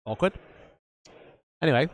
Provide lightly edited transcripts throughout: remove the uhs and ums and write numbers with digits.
Awkward. Anyway.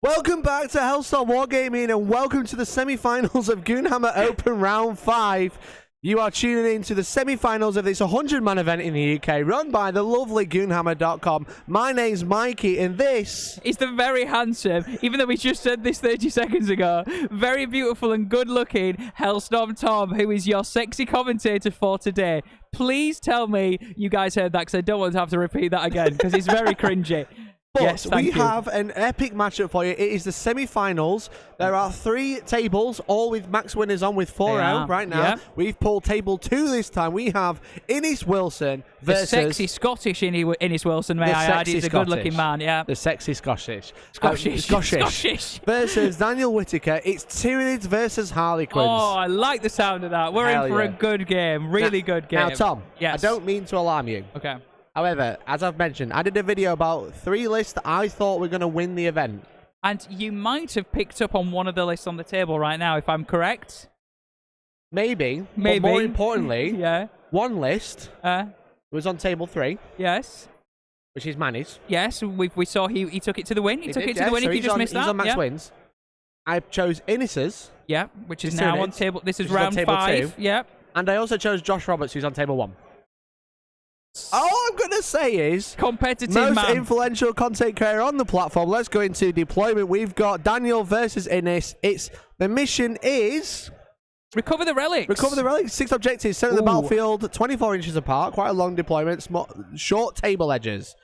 Welcome back to Hellstormwargaming and welcome to the semi-finals of Goonhammer Open Round 5. You are tuning in to the semi-finals of this 100-man event in the UK, run by the lovely Goonhammer.com. My name's Mikey, and this is the very handsome, even though we just said this 30 seconds ago, very beautiful and good-looking Hellstorm Tom, who is your sexy commentator for today. Please tell me you guys heard that, because I don't want to have to repeat that again, because it's very cringy. But yes, we have an epic matchup for you. It is the semi-finals. There are 3 tables, all with max winners on with 4 out right now. Yep. We've pulled table 2 this time. We have Innes Wilson versus... The sexy Scottish Innes Wilson, may I add. He's a good-looking man, yeah. The sexy Scottish. Scottish. Versus Daniel Whitaker. It's Tyranids versus Harlequins. Oh, I like the sound of that. We're in for a good game. Really good game. Now, Tom, yes. I don't mean to alarm you. Okay. However, as I've mentioned, I did a video about 3 lists that I thought were going to win the event. And you might have picked up on one of the lists on the table right now, if I'm correct. Maybe. But more importantly, yeah. One list was on table 3. Yes. Which is Manny's. Yes, we saw he took it to the win. He took it to the win, so if you just missed that. He's on max wins. I chose Innes's. Yeah, which is now on table... This is round 5. 2. Yeah. And I also chose Josh Roberts, who's on table 1. All I'm going to say is... Competitive most influential content creator on the platform. Let's go into deployment. We've got Daniel versus Innes. The mission is... recover the relics. Recover the relics. 6 objectives. Center the battlefield 24 inches apart. Quite a long deployment. Short table edges.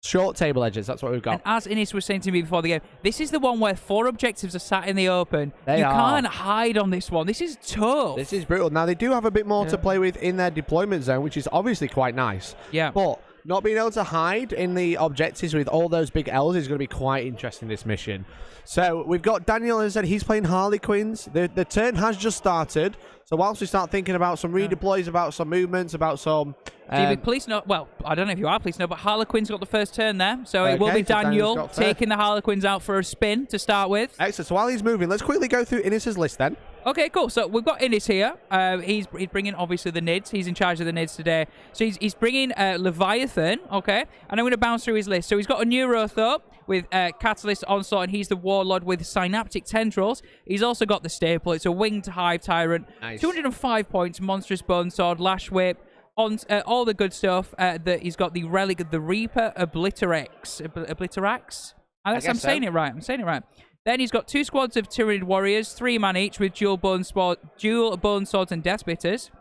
Short table edges, that's what we've got. And as Innes was saying to me before the game, this is the one where 4 objectives are sat in the open. You can't hide on this one. This is tough. This is brutal. Now, they do have a bit more to play with in their deployment zone, which is obviously quite nice. Yeah. But not being able to hide in the objectives with all those big L's is going to be quite interesting, this mission. So, we've got Daniel, as I said, he's playing Harlequins. The turn has just started. So, whilst we start thinking about some redeploys, about some movements, about some... please note, well, I don't know if you are, please note, but Harlequins got the first turn there. So it will be Daniel taking the Harlequins out for a spin to start with. Excellent. So while he's moving, let's quickly go through Innes's list then. Okay, cool. So we've got Innes here. He's bringing, obviously, the Nids. He's in charge of the Nids today. So he's bringing Leviathan, okay? And I'm going to bounce through his list. So he's got a Neurothorpe with Catalyst, Onslaught, and he's the Warlord with Synaptic Tendrils. He's also got the staple. It's a Winged Hive Tyrant. Nice. 205 points, Monstrous Bone Sword, Lash Whip, all the good stuff. That he's got the Relic of the Reaper, Obliterax. I'm saying it right. I'm saying it right. Then he's got 2 squads of Tyranid warriors, 3 man each with dual bone swords and death bitters.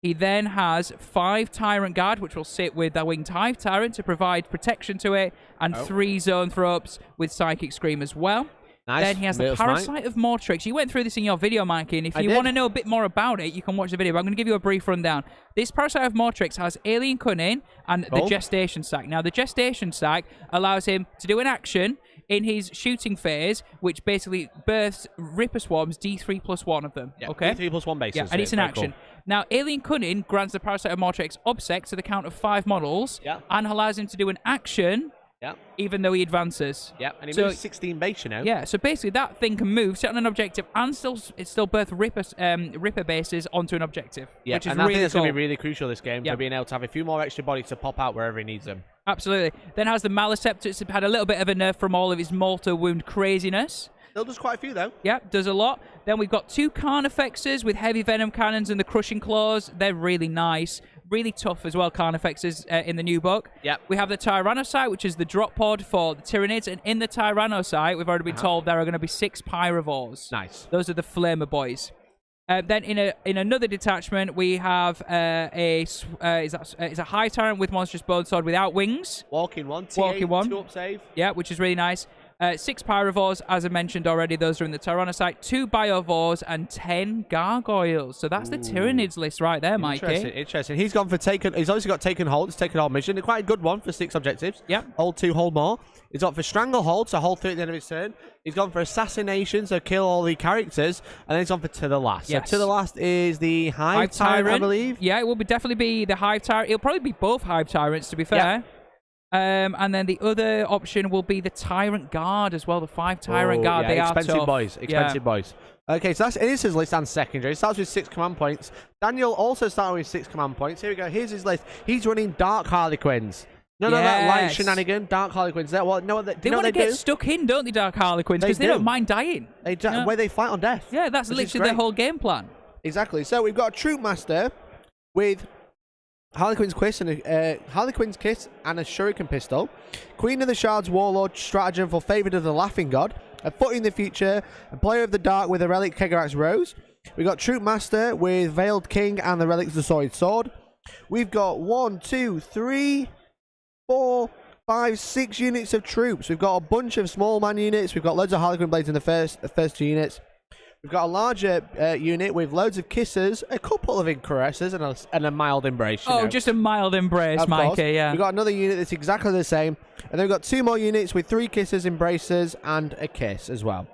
He then has 5 Tyrant Guard, which will sit with the Winged Hive Tyrant to provide protection to it, and 3 Zone Thropes with Psychic Scream as well. Nice. Then he has the Parasite of Mortrix. You went through this in your video, Mikey, and if you want to know a bit more about it, you can watch the video, but I'm going to give you a brief rundown. This Parasite of Mortrix has Alien Cunning and the Gestation Sac. Now, the Gestation Sac allows him to do an action in his shooting phase, which basically births Ripper Swarms, D3+1 of them. Okay? D3+1 bases. Yeah, and it's an action. Cool. Now, Alien Cunning grants the Parasite of Mortrix Obsec to the count of 5 models and allows him to do an action even though he advances. Yeah, and he moves 16 base, you know. Yeah, so basically that thing can move, sit on an objective, and still birth Ripper bases onto an objective. Yeah, which is and I think that's cool. going to be really crucial this game for being able to have a few more extra bodies to pop out wherever he needs them. Absolutely. Then has the Malicept. It's had a little bit of a nerf from all of his Mortar Wound craziness. Still does quite a few, though. Yeah, does a lot. Then we've got 2 Carnifexes with Heavy Venom Cannons and the Crushing Claws. They're really nice. Really tough as well, Carnifexes, in the new book. Yep. We have the Tyrannocyte, which is the drop pod for the Tyranids. And in the Tyrannocyte, we've already been told there are going to be 6 Pyrovores. Nice. Those are the Flamer boys. Then in another detachment, we have it's a Hive Tyrant with Monstrous Bone Sword without wings. Walking 1. Walking 1. 2 up save. Yeah, which is really nice. 6 Pyrovores, as I mentioned already. Those are in the Tyrannocyte. 2 Biovores and 10 Gargoyles. So that's the Tyranids list right there, Mikey. Interesting. He's gone for Taken. He's obviously got Taken Hold. It's Taken Hold mission. Quite a good one for 6 objectives. Yep. Hold 2, hold more. He's got for Stranglehold, so hold 3 at the end of his turn. He's gone for Assassination, so kill all the characters. And then he's gone for To the Last. Yes. So To the Last is the Hive Tyrant, I believe. Yeah, it will definitely be the Hive Tyrant. It'll probably be both Hive Tyrants, to be fair. Yeah. And then the other option will be the Tyrant Guard as well. The 5 Tyrant Guard. Yeah, they expensive are tough. boys. Expensive boys. Okay, so that's Innis's list and secondary. It starts with 6 command points. Daniel also started with 6 command points. Here we go. Here's his list. He's running Dark Harlequins. None of that light shenanigan. Dark Harlequins. They want to get stuck in, don't they, Dark Harlequins? Because they don't mind dying. Where they fight on death. Yeah, that's literally their whole game plan. Exactly. So we've got a Troop Master with Harlequin's Kiss and a Shuriken Pistol. Queen of the Shards Warlord Stratagem for Favoured of the Laughing God. A Foot in the Future. A Player of the Dark with a Relic Kegarax Rose. We've got Troop Master with Veiled King and the Relics of the Sword. We've got 1, 2, 3, 4, 5, 6 units of troops. We've got a bunch of small man units. We've got loads of Harlequin Blades in the first 2 units. We've got a larger unit with loads of Kissers, a couple of Incaressors, and a mild Embrace. Just a mild Embrace, Mikey, yeah. We've got another unit that's exactly the same. And then we've got 2 more units with 3 Kissers, Embracers, and a Kiss as well.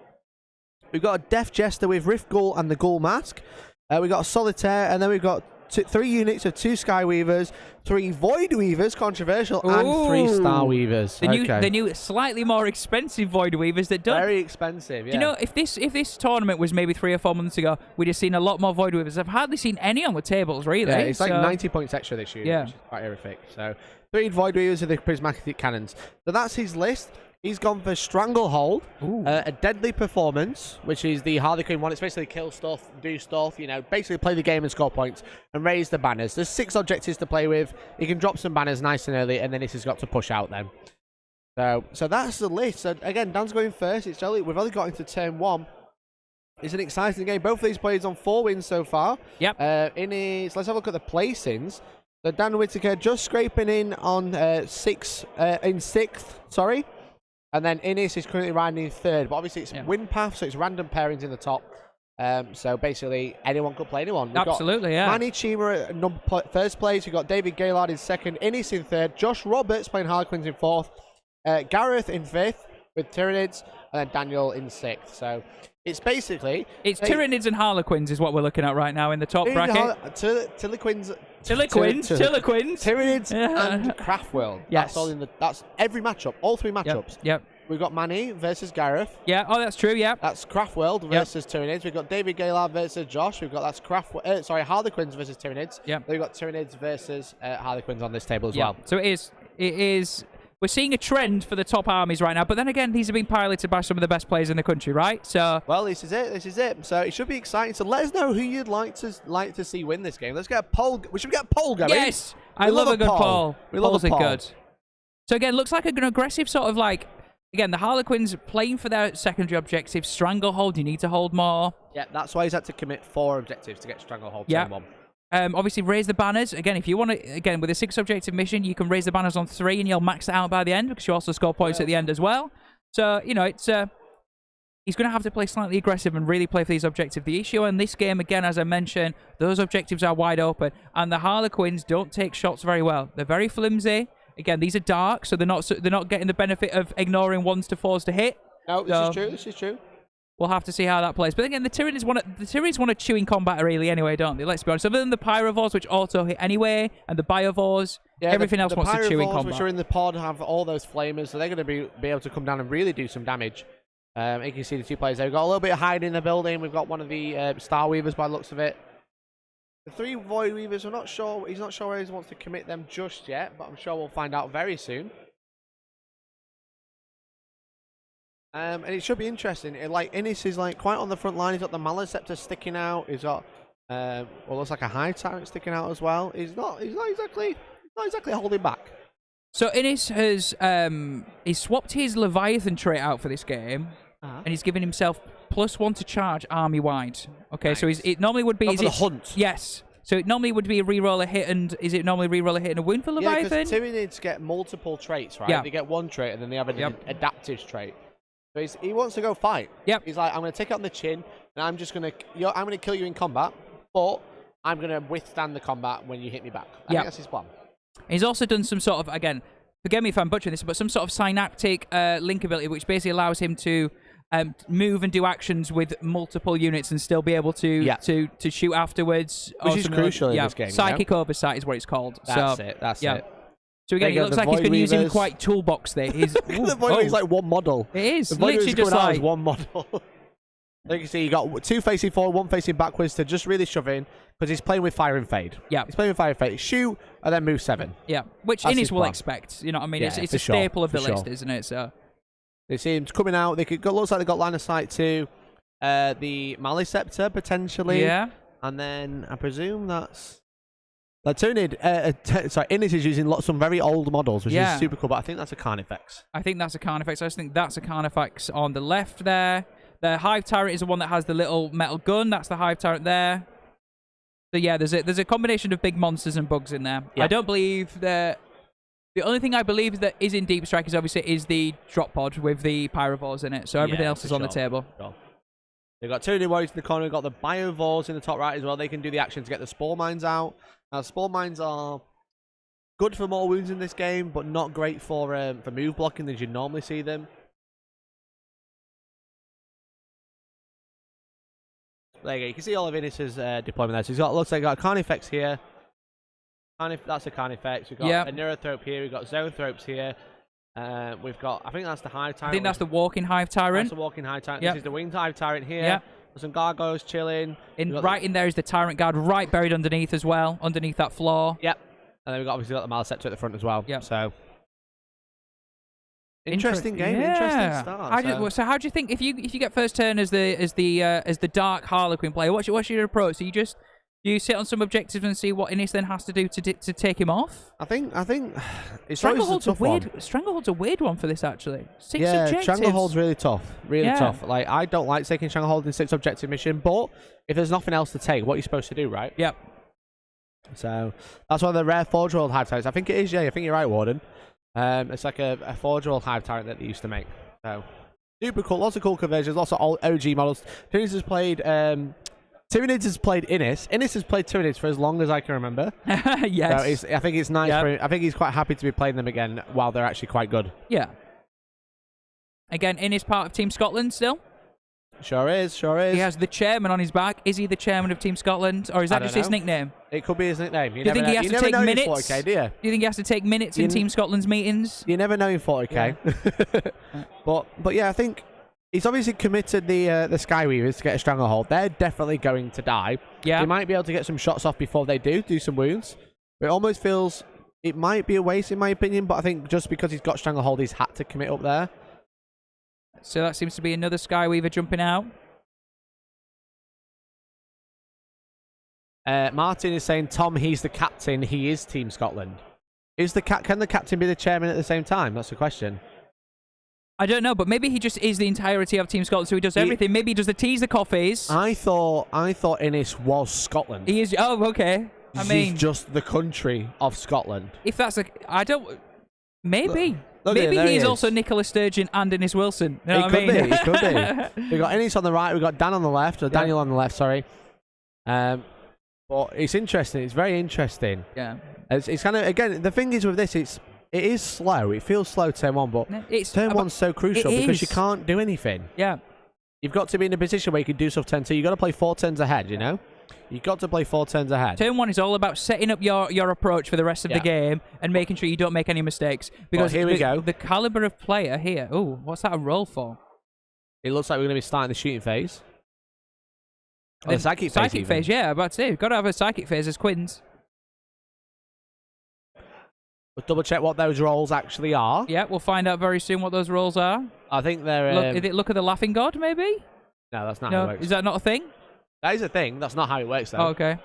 We've got a Death Jester with Rift Ghoul and the Ghoul Mask. We've got a Solitaire, and then we've got 3 units of 2 Skyweavers, 3 Void Weavers, controversial, and 3 Star Weavers. The new slightly more expensive Void Weavers that don't... Very expensive, yeah. Do you know, if this tournament was maybe 3 or 4 months ago, we'd have seen a lot more Void Weavers. I've hardly seen any on the tables, really. Yeah, it's like 90 points extra this year, which is quite horrific. So, 3 Void Weavers with the Prismatic Cannons. So that's his list. He's gone for Stranglehold, a Deadly Performance, which is the Harlequin one. It's basically kill stuff, do stuff, basically play the game and score points and raise the banners. There's 6 objectives to play with. You can drop some banners nice and early, and then this has got to push out then. So that's the list. So again, Dan's going first. We've only got into turn 1. It's an exciting game. Both of these players on 4 wins so far. Yep. Let's have a look at the placings. So Dan Whittaker just scraping in on 6th. Sorry. And then Innis is currently riding in 3rd, but obviously it's win path, so it's random pairings in the top. So basically, anyone could play anyone. We've Absolutely, got Manny Chima at 1st place. We've got David Gaylord in 2nd, Innis in 3rd, Josh Roberts playing Harlequins in 4th, Gareth in 5th with Tyranids, and then Daniel in 6th. So it's basically... It's Tyranids and Harlequins is what we're looking at right now in the top bracket. Tyranids, Tyranids, and Craftworld. Yes. That's every matchup, all 3 matchups. Yep. We've got Manny versus Gareth. Yeah, that's true, yeah. That's Craftworld versus Tyranids. We've got David Gaylord versus Josh. We've got Harlequins versus Tyranids. Yeah. Then we've got Tyranids versus Harlequins on this table as well. So it is. We're seeing a trend for the top armies right now, but then again, these are being piloted by some of the best players in the country, right? So well, this is it. So it should be exciting. So let us know who you'd like to see win this game. Let's get a poll. We should get a poll going. Yes, I love a good poll. Polls are good. So again, looks like an aggressive sort of again, the Harlequins playing for their secondary objective, Stranglehold. You need to hold more. Yeah, that's why he's had to commit 4 objectives to get Stranglehold. Yeah. 1. Obviously, raise the banners. Again, if you want to, again, with a 6 objective mission, you can raise the banners on 3 and you'll max it out by the end because you also score points at the end as well. So, it's he's going to have to play slightly aggressive and really play for these objectives. The issue in this game, again, as I mentioned, those objectives are wide open and the Harlequins don't take shots very well. They're very flimsy. Again, these are dark, so they're not getting the benefit of ignoring 1s to 4s to hit. No, this is true. We'll have to see how that plays. But again, the Tyranids want to chew in combat really anyway, don't they? Let's be honest. Other than the Pyrovores, which auto hit anyway, and the Biovores, everything else wants to chew in combat. The Pyrovores, which are in the pod, have all those flamers, so they're going to be able to come down and really do some damage. You can see the 2 players there. We've got a little bit of hiding in the building. We've got one of the Star Weavers by the looks of it. The 3 Void Weavers, we're not sure. He's not sure where he wants to commit them just yet, but I'm sure we'll find out very soon. And it should be interesting. Innis is quite on the front line. He's got the Maleceptor sticking out. He's got looks like a High Tyrant sticking out as well. He's not exactly holding back. So Innis has he's swapped his Leviathan trait out for this game, and he's given himself +1 to charge army wide. Okay, nice. So it normally would be for the hunt. Yes. So it normally would be a reroll a hit, and is it normally reroll a hit and a wound for Leviathan? Yeah, because Tyranids get multiple traits, right? Yeah. They get 1 trait and then they have an adaptive trait. So he wants to go fight. Yep. He's like, I'm going to take it on the chin, and I'm going to kill you in combat, but I'm going to withstand the combat when you hit me back. I think that's his plan. He's also done some sort of, again, forgive me if I'm butchering this, but some sort of synaptic link ability, which basically allows him to move and do actions with multiple units and still be able to shoot afterwards. Which is crucial in this game. Psychic oversight is what it's called. That's it. So again, it looks like he's going to use him quite toolbox there. He's the Void Weaver's like one model. It is. The Void Literally just coming out like as one model. Like you see, you got 2 facing forward, 1 facing backwards to just really shove in because he's playing with fire and fade. Yeah. He's playing with fire and fade. Shoot and then move 7. Yeah. Which Innis will expect. You know what I mean? Yeah, it's a staple of the list, isn't it? So they see him coming out. Looks like they got line of sight to the Maliceptor potentially. Yeah. And then I presume that's. Like Innis is using some very old models, which is super cool, but I think that's a Carnifex. I think that's a Carnifex. I just think that's a Carnifex on the left there. The Hive Tyrant is the one that has the little metal gun. That's the Hive Tyrant there. So yeah, there's a combination of big monsters and bugs in there. Yep. I don't believe that. The only thing I believe that is in Deep Strike is the drop pod with the Pyrovores in it. So everything else is on the table. Sure. They've got 2 new warriors in the corner. We've got the Biovores in the top right as well. They can do the action to get the Spore Mines out. Now, Spore Mines are good for more wounds in this game, but not great for move blocking as you normally see them. There you go. You can see all of Innis's deployment there. So he's got, looks like he's got a Carnifex here. That's a Carnifex. We've got a Neurothrope here. We've got Zoanthropes here. We've got, I think that's the Hive Tyrant. I think that's the Walking Hive Tyrant. That's the Walking Hive Tyrant. This is the Winged Hive Tyrant here. There's some Gargoyles chilling. Right in there is the Tyrant Guard, right buried underneath as well, underneath that floor. Yep. And then we've obviously got the Maliceptor at the front as well. Yep. So interesting game, interesting start. So how do you think if you get first turn as the Dark Harlequin player, what's your approach? Do you sit on some objectives and see what Innis then has to do to take him off? I think it's Stranglehold's a tough one. Stranglehold's a weird one for this actually. 6 objectives. Stranglehold's really tough. Really tough. Like I don't like taking Stranglehold in 6 objective mission, but if there's nothing else to take, what are you supposed to do, right? Yep. So that's one of the rare Forge World Hive Tyrants. I think it is, I think you're right, Warden. It's like a Forge World Hive Tyrant that they used to make. So super cool. Lots of cool conversions, lots of old OG models. Tyranids has played Tyranids has played Innis. Innis has played Tyranids for as long as I can remember. Yes. So I think it's nice for him. I think he's quite happy to be playing them again while they're actually quite good. Yeah. Again, Innis part of Team Scotland still. Sure is. He has the chairman on his back. Is he the chairman of Team Scotland, or is that just his nickname? It could be his nickname. Do you think he has to take minutes? 40K, do you? Do you think he has to take minutes in Team Scotland's meetings? You never know in 40K. Yeah. but yeah, I think he's obviously committed the Skyweavers to get a Stranglehold. They're definitely going to die. Yeah. He might be able to get some shots off before they do some wounds. But it almost feels it might be a waste in my opinion. But I think just because he's got Stranglehold, he's had to commit up there. So that seems to be another Skyweaver jumping out. Martin is saying, Tom, he's the captain. He is Team Scotland. Can the captain be the chairman at the same time? That's the question. I don't know, but maybe he just is the entirety of Team Scotland, so he does everything. Maybe he does the teas, the coffees. I thought Innis was Scotland. He is. Oh, okay. He's just the country of Scotland. If that's maybe. Maybe he is also Nicola Sturgeon and Innis Wilson. You know He could be. We've got Innis on the right. We've got Dan on the left. Or Daniel on the left, sorry. But it's interesting. It's very interesting. Yeah. It's kind of, again, the thing is with this, it is slow. It feels slow turn 1, but turn 1's so crucial because you can't do anything. Yeah. You've got to be in a position where you can do stuff turn 2. You've got to play 4 turns ahead, you know? You've got to play 4 turns ahead. Turn 1 is all about setting up your approach for the rest of the game and making sure you don't make any mistakes. Because here we go. The caliber of player here. Oh, what's that a roll for? It looks like we're going to be starting the shooting phase. Or the psychic phase. Psychic phase, yeah. About to say, we've got to have a psychic phase as Quins. We'll double check what those rolls actually are. Yeah, we'll find out very soon what those rolls are. I think they're. Look at the Laughing God, maybe? No, that's not how it works. Is that not a thing? That is a thing. That's not how it works, though. Oh, okay.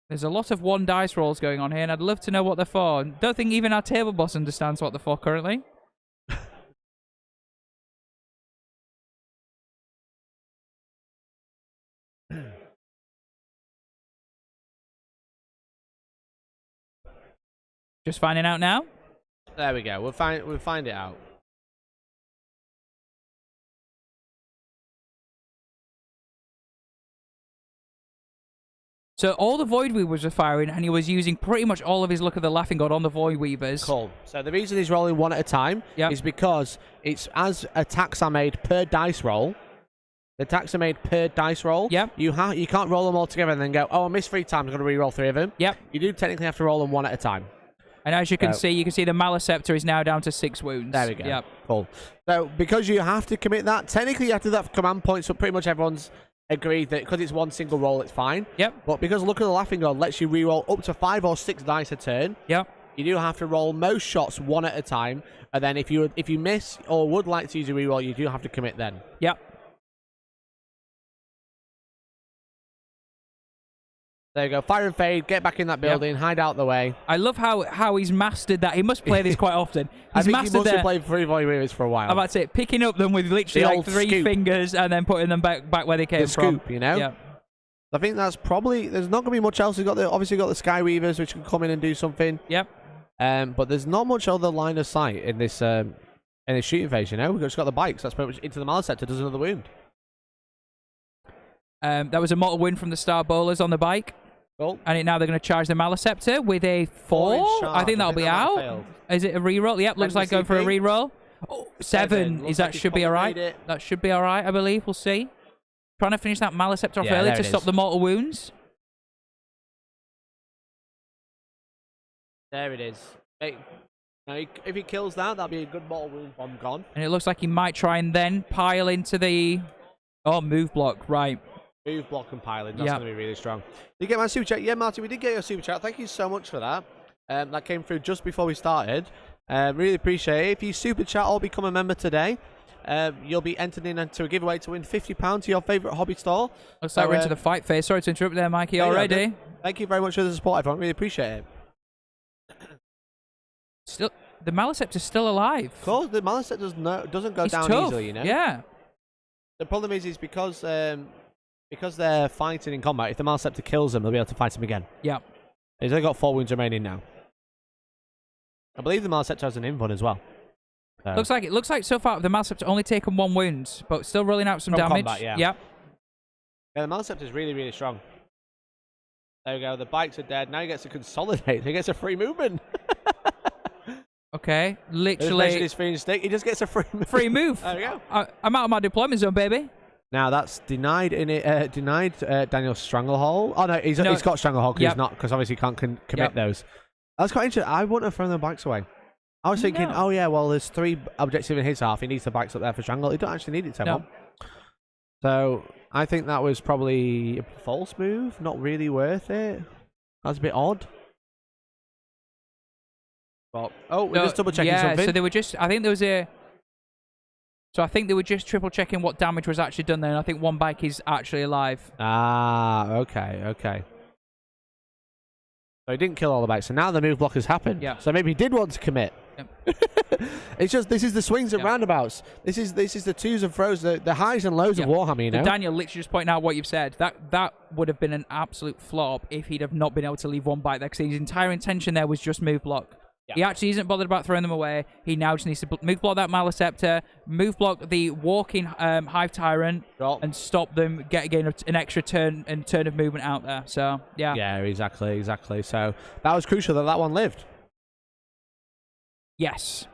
There's a lot of 1 dice rolls going on here, and I'd love to know what they're for. Don't think even our table boss understands what they're for currently. Just finding out now? There we go. We'll find it out. So all the Void Weavers were firing, and he was using pretty much all of his Look of the Laughing God on the Void Weavers. Cool. So the reason he's rolling 1 at a time is because it's as attacks are made per dice roll, The attacks are made per dice roll. Yep. You can't roll them all together and then go, oh, I missed 3 times, I'm going to re-roll 3 of them. Yep. You do technically have to roll them 1 at a time. And as you can see, the Maleceptor is now down to 6 wounds. There we go. Yep. Cool. So because you have to commit that, technically you have to do that for command points, so pretty much everyone's agreed that because it's one single roll, it's fine. Yep. But because Look at the Laughing God lets you re-roll up to 5 or 6 dice a turn, Yep. you do have to roll most shots 1 at a time, and then if you miss or would like to use a re-roll, you do have to commit then. Yep. There you go. Fire and fade. Get back in that building. Hide out the way. I love how he's mastered that. He must play this quite often. I think he must have played 3 volumes for a while. I'm about to say, picking up them with literally like 3 fingers and then putting them back where they came from. Scoop, you know? Yeah. I think that's probably... There's not going to be much else. We've got obviously got the Skyweavers, which can come in and do something. Yep. But there's not much other line of sight in this shooting phase, you know? We've just got the bikes. That's pretty much into the Maleceptor. Does another wound. That was a mortal wound from the Star Bowlers on the bike. Cool. And now they're going to charge the Maleceptor with a 4. I think that'll be out. Is it a reroll? Yep, looks like going for a reroll. Oh, 7. That should be alright. That should be alright, I believe. We'll see. Trying to finish that Maleceptor off early to stop the mortal wounds. There it is. Hey, now if he kills that, that'll be a good mortal wound bomb gone. And it looks like he might try and then pile into the... Oh, move block, right. Move block and piling. That's going to be really strong. Did you get my super chat? Yeah, Martin, we did get your super chat. Thank you so much for that. That came through just before we started. Really appreciate it. If you super chat or become a member today, you'll be entered into a giveaway to win £50 to your favourite hobby store. Looks like we're into the fight phase. Sorry to interrupt there, Mikey, already. Thank you very much for the support, everyone. Really appreciate it. Still, the Maleceptor's still alive. Of course, the Maleceptor doesn't go down tough. easily, you know? Yeah. The problem is because they're fighting in combat, if the Maleceptor kills them, they'll be able to fight him again. Yeah. He's only got 4 wounds remaining now. I believe the Maleceptor has an invuln as well. So. Looks like so far the Maleceptor only taken 1 wound, but still rolling out some damage. Combat, yeah. Yep. Yeah, the Maleceptor is really, really strong. There we go. The bikes are dead. Now he gets to consolidate. He gets a free movement. Okay, literally. His free stick. He just gets a free move. Free move. There we go. I'm out of my deployment zone, baby. Now that's denied Daniel's Stranglehold. Oh no, he's got Stranglehold because he's not, because obviously he can't commit those. That's quite interesting. I wouldn't have thrown the bikes away. I was thinking, oh yeah, well there's 3 objectives in his half. He needs the bikes up there for Strangle. He don't actually need it to. No. So I think that was probably a false move. Not really worth it. That's a bit odd. But, we're just double checking something. Yeah, so they were just. I think there was a. So I think they were just triple checking what damage was actually done there, and I think 1 bike is actually alive. Ah, okay. So he didn't kill all the bikes, so now the move block has happened. Yeah. So maybe he did want to commit. Yep. It's just, this is the swings and roundabouts. This is the twos and throws, the highs and lows of Warhammer, you know? Daniel literally just pointing out what you've said. That would have been an absolute flop if he'd have not been able to leave 1 bike there, because his entire intention there was just move block. Yeah. He actually isn't bothered about throwing them away. He now just needs to move block that Maleceptor, move block the walking Hive Tyrant, and stop them getting an extra turn of movement out there. So, yeah. Yeah, exactly. So, that was crucial that one lived. Yes.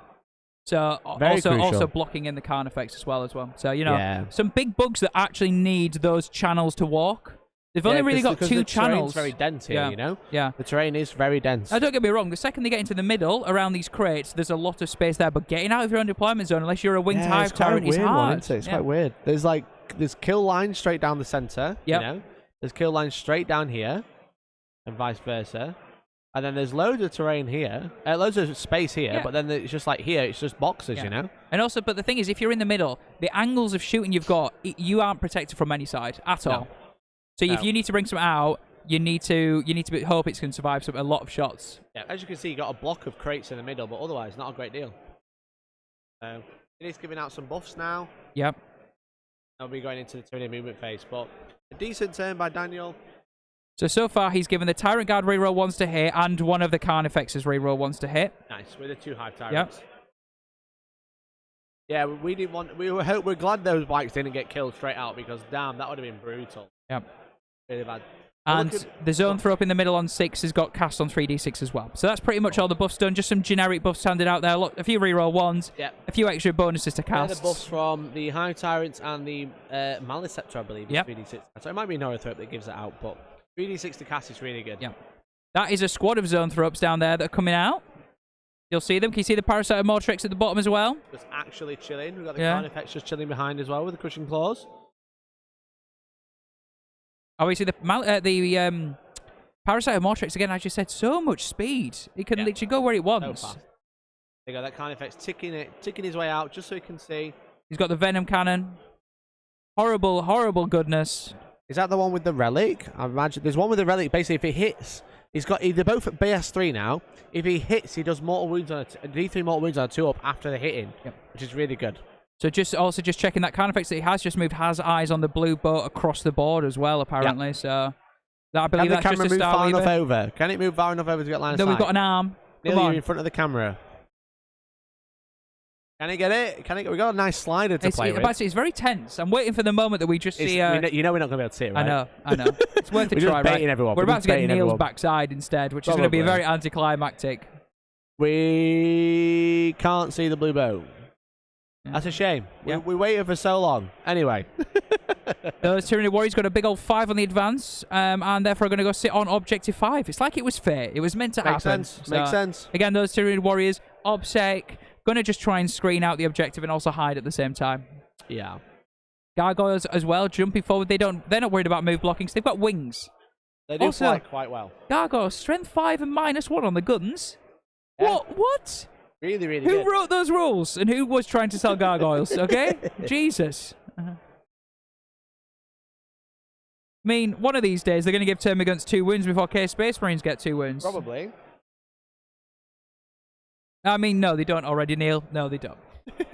So, also blocking in the Carnifex as well. So, you know, some big bugs that actually need those channels to walk. They've only really got 2 channels. The terrain's very dense here, you know? Yeah. The terrain is very dense. Now, don't get me wrong. The second they get into the middle, around these crates, there's a lot of space there. But getting out of your own deployment zone, unless you're a winged Hive Tyrant, is hard. It's quite weird. There's kill lines straight down the center, you know? There's kill lines straight down here, and vice versa. And then there's loads of terrain here, loads of space here, but then it's just like here, it's just boxes, you know? And also, but the thing is, if you're in the middle, the angles of shooting you've got, you aren't protected from any side at all. So if you need to bring some out, you need to hope it can survive a lot of shots. Yeah, as you can see, you got a block of crates in the middle, but otherwise not a great deal. It is giving out some buffs now. Yep. I'll be going into the turning movement phase, but a decent turn by Daniel. So far he's given the Tyrant Guard reroll 1s to hit and one of the Carnifex's reroll 1s to hit. Nice, with the 2 Hive Tyrants. Yep. Yeah, we didn't want. We're glad those bikes didn't get killed straight out, because damn, that would have been brutal. Yep. Really bad. And the zone throw up in the middle on 6 has got cast on 3d6 as well. So that's pretty much all the buffs done. Just some generic buffs handed out there. Look, a few reroll ones, a few extra bonuses to cast. The buffs from the High Tyrants and the Maleceptor, I believe, is 3d6. So it might be Northrop that gives it out, but 3d6 to cast is really good. Yeah. That is a squad of zone throw-ups down there that are coming out. You'll see them. Can you see the Parasite of Mortrix at the bottom as well? Just actually chilling. We've got the Carnifex just chilling behind as well with the Crushing Claws. Obviously, the Parasite of Mortrix, again, as you said, so much speed. It can literally go where it wants. So fast. There you go, that Carnifex ticking his way out just so he can see. He's got the Venom Cannon. Horrible, horrible goodness. Is that the one with the Relic? I imagine there's one with the Relic. Basically, if it hits, they're both at BS3 now. If he hits, he does mortal wounds on a D3 mortal wounds on a 2-up after the hitting, which is really good. So just checking that Carnifex that he has just moved has eyes on the blue boat across the board as well, apparently. So I believe that's just a Star far Weaver. enough over? Can it move far enough over to get line of sight? No, we've got an arm. Neil, you're in front of the camera. Can it get it? We got a nice slider to play with. It's very tense. I'm waiting for the moment that we just see. You know we're not going to be able to see it, right? I know. It's worth a try, right? Everyone. We're about to get Neil's backside instead, which is going to be very anticlimactic. We can't see the blue boat. That's a shame. We waited for so long. Anyway. Those Tyranid Warriors got a big old 5 on the advance, and therefore are going to go sit on Objective 5. It's like it was fair. It was meant to happen. Makes sense. Again, those Tyranid Warriors, OBSEC, going to just try and screen out the objective and also hide at the same time. Yeah. Gargoyles as well, jumping forward. They're not worried about move blocking, so they've got wings. They do fly quite well. Gargoyles, strength 5 and -1 on the guns. Yeah. What? Really, really Who good. wrote those rules and who was trying to sell gargoyles, okay? Jesus. I mean, one of these days they're going to give Termagants 2 wounds before K-Space Marines get 2 wounds. Probably. I mean, no, they don't already, Neil. No, they don't.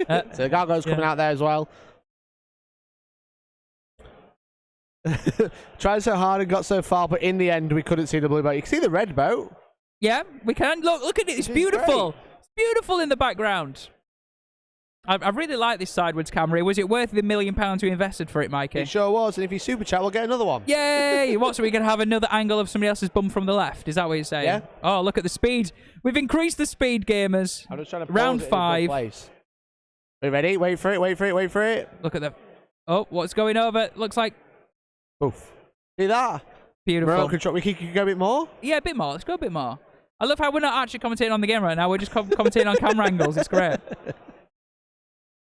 So the gargoyles coming out there as well. Tried so hard and got so far, but in the end we couldn't see the blue boat. You can see the red boat. Yeah, we can. Look at it. It's beautiful. It's beautiful in the background. I really like this sideways camera. Was it worth the £1 million we invested for it, Mikey? It sure was. And if you super chat, we'll get another one. Yay! What, so we can have another angle of somebody else's bum from the left? Is that what you're saying? Yeah. Oh, look at the speed. We've increased the speed, gamers. I'm just trying to Round pause it 5. in a good place. Are you ready? Wait for it. Look at the... Oh, what's going over? Looks like... Oof. See that? Beautiful. Remote control. We can go a bit more? Yeah, a bit more. Let's go a bit more. I love how we're not actually commentating on the game right now. We're just commentating on camera angles. It's great.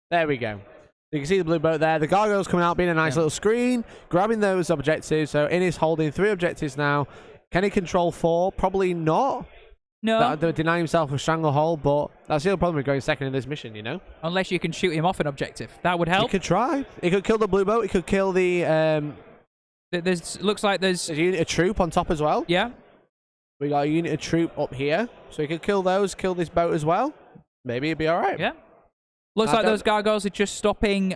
There we go. You can see the blue boat there. The gargoyles coming out, being a nice little screen, grabbing those objectives. So Innis holding 3 objectives now. Can he control 4? Probably not. No. That deny himself a stranglehold, but that's the other problem with going second in this mission, you know? Unless you can shoot him off an objective. That would help. He could try. He could kill the blue boat. He could kill the... looks like there's a unit of troop on top as well. Yeah. We got a unit of troop up here. So he could kill those, kill this boat as well. Maybe it'd be all right. Yeah. Looks like those gargoyles are just stopping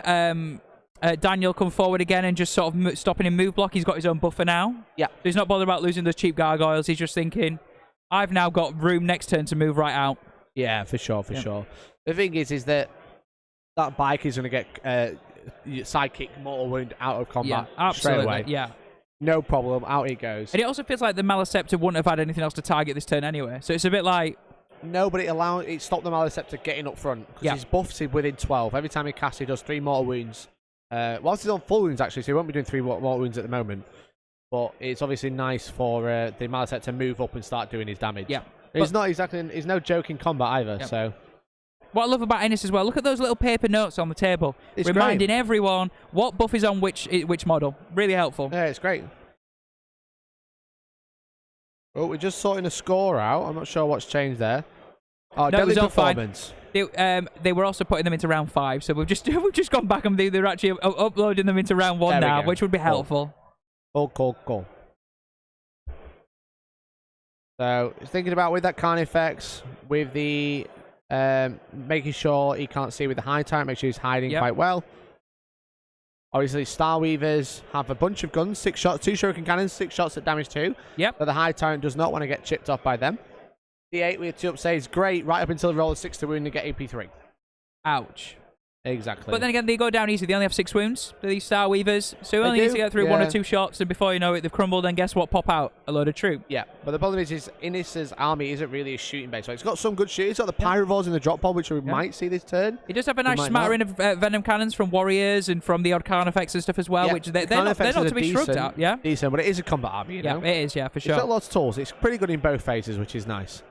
Daniel come forward again and just sort of stopping him move block. He's got his own buffer now. Yeah. So he's not bothered about losing those cheap gargoyles. He's just thinking, I've now got room next turn to move right out. Yeah, for sure. The thing is that bike is going to get sidekick mortal wound out of combat absolutely, straight away. Yeah. No problem. Out he goes. And it also feels like the Maleceptor wouldn't have had anything else to target this turn anyway. So it's a bit like... No, but it stopped the Maleceptor getting up front because his buffs is within 12. Every time he casts, he does 3 mortal wounds. Whilst he's on full wounds, actually, so he won't be doing 3 mortal wounds at the moment. But it's obviously nice for the Maleceptor to move up and start doing his damage. Yeah. It's not exactly... It's no joke in combat either, so... What I love about Ennis as well, look at those little paper notes on the table. It's reminding great. Everyone what buff is on which model. Really helpful. Yeah, it's great. Oh, we're just sorting a score out. I'm not sure what's changed there. Oh, no, deadly performance. They were also putting them into round 5, so we've just gone back and they're actually uploading them into round 1 now, which would be helpful. Cool. So, thinking about with that Carnifex, with the making sure he can't see with the high tyrant, make sure he's hiding quite well. Obviously, Star Weavers have a bunch of guns, 6 shots, 2 shuriken cannons, 6 shots at damage 2. Yep. But the high tyrant does not want to get chipped off by them. The 8 with 2 up saves great, right up until the roll of 6 to wound and get AP3. Ouch. Exactly. But then again, they go down easy. They only have 6 wounds, these Star Weavers. So we only need to get through 1 or 2 shots, and before you know it, they've crumbled, and guess what? Pop out a load of troop. Yeah, but the problem is Innis's army isn't really a shooting base. So it's got some good shooting. It's got the Pyrovores in the drop pod, which we might see this turn. He does have a nice smattering of Venom Cannons from Warriors and from the odd Karn effects and stuff as well, which they're not to be shrugged at, Decent, but it is a combat army, you know? Yeah, it is, for sure. It's got lots of tools. It's pretty good in both phases, which is nice.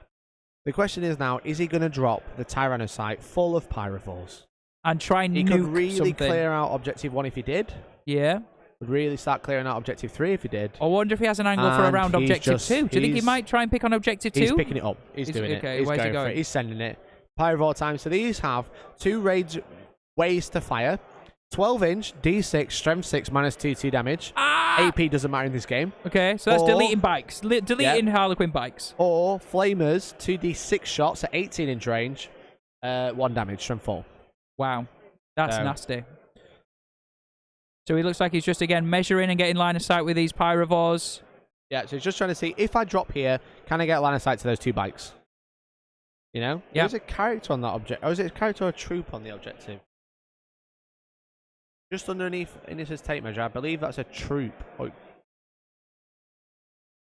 The question is now, is he going to drop the Tyranids site full of Pyrovores? And try and he nuke could really something. clear out Objective 1 if he did. Yeah. Would really start clearing out Objective 3 if he did. I wonder if he has an angle for around Objective 2. Do you think he might try and pick on Objective 2? He's picking it up. He's doing it. He's going for it. He's sending it. Pyrovore time. So these have 2 range ways to fire. 12-inch, D6, strength 6, -2 damage. AP doesn't matter in this game. Okay, so that's deleting bikes. Deleting Harlequin bikes. Or flamers, 2d6 shots at 18-inch range. 1 damage, strength 4. Wow, that's nasty. So he looks like he's just, again, measuring and getting line of sight with these Pyrovores. Yeah, so he's just trying to see, if I drop here, can I get line of sight to those 2 bikes? You know? Yeah. There's a character on that object. Or is it a character or a troop on the objective? Just underneath Innis's tape measure, I believe that's a troop. But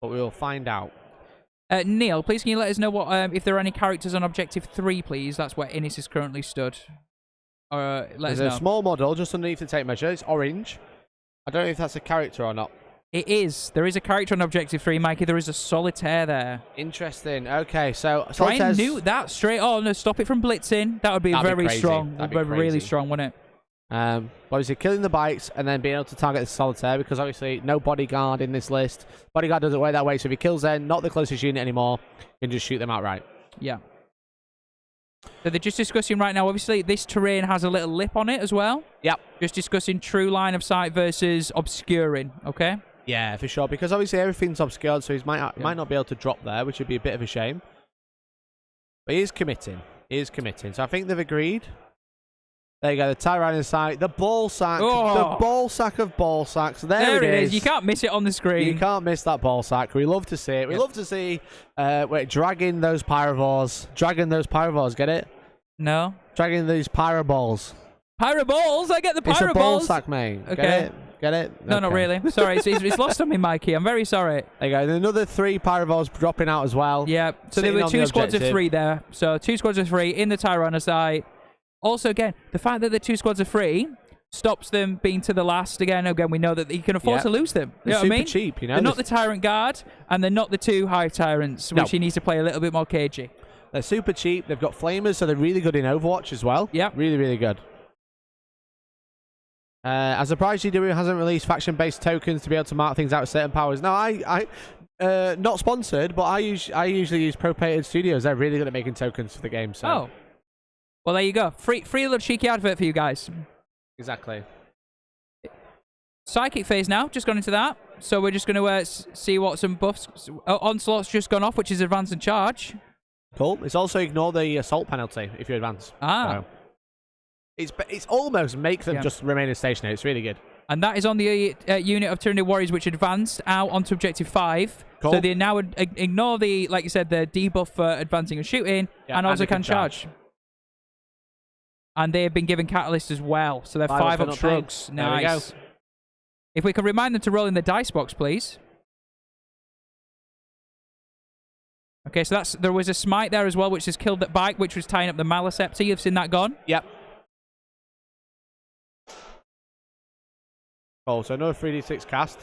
we'll find out. Neil, please can you let us know what if there are any characters on Objective 3, please? That's where Innis is currently stood. There's a small model just underneath the tape measure. It's orange. I don't know if that's a character or not. It is. There is a character on Objective 3, Mikey. There is a Solitaire there. Interesting. Okay, so try and nuke that straight on. No, stop it from blitzing. That would be very strong. That'd be really strong, wouldn't it? Obviously killing the bikes and then being able to target the Solitaire, because obviously no bodyguard in this list. Bodyguard doesn't work that way, so if he kills them, not the closest unit anymore, you can just shoot them outright. Yeah. So they're just discussing right now, obviously this terrain has a little lip on it as well. Yep. Just discussing true line of sight versus obscuring, okay? Yeah, for sure, because obviously everything's obscured, so he might not be able to drop there, which would be a bit of a shame. But he is committing. So I think they've agreed. There you go, the Tyranids site, the ball sack, the ball sack of ball sacks. There it is. You can't miss it on the screen. You can't miss that ball sack. We love to see it. We love to see dragging those Pyrovores. Get it? No. Dragging these Pyroballs. Pyroballs? I get the Pyroballs. It's a ball sack, mate. Okay. Get it? No, not really. Sorry, it's lost on me, Mikey. I'm very sorry. There you go. And another 3 Pyroballs dropping out as well. Yeah. So there were 2 squads of 3 there. So 2 squads of 3 in the Tyranids side. Also, again, the fact that the 2 squads are 3 stops them being to the last. Again, we know that you can afford to lose them. You know what I mean? Cheap, you know. They're not the Tyrant Guard, and they're not the 2 Hive Tyrants, which he needs to play a little bit more cagey. They're super cheap. They've got flamers, so they're really good in Overwatch as well. Yeah. Really, really good. I'm surprised GW hasn't released faction-based tokens to be able to mark things out with certain powers. No, I not sponsored, but I usually use Propated Studios. They're really good at making tokens for the game. So. Oh. Well, there you go. Free little cheeky advert for you guys. Exactly. Psychic phase now. Just gone into that. So we're just going to see what some buffs. Onslaught's just gone off, which is advance and charge. Cool. It's also ignore the assault penalty if you advance. So it's almost make them just remain stationary. It's really good. And that is on the unit of Tyranid Warriors, which advanced out onto Objective 5. Cool. So they now ignore the, like you said, the debuff for advancing and shooting, and also can charge. And they have been given Catalyst as well. So they're 5 on shrugs. Nice. If we can remind them to roll in the dice box, please. Okay, so there was a smite there as well, which has killed that bike, which was tying up the Maliceptor. You've seen that gone? Yep. Oh, so another 3d6 cast.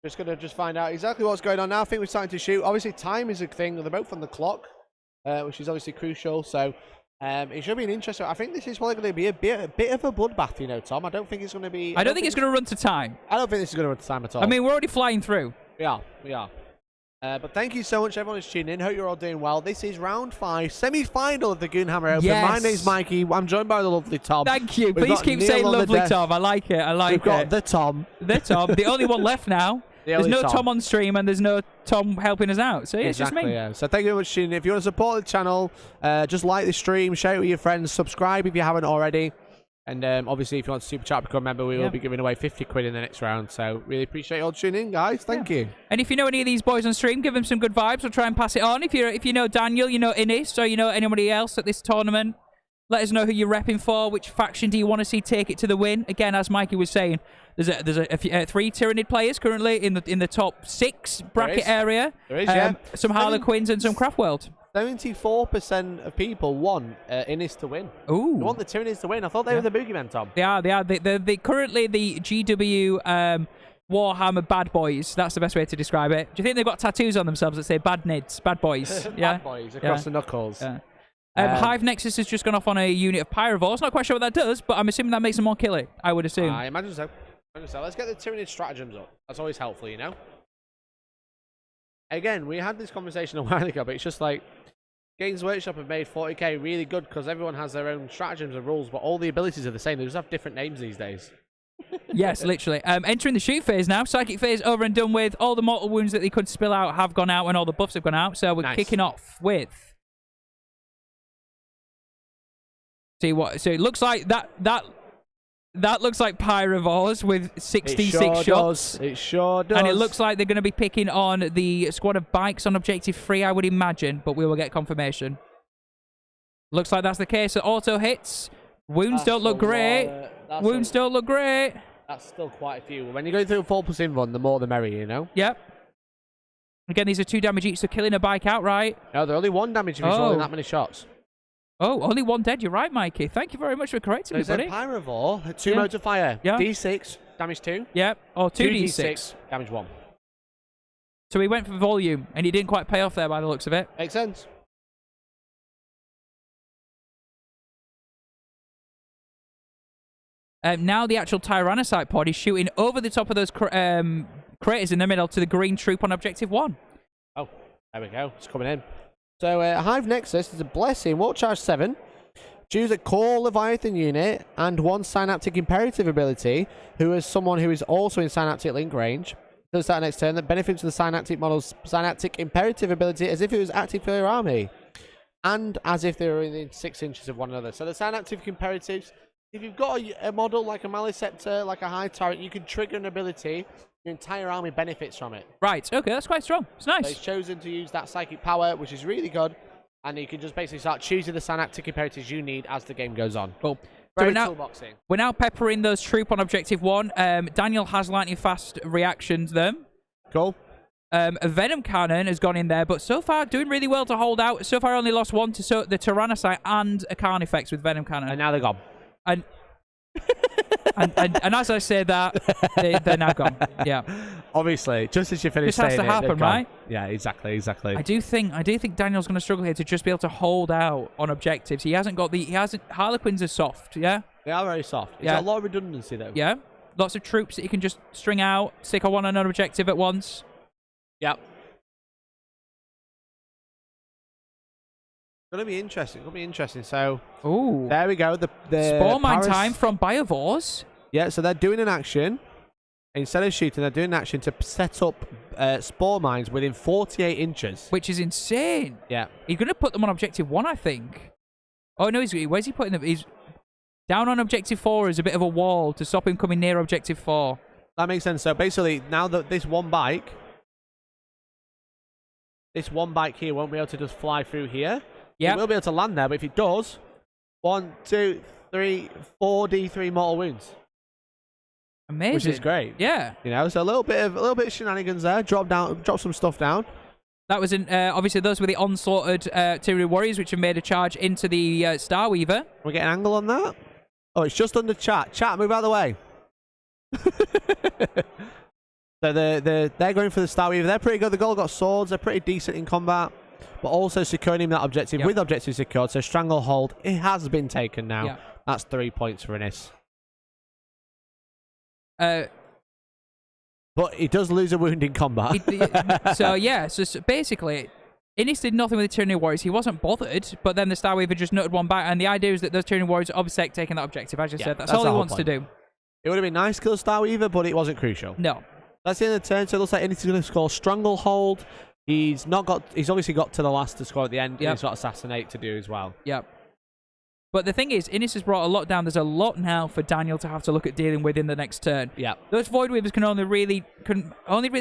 Just going to find out exactly what's going on now. I think we're starting to shoot. Obviously, time is a thing. They're both on the clock, which is obviously crucial. So it should be an interesting. I think this is probably going to be a bit of a bloodbath, you know, Tom. I don't think it's going to be. I don't think it's going to run to time. I don't think this is going to run to time at all. I mean, we're already flying through. We are. But thank you so much, everyone who's tuning in. Hope you're all doing well. This is round 5, semi-final of the Goonhammer Open. Yes. My name's Mikey. I'm joined by the lovely Tom. Thank you. Please keep saying lovely Tom. I like it. We've got the Tom. The Tom. The only one left now. There's no Tom on stream, and there's no Tom helping us out. So yeah, it's just me. Yeah. So thank you very much for tuning in. If you want to support the channel, just like the stream, share it with your friends, subscribe if you haven't already. And obviously, if you want to super chat, become a member, we will be giving away 50 quid in the next round. So really appreciate you all tuning in, guys. Thank you. And if you know any of these boys on stream, give them some good vibes. We'll try and pass it on. If you know Daniel, you know Innis, or you know anybody else at this tournament, let us know who you're repping for. Which faction do you want to see take it to the win? Again, as Mikey was saying, there's three Tyranid players currently in the top 6 bracket area. There is, yeah. Some Harlequins and some Craftworld. 74% of people want Innis to win. Ooh. They want the Tyranids to win. I thought they were the boogeyman, Tom. They are. They're currently the GW Warhammer bad boys. That's the best way to describe it. Do you think they've got tattoos on themselves that say bad nids, bad boys? Bad boys across the knuckles. Yeah. Hive Nexus has just gone off on a unit of Pyrovores. Not quite sure what that does, but I'm assuming that makes them more killy, I would assume. I imagine so. Let's get the Tyranid stratagems up. That's always helpful, you know? Again, we had this conversation a while ago, but it's just like Games Workshop have made 40k really good because everyone has their own stratagems and rules, but all the abilities are the same. They just have different names these days. Yes, literally. Entering the shoot phase now. Psychic phase over and done with. All the mortal wounds that they could spill out have gone out and all the buffs have gone out. So we're kicking off with... See what? So it looks like that looks like Pyrovores with 66 shots. It sure does. And it looks like they're going to be picking on the squad of bikes on objective 3, I would imagine, but we will get confirmation. Looks like that's the case. So auto hits. Wounds don't look great. Wounds don't look great. That's still quite a few. When you're going through a 4+ run, the more the merrier, you know? Yep. Again, these are 2 damage each, so killing a bike outright. No, they're only 1 damage if you're rolling that many shots. Oh, only 1 dead. You're right, Mikey. Thank you very much for correcting me, buddy. Pyrovore, 2 modes of fire. Yeah. D6, damage 2. Yep. Or 2d6. Damage 1. So he went for volume, and he didn't quite pay off there by the looks of it. Makes sense. Now the actual Tyrannocyte pod is shooting over the top of those craters in the middle to the green troop on objective 1. Oh, there we go. It's coming in. So Hive Nexus is a blessing. Won't charge 7. Choose a core Leviathan unit and 1 Synaptic Imperative ability, who is someone who is also in Synaptic Link range. Does that next turn that benefits the Synaptic model's Synaptic Imperative ability as if it was active for your army, and as if they were within 6 inches of one another. So the Synaptic Imperatives, if you've got a model like a Maliceptor, like a High Turret, you can trigger an ability. Your entire army benefits from it. Right, okay, that's quite strong. It's nice. So he's chosen to use that psychic power, which is really good, and you can just basically start choosing the synaptic imperatives you need as the game goes on. Cool. Very so we're now peppering those troop on objective 1. Daniel has lightning fast reactions them. Cool. A Venom Cannon has gone in there, but so far doing really well to hold out. So far only lost 1 to the Tyrannocyte and a Carnifex with Venom Cannon. And now they're gone. And and as I say that, they're now gone. Yeah. Obviously, just as you finish saying it, has to happen, right? Yeah, exactly. I do think Daniel's going to struggle here to just be able to hold out on objectives. Harlequins are soft, yeah? They are very soft. It's got a lot of redundancy, though. Yeah. Lots of troops that you can just string out, stick on one on an objective at once. Yep. It's going to be interesting. So, there we go. The Spore Mine time from Biovores. Yeah, so they're doing an action. Instead of shooting, they're doing an action to set up Spore Mines within 48 inches. Which is insane. Yeah. He's going to put them on Objective 1, I think. Oh, no, where's he putting them? He's down on Objective 4 as a bit of a wall to stop him coming near Objective 4. That makes sense. So, basically, now that this one bike here won't be able to just fly through here. Yeah, it will be able to land there, but if it does, 1, 2, 3, 4 D3 mortal wounds. Amazing. Which is great. Yeah. You know, so a little bit of shenanigans there. Drop some stuff down. That was obviously those were the onslaughted Tyranid warriors, which have made a charge into the Starweaver. We get an angle on that. Oh, it's just under chat. Chat, move out of the way. So they're going for the Starweaver. They're pretty good. The goal got swords. They're pretty decent in combat. But also securing him that objective with objective secured. So Stranglehold, it has been taken now. Yep. That's 3 points for Innis. But he does lose a wound in combat. So basically, Innis did nothing with the Tyranid warriors. He wasn't bothered, but then the Starweaver just nutted one back. And the idea is that those Tyranid warriors obsect taking that objective. As you said, that's all he wants to do. It would have been nice to kill Starweaver, but it wasn't crucial. No. That's the end of the turn. So it looks like Innis is going to score Stranglehold. He's obviously got to the last to score at the end. Yep. And he's got Assassinate to do as well. Yep. But the thing is, Innis has brought a lot down. There's a lot now for Daniel to have to look at dealing with in the next turn. Yeah. Those Void Weavers can only really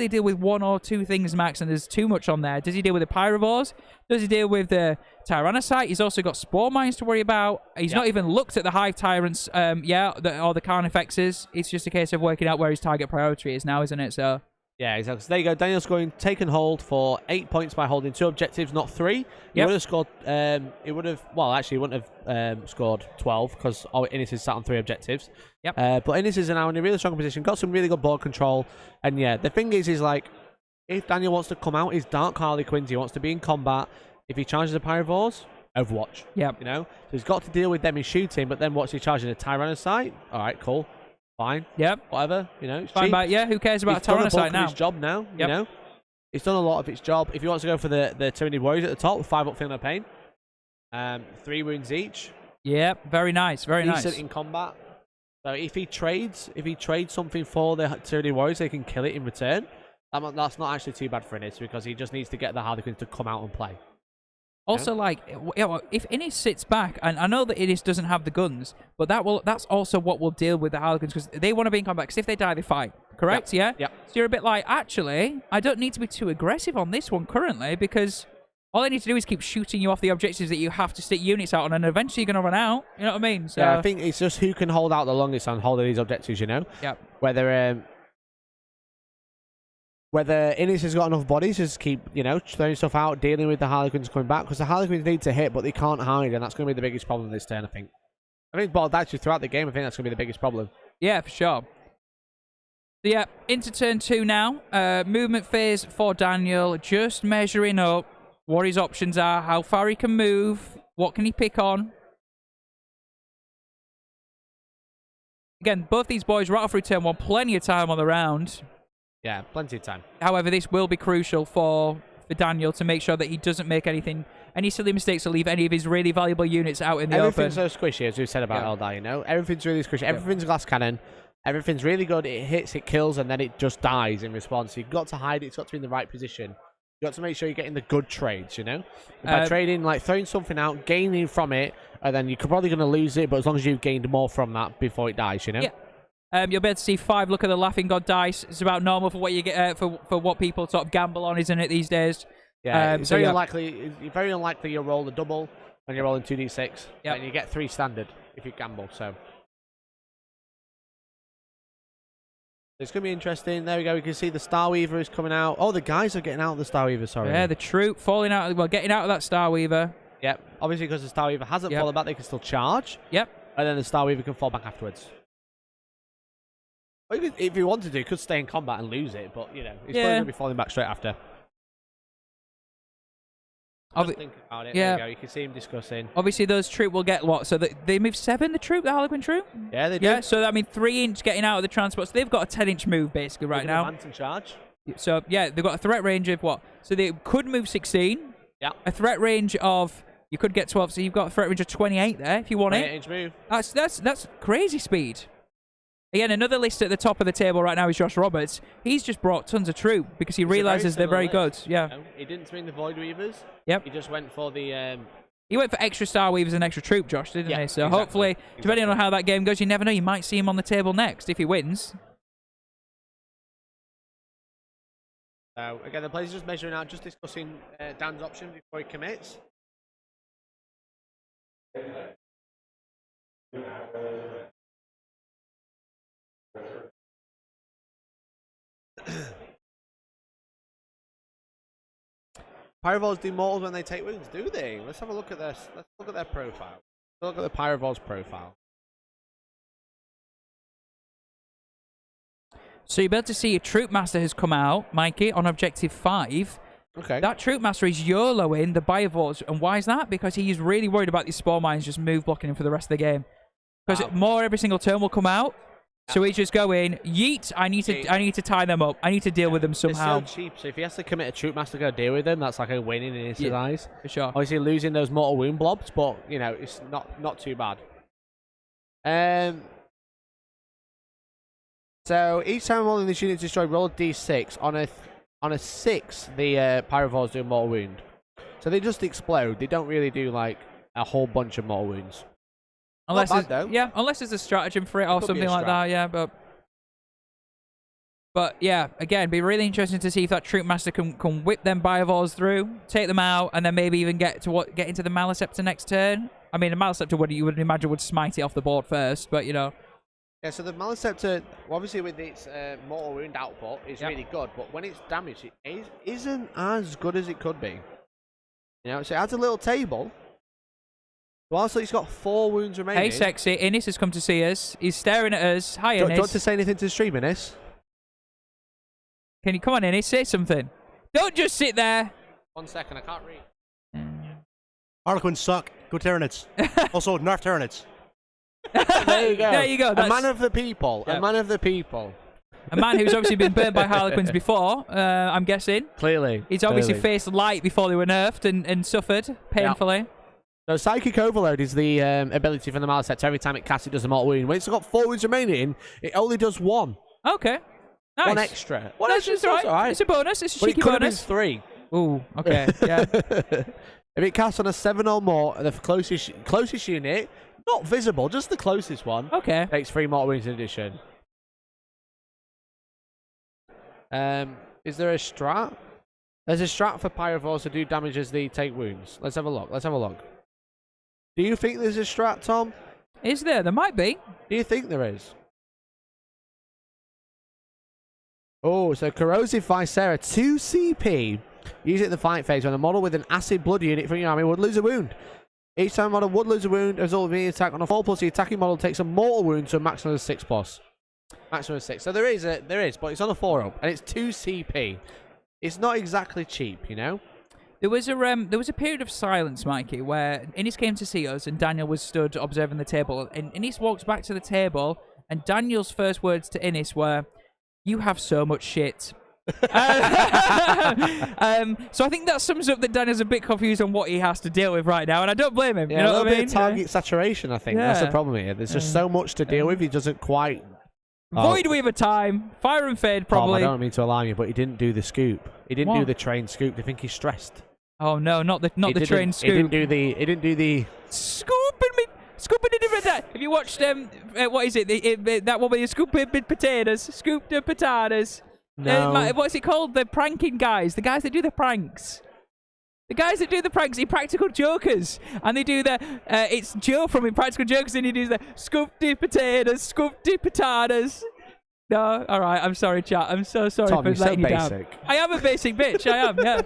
deal with 1 or 2 things max, and there's too much on there. Does he deal with the Pyrovores? Does he deal with the Tyrannocyte? He's also got Spore Mines to worry about. He's not even looked at the Hive Tyrants, or the Carnifexes. It's just a case of working out where his target priority is now, isn't it? So. Yeah, exactly. So there you go. Daniel's going taken hold for 8 points by holding 2 objectives, not 3. He would have scored. He would have. Well, actually, he wouldn't have scored 12 because Innis is sat on 3 objectives. Yep. But Innis is now in a really strong position. Got some really good board control. And yeah, the thing is like, if Daniel wants to come out, his Dark Harlequins. He wants to be in combat. If he charges the Pyrovores, Overwatch. Yep. You know, so he's got to deal with them in shooting. But then what's he charging? A Tyrannocyte? All right, cool. Fine. Yep. Whatever. You know, it's fine. cheap. But yeah, who cares about He's done a Tyrannocyte bulk now? of his job now. Yep. You know, he's done a lot of his job. If he wants to go for the Tyranid Warriors at the top, 5 up, feel no pain. 3 wounds each. Yep. Very nice. Very nice. Decent in combat. So if he trades something for the Tyranid Warriors, they can kill it in return. That's not actually too bad for Innis because he just needs to get the Harlequins to come out and play. Also, like, if Innis sits back, and I know that Innis doesn't have the guns, but that's also what will deal with the Harlequins, because they want to be in combat, because if they die, they fight. Correct? Yep. Yeah? Yep. So you're a bit like, actually, I don't need to be too aggressive on this one currently, because all I need to do is keep shooting you off the objectives that you have to stick units out on, and eventually you're going to run out. You know what I mean? So, yeah, I think it's just who can hold out the longest on holding these objectives, you know? Yep. Whether Innis has got enough bodies to just keep, you know, throwing stuff out, dealing with the Harlequins coming back, because the Harlequins need to hit, but they can't hide, and that's going to be the biggest problem this turn, I think. But actually, throughout the game, I think that's going to be the biggest problem. Yeah, for sure. So yeah, into turn 2 now. Movement phase for Daniel, just measuring up what his options are, how far he can move, what can he pick on. Again, both these boys rattle through turn 1, plenty of time on the round. Yeah, plenty of time. However, this will be crucial for Daniel to make sure that he doesn't make any silly mistakes to leave any of his really valuable units out in the Everything's open. so squishy, as we've said about Eldar, you know? Everything's really squishy. Everything's glass cannon. Everything's really good. It hits, it kills, and then it just dies in response. You've got to hide it. It's got to be in the right position. You've got to make sure you're getting the good trades, you know? By trading, like throwing something out, gaining from it, and then you're probably going to lose it, but as long as you've gained more from that before it dies, you know? Yeah. You'll be able to see 5. Look at the Laughing God dice. It's about normal for what you get for what people sort of gamble on, isn't it, these days? Yeah, it's very unlikely. It's very unlikely you'll roll a double when you're rolling 2d6, and you get 3 standard if you gamble. So it's going to be interesting. There we go. We can see the Starweaver is coming out. Oh, the guys are getting out of the Starweaver. Sorry. Yeah, the troop falling out. Well, getting out of that Starweaver. Yep. Obviously, because the Starweaver hasn't fallen back, they can still charge. Yep. And then the Starweaver can fall back afterwards. Well, if you wanted to, you could stay in combat and lose it, but, you know, it's probably going to be falling back straight after. Just think about it. Yeah. There you go. You can see him discussing. Obviously, those troop will get what? So they move 7, the troop, the Harlequin troop? Yeah, they do. Yeah, so that means 3-inch getting out of the transport. So they've got a 10-inch move, basically, right now. Advance and charge. So, yeah, they've got a threat range of what? So they could move 16. Yeah. A threat range of... You could get 12, so you've got a threat range of 28 there, if you want it. 28-inch move. That's crazy speed. Again, another list at the top of the table right now is Josh Roberts. He's just brought tons of troop because he realizes they're very good. Yeah. No, he didn't swing the Void Weavers. Yep. He just went for the... He went for extra Star Weavers and extra troop, Josh, didn't he? So exactly. hopefully, depending on how that game goes, you never know. You might see him on the table next if he wins. So, again, the player's just measuring out, just discussing Dan's options before he commits. Pyrovoles do mortals when they take wounds, do they? Let's have a look at this. Let's look at their profile. Let's look at the Pyrovoles profile. So you'll be able to see a Troop Master has come out, Mikey, on Objective 5. Okay. That Troop Master is YOLOing the Biovores. And why is that? Because he's really worried about these Spore Mines just move blocking him for the rest of the game. Because more every single turn will come out. So he's just going, yeet, I need to tie them up. I need to deal with them somehow. It's so cheap, so if he has to commit a Troop Master to go deal with them, that's like a win in his eyes. For sure. Obviously losing those mortal wound blobs, but, you know, it's not too bad. So each time rolling this unit destroyed, roll a d6. On a 6, the Pyrovoles do mortal wound. So they just explode. They don't really do, like, a whole bunch of mortal wounds. Unless Not bad, though. yeah, unless there's a stratagem for it or could be something a like that. Yeah, but yeah, again, be really interesting to see if that troop master can whip them Biovores through, take them out, and then maybe even get into the Maliceptor next turn. I mean, the Maliceptor you would imagine would smite it off the board first, but you know. Yeah, so the Maliceptor, obviously with its mortal wound output, is really good, but when it's damaged, it isn't as good as it could be. You know, so it has a little table. Well, so it's got 4 wounds remaining. Hey, sexy, Innis has come to see us. He's staring at us. Hi, Do Innis. you want to say anything to the stream, Innis? Can you come on, Innis? Say something. Don't just sit there. 1 second, I can't read. Harlequins suck. Go Tyranids. Also, nerf Tyranids. There you go. There you go. A man of the people. Yeah. A man of the people. A man who's obviously been burnt by Harlequins before, I'm guessing. Clearly. He's obviously faced light before they were nerfed and suffered painfully. So Psychic Overload is the ability from the Maliceptor. Every time it casts, it does a mortal wound. When it's got 4 wounds remaining, it only does 1. Okay. Nice. 1 extra. Well, that's just all right. It's a bonus. It's a cheeky bonus. It could have been 3. Ooh, okay. Yeah. If it casts on a 7 or more, the closest unit, not visible, just the closest one, Okay. takes 3 mortal wounds in addition. Is there a strat? There's a strat for Pyrovores to do damage as they take wounds. Let's have a look. Do you think there's a strat, Tom? Is there? There might be. Do you think there is? Oh, so Corrosive Viscera, 2 CP. Use it in the fight phase when a model with an acid blood unit from your army would lose a wound. Each time a model would lose a wound, as all of the attack on a 4+, the attacking model takes a mortal wound to a maximum of 6+. Maximum of 6. So there is, but it's on a 4-up, and it's 2 CP. It's not exactly cheap, you know? There was a period of silence, Mikey, where Innis came to see us and Daniel was stood observing the table. And Innis walks back to the table, and Daniel's first words to Innis were, "You have so much shit." So I think that sums up that Daniel's a bit confused on what he has to deal with right now, and I don't blame him. Yeah, you know a little what I bit mean? of target saturation, I think. That's the Yeah. problem here. There's just so much to deal with, he doesn't quite... Void Weaver time. Fire and Fade, Tom, probably. I don't mean to alarm you, but he didn't do the scoop. He didn't do the train scoop. Do you think he's stressed? Oh no, not the train scoop. He didn't do the Scooping in different. Have you watched what is it? That one where you scoop in potatoes, scoop the potatoes. No. What's it called? The pranking guys. The guys that do the pranks. The guys that do the pranks, Impractical Jokers, and they do the. It's Joe from Impractical Jokers, and he does the scoop the potatoes, scoop the potatoes. No, all right. I'm sorry, chat. I'm so sorry Tom, for you're letting so you down. basic. I am a basic bitch. I am. Yeah.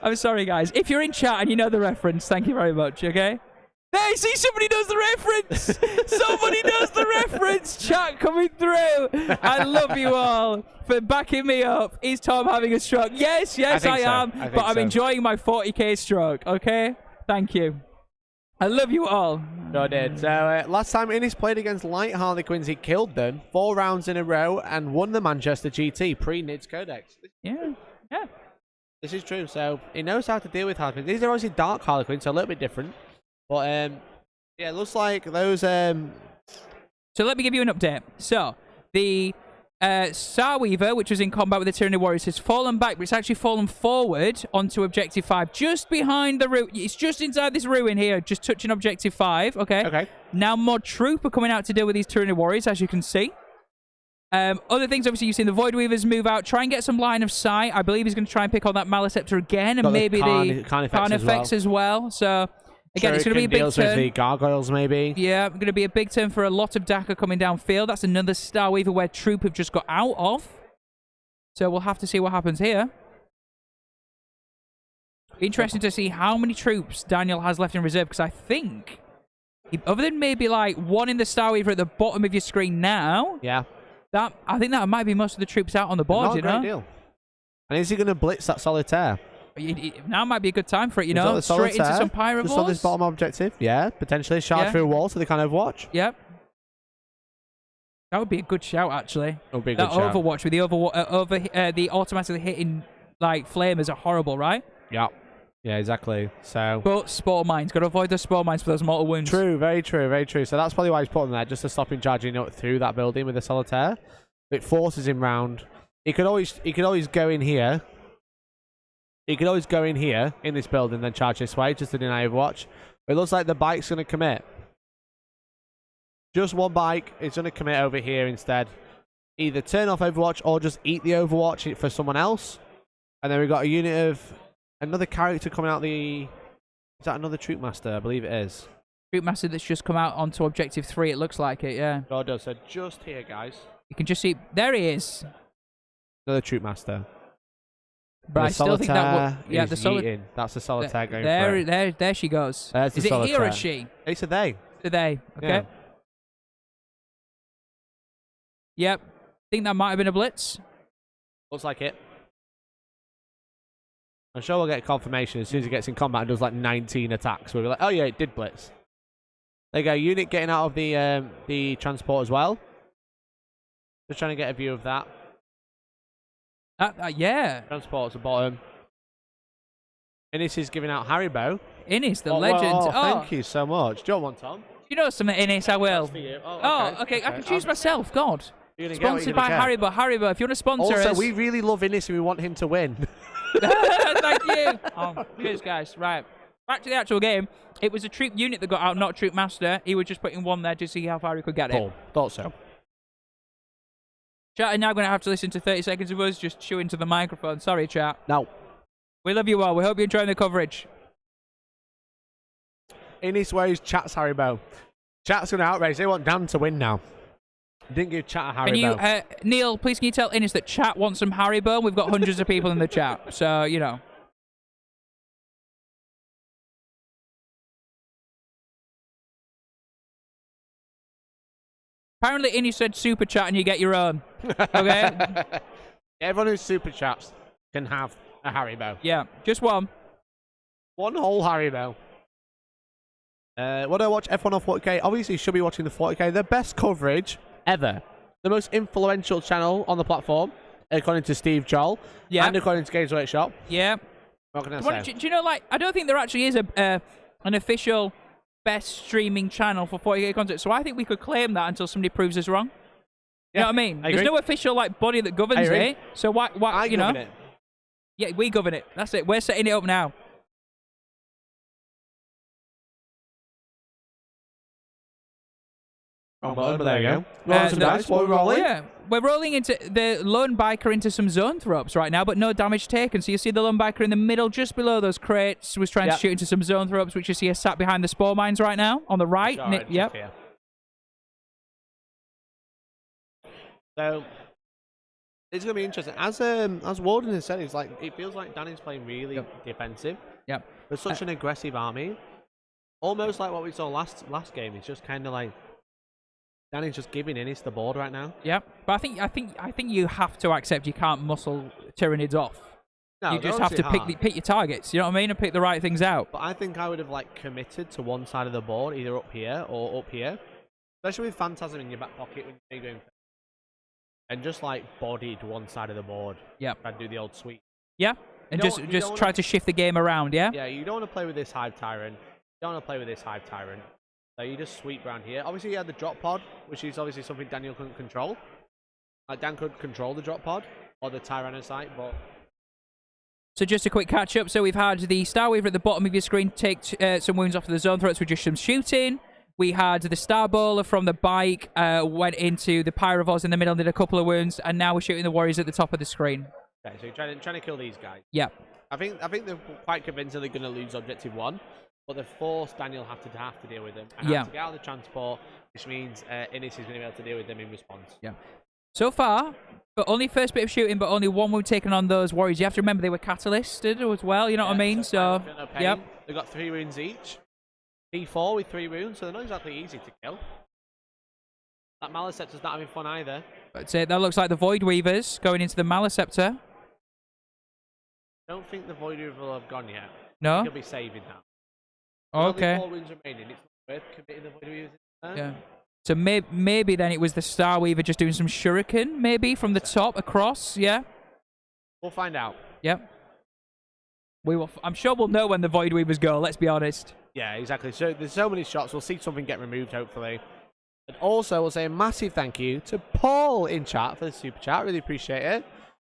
I'm sorry, guys. If you're in chat and you know the reference, thank you very much. Okay. Hey, see, somebody knows the reference. Somebody knows the reference. Chat coming through. I love you all for backing me up. Is Tom having a stroke? Yes, I am. But I'm enjoying my 40k stroke. Okay. Thank you. I love you all. Sure did. So last time Innis played against Light Harlequins, he killed them 4 rounds in a row and won the Manchester GT pre-Nids Codex. Yeah. This is true. So he knows how to deal with Harlequins. These are obviously Dark Harlequins, so a little bit different. But yeah, it looks like those. So let me give you an update. So the Starweaver, which was in combat with the Tyranid Warriors, has fallen back, but it's actually fallen forward onto Objective 5, just behind the ruin. It's just inside this ruin here, just touching Objective 5. Okay. Now more troop are coming out to deal with these Tyranid Warriors, as you can see. Other things, obviously, you've seen the Void Weavers move out, try and get some line of sight. I believe he's going to try and pick on that Maliceptor again, and maybe the Carnifex as well. So. Again, it's going to be a big deals turn. With the gargoyles, maybe. Yeah, going to be a big turn for a lot of Daka coming downfield. That's another Starweaver where Troop have just got out of. So we'll have to see what happens here. Interesting to see how many troops Daniel has left in reserve, because I think, other than maybe like one in the Starweaver at the bottom of your screen now, yeah, I think that might be most of the troops out on the board. Not a great deal. And is he going to blitz that Solitaire? Now might be a good time for it, you know. Straight into some Pyrovores. Just on this bottom objective. Yeah, potentially charge through a wall so they kind of Overwatch. Yep. That would be a good shout, actually. That would be a good shout. Overwatch with the the automatically hitting like flamers are horrible, right? Yeah. Yeah, exactly. So. But Spore Mines, got to avoid the Spore Mines for those mortal wounds. True, very true, very true. So that's probably why he's put them there, just to stop him charging up through that building with the Solitaire. It forces him round. He could always go in here. He could always go in here, in this building, then charge this way, just to deny Overwatch. But it looks like the bike's going to commit. Just one bike. It's going to commit over here instead. Either turn off Overwatch or just eat the Overwatch for someone else. And then we've got a unit of another character coming out the... Is that another Troop Master? I believe it is. Troop Master that's just come out onto Objective 3, it looks like it, yeah. God does. So just here, guys. You can just see... There he is. Another Troop Master. But I still think that... Yeah, the Solitaire. That's the Solitaire going for it. There she goes. There's is the it he or Solitaire. is she? It's a they. It's a they. Okay. Yeah. Yep. Think that might have been a blitz. Looks like it. I'm sure we'll get confirmation as soon as he gets in combat and does like 19 attacks. We'll be like, oh yeah, it did blitz. There you go. Unit getting out of the transport as well. Just trying to get a view of that. Yeah. Transport's the bottom. Innis is giving out Haribo. Innis, the legend. Well, thank you so much. Do you want one, Tom? You know something, Innis? I will. That's for you. Okay. I can choose myself. God. You're Sponsored by Haribo. Haribo, if you want to sponsor us. Also, we really love Innis and we want him to win. Thank you. Oh, cheers, guys. Right. Back to the actual game. It was a troop unit that got out, not a troop master. He was just putting one there to see how far he could get it. Cool. Thought so. Chat are now going to have to listen to 30 seconds of us just chewing to the microphone. Sorry, chat. No. We love you all. We hope you're enjoying the coverage. Innis wears chat's Haribo. Chat's going to outrage. They want Dan to win now. Didn't give chat a Haribo. Can you, Neil, please can you tell Innis that chat wants some Haribo? We've got hundreds of people in the chat, so, you know. Apparently, Innis said super chat and you get your own. Okay? Everyone who super chats can have a Haribo. Yeah, just one. One whole Haribo. What do I watch? F1 on 40k. Obviously, you should be watching the 40k. The best coverage ever. The most influential channel on the platform, according to Steve Joel. Yeah. And according to Games Workshop. Yeah. What can I say? Do you know, like, I don't think there actually is an official best streaming channel for 40k content, so I think we could claim that until somebody proves us wrong. You know what I mean? There's no official, like, body that governs it, so why you know? It. Yeah, we govern it. That's it. We're setting it up now. But there you go. Rolling some dice. What are we rolling? Yeah, we're rolling into the lone biker into some zone throws right now, but no damage taken. So you see the lone biker in the middle, just below those crates, was trying to shoot into some zone throws, which you see is sat behind the spore mines right now on the right. Yep. So it's gonna be interesting. As Warden has said, it's like it feels like Danny's playing really defensive. Yep. With such an aggressive army, almost like what we saw last game. It's just kind of like Danny's just giving Innis the board right now. Yeah, but I think you have to accept you can't muscle Tyranids off. No, you just have to pick your targets. You know what I mean, and pick the right things out. But I think I would have like committed to one side of the board, either up here or up here, especially with Phantasm in your back pocket when you're going, and just like bodied one side of the board. Yeah, I'd do the old sweep. Yeah, and just try to shift the game around. Yeah. Yeah, you don't want to play with this Hive Tyrant. You don't want to play with this Hive Tyrant. So you just sweep around here. Obviously, you had the drop pod, which is obviously something Daniel couldn't control. Dan could control the drop pod or the Tyrannid site, but... So just a quick catch-up. So we've had the Star Weaver at the bottom of your screen take some wounds off of the zone threats with just some shooting. We had the Star Bowler from the bike, went into the Pyrovors in the middle, did a couple of wounds, and now we're shooting the Warriors at the top of the screen. Okay, so you're trying to kill these guys. Yeah. I think they're quite convinced that they're going to lose Objective 1. But they've forced Daniel have to deal with them. And have to get out of the transport, which means Innis is going to be able to deal with them in response. Yeah. So far, but only first bit of shooting, but only one wound taken on those Warriors. You have to remember they were catalysted as well, you know what I mean? So, yep. They've got 3 wounds each. P4 with 3 wounds, so they're not exactly easy to kill. That Maliceptor's not having fun either. That's it. That looks like the Void Weavers going into the Maliceptor. I don't think the Void Weaver will have gone yet. No? He'll be saving that. Okay. Only 4 wounds remaining. It's not worth committing the Void Weavers in there. Yeah. So maybe then it was the Star Weaver just doing some shuriken, maybe from the top across. Yeah. We'll find out. Yep. We will. I'm sure we'll know when the Void Weavers go. Let's be honest. Yeah, exactly. So there's so many shots. We'll see something get removed, hopefully. And also, we'll say a massive thank you to Paul in chat for the super chat. Really appreciate it.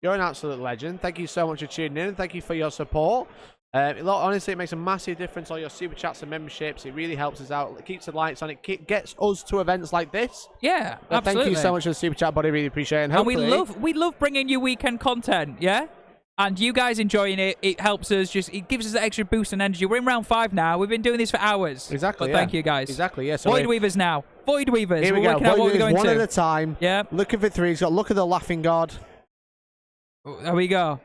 You're an absolute legend. Thank you so much for tuning in. And thank you for your support. Honestly, it makes a massive difference on your super chats and memberships. It really helps us out. It keeps the lights on. It gets us to events like this. Yeah, So absolutely. thank you so much for the super chat, buddy. Really appreciate it. And And hopefully, we love bringing you weekend content, yeah? And you guys enjoying it, it helps us, it gives us that extra boost and energy. We're in round 5 now. We've been doing this for hours. Exactly, But yeah. thank you, guys. Exactly, yeah. So Void Weavers now. Void Weavers. here we We're go. working out Void what we're Weavers going one to. at a time. Yeah. Looking for 3. He's got look at the laughing god. There we go.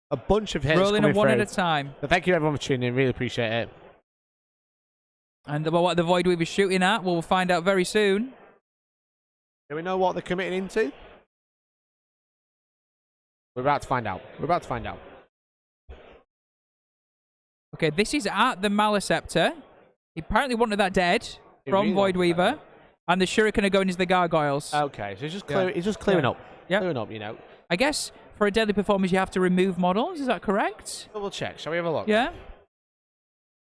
A bunch of hits Rolling coming a one through. at a time. So thank you everyone for tuning in. Really appreciate it. And what the Void Weaver's shooting at, we'll find out very soon. Do we know what they're committing into? We're about to find out. We're about to find out. Okay, this is at the Maliceptor. He apparently wanted that dead He from really Void wanted that Weaver. And the Shuriken are going into the Gargoyles. Okay, so he's just clearing up. Yeah. Clearing up, you know. I guess for a deadly performance, you have to remove models. Is that correct? Double check. Shall we have a look? Yeah.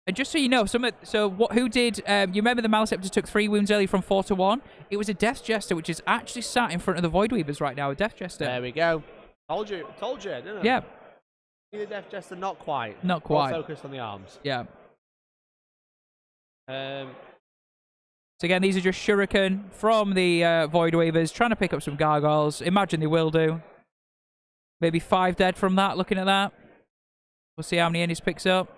And just so you know, who did? You remember the Maliceptor took 3 wounds early from 4 to 1. It was a Death Jester, which is actually sat in front of the Void Weavers right now. A Death Jester. There we go. Told you, didn't I? Yeah. The Death Jester, not quite. Not quite. More focused on the arms. Yeah. Um, So again, these are just Shuriken from the Void Weavers trying to pick up some Gargoyles. Imagine they will do. Maybe 5 dead from that. Looking at that, we'll see how many Ennis picks up.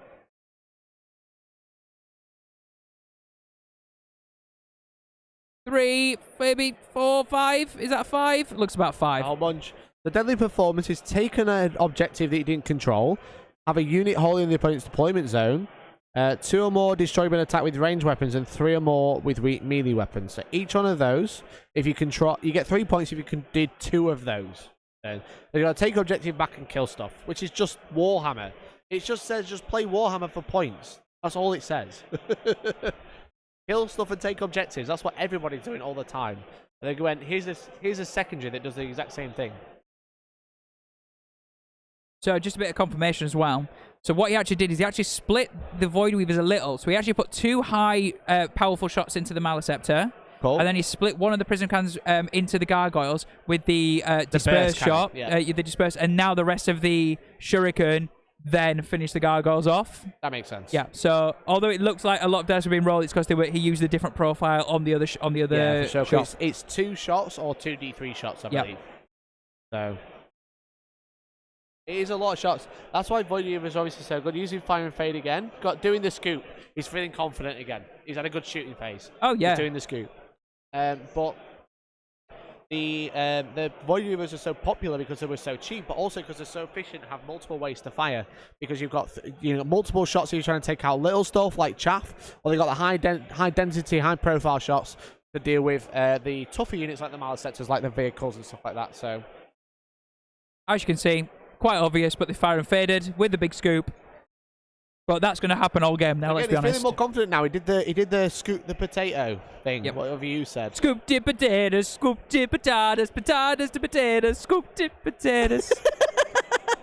3, maybe 4, 5. Is that 5? Looks about 5. a whole bunch. The deadly performance is taken an objective that you didn't control, have a unit holding the opponent's deployment zone, 2 or more destroy an attack with ranged weapons, and 3 or more with melee weapons. So each one of those, if you control, you get 3 points if you did 2 of those. Then you got to take objective back and kill stuff, which is just Warhammer. It just says just play Warhammer for points. That's all it says. Kill stuff and take objectives. That's what everybody's doing all the time. And they go, here's a secondary that does the exact same thing. So just a bit of confirmation as well. So what he actually did is he actually split the Void Weavers a little. So he actually put 2 high powerful shots into the Maliceptor. Cool. And then he split one of the prison cannons into the Gargoyles with the disperse shot. Yeah. The disperse, and now the rest of the Shuriken then finish the Gargoyles off. That makes sense. Yeah. So although it looks like a lot of dice have been rolled, it's because he used a different profile on the other Yeah, for sure, shot. it's 2 shots or 2 D3 shots, I believe. So it is a lot of shots. That's why Void Weaver is obviously so good. Using Fire and Fade again. Doing the scoop. He's feeling confident again. He's had a good shooting phase. Oh yeah. He's doing the scoop. But the Void Weavers are so popular because they were so cheap, but also because they're so efficient and have multiple ways to fire. Because you've got multiple shots if you're trying to take out little stuff like chaff, or they've got the high density, high profile shots to deal with the tougher units like the Maliceptors, like the vehicles and stuff like that. So as you can see, quite obvious, but they fire and faded with the big scoop. But that's going to happen all game now. Let's be he's honest. feeling more confident now. He did the scoop the potato thing. Yep. Whatever you said. Scoop dip potatoes, scoop dip potatoes, potatoes to potatoes, scoop dip potatoes.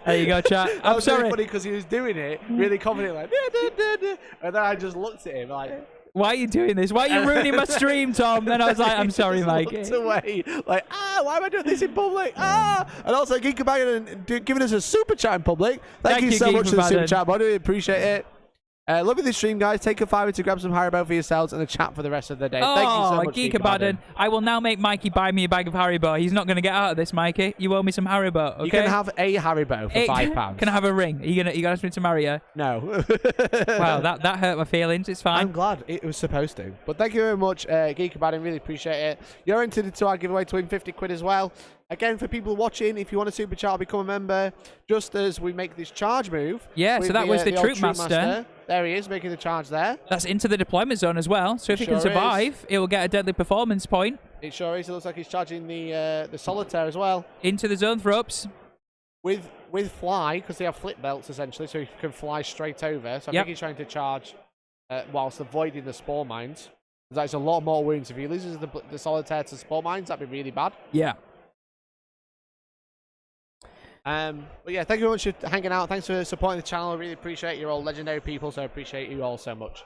There you go, chat. I'm That was sorry. really funny because he was doing it really confident, like, "Da, da, da, da," and then I just looked at him like, Why are you doing this? Why are you ruining my stream, Tom? Then I was like, I'm sorry, just Mike. looked away, like, why am I doing this in public? And also Geek Bagging and giving us a super chat in public. Thank you so Geek much for the super Bagging. chat, buddy. Appreciate it. Loving this stream, guys. Take a $5 to grab some Haribo for yourselves and a chat for the rest of the day. Thank you so much, Geek Abaddon. I will now make Mikey buy me a bag of Haribo. He's not going to get out of this, Mikey. You owe me some Haribo, okay? You can have a Haribo for £5. Can I have a ring? Are you gonna ask me to marry her? No. Wow, that hurt my feelings. It's fine. I'm glad it was supposed to. But thank you very much, Geek Abaddon. Really appreciate it. You're entered into our giveaway to win 50 quid as well. Again, for people watching, if you want a super chat, become a member. Just as we make this charge move. Yeah, so that was the old Troop Master. There he is, making the charge there. That's into the deployment zone as well. So if he Sure can survive, it will get a deadly performance point. It sure is. It looks like he's charging the Solitaire as well. Into the zone for ups. With fly, because they have flip belts essentially, so he can fly straight over. So I think he's trying to charge whilst avoiding the spore mines. That's a lot more wounds. If he loses the Solitaire to spore mines, that'd be really bad. Yeah. But yeah, thank you very much for hanging out. Thanks for supporting the channel. I really appreciate it. You're all legendary people, so I appreciate you all so much.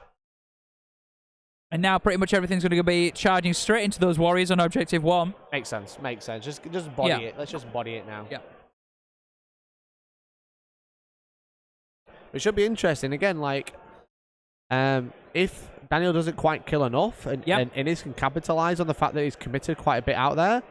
And now pretty much everything's going to be charging straight into those warriors on objective 1. Makes sense. Makes sense. Just body it. Let's just body it now. Yeah. It should be interesting. Again, like, if Daniel doesn't quite kill enough and Innis can capitalize on the fact that he's committed quite a bit out there,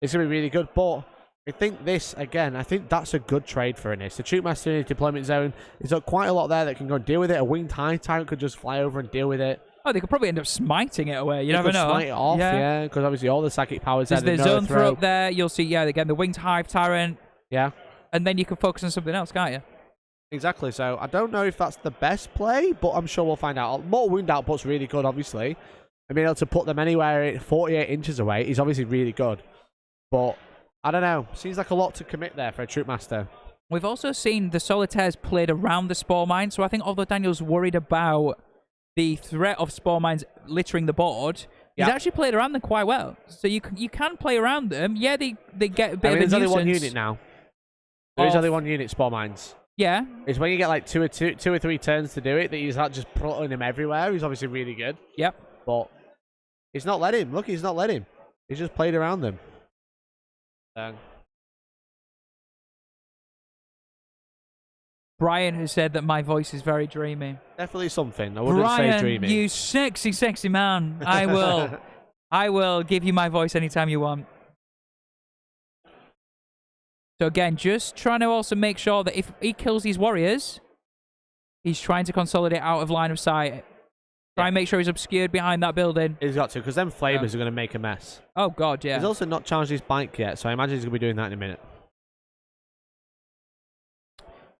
it's going to be really good. But I think this, again, I think that's a good trade for Innis. The Troop Master in his deployment zone, he's got quite a lot there that can go and deal with it. A winged high tyrant could just fly over and deal with it. Oh, they could probably end up smiting it away. You never know. Smite it off, yeah, because obviously all the psychic powers there. There's the zone throw up there. You'll see, again, the winged hive tyrant. Yeah. And then you can focus on something else, can't you? Exactly. So I don't know if that's the best play, but I'm sure we'll find out. More wound output's really good, obviously. And being able to put them anywhere 48 inches away is obviously really good. But I don't know. Seems like a lot to commit there for a Troop Master. We've also seen the Solitaires played around the Spore Mine. So I think although Daniel's worried about the threat of Spore Mines littering the board, he's actually played around them quite well. So you can play around them. Yeah, they get a bit of a nuisance. There's only one unit now. There is only one unit, Spore Mines. Yeah. It's when you get like two or three turns to do it that you start just putting him everywhere. He's obviously really good. Yep. But he's not let him. Look, he's not let him. He's just played around them. Brian has said that my voice is very dreamy. Definitely something. I wouldn't say dreamy. Brian, you sexy, sexy man. I will give you my voice anytime you want. So again, just trying to also make sure that if he kills these warriors, he's trying to consolidate out of line of sight. Try and make sure he's obscured behind that building. He's got to, because them flamers are going to make a mess. Oh, God, yeah. He's also not charged his bike yet, so I imagine he's going to be doing that in a minute.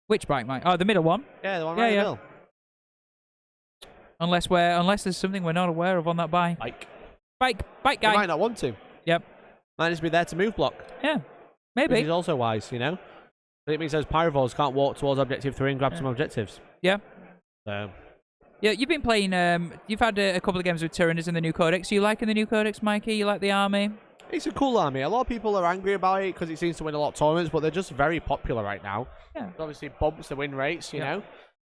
Which bike, Mike? Oh, the middle one? Yeah, the one right in the middle. Unless there's something we're not aware of on that bike. Bike guy. He might not want to. Yep. Might just be there to move block. Yeah, maybe. Which is also wise, you know? But it means those pyrovores can't walk towards objective 3 and grab some objectives. Yeah. So... Yeah, you've been playing, you've had a couple of games with Tyranids in the new codex. You liking the new codex, Mikey? You like the army? It's a cool army. A lot of people are angry about it because it seems to win a lot of tournaments, but they're just very popular right now. Yeah. It obviously bumps the win rates, you know?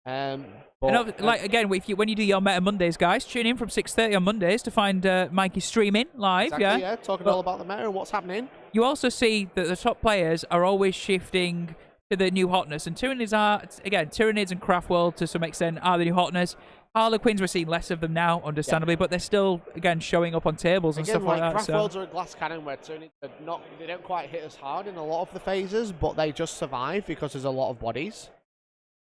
But, like, again, when you do your Meta Mondays, guys, tune in from 6:30 on Mondays to find Mikey streaming live. Exactly, yeah, talking all about the meta and what's happening. You also see that the top players are always shifting to the new hotness, and Tyranids and Craftworld to some extent are the new hotness. Harlequins, we're seeing less of them now, understandably, but they're still, again, showing up on tables and stuff like that. Craftworlds are a glass cannon where Tyranids are not, they don't quite hit as hard in a lot of the phases, but they just survive because there's a lot of bodies,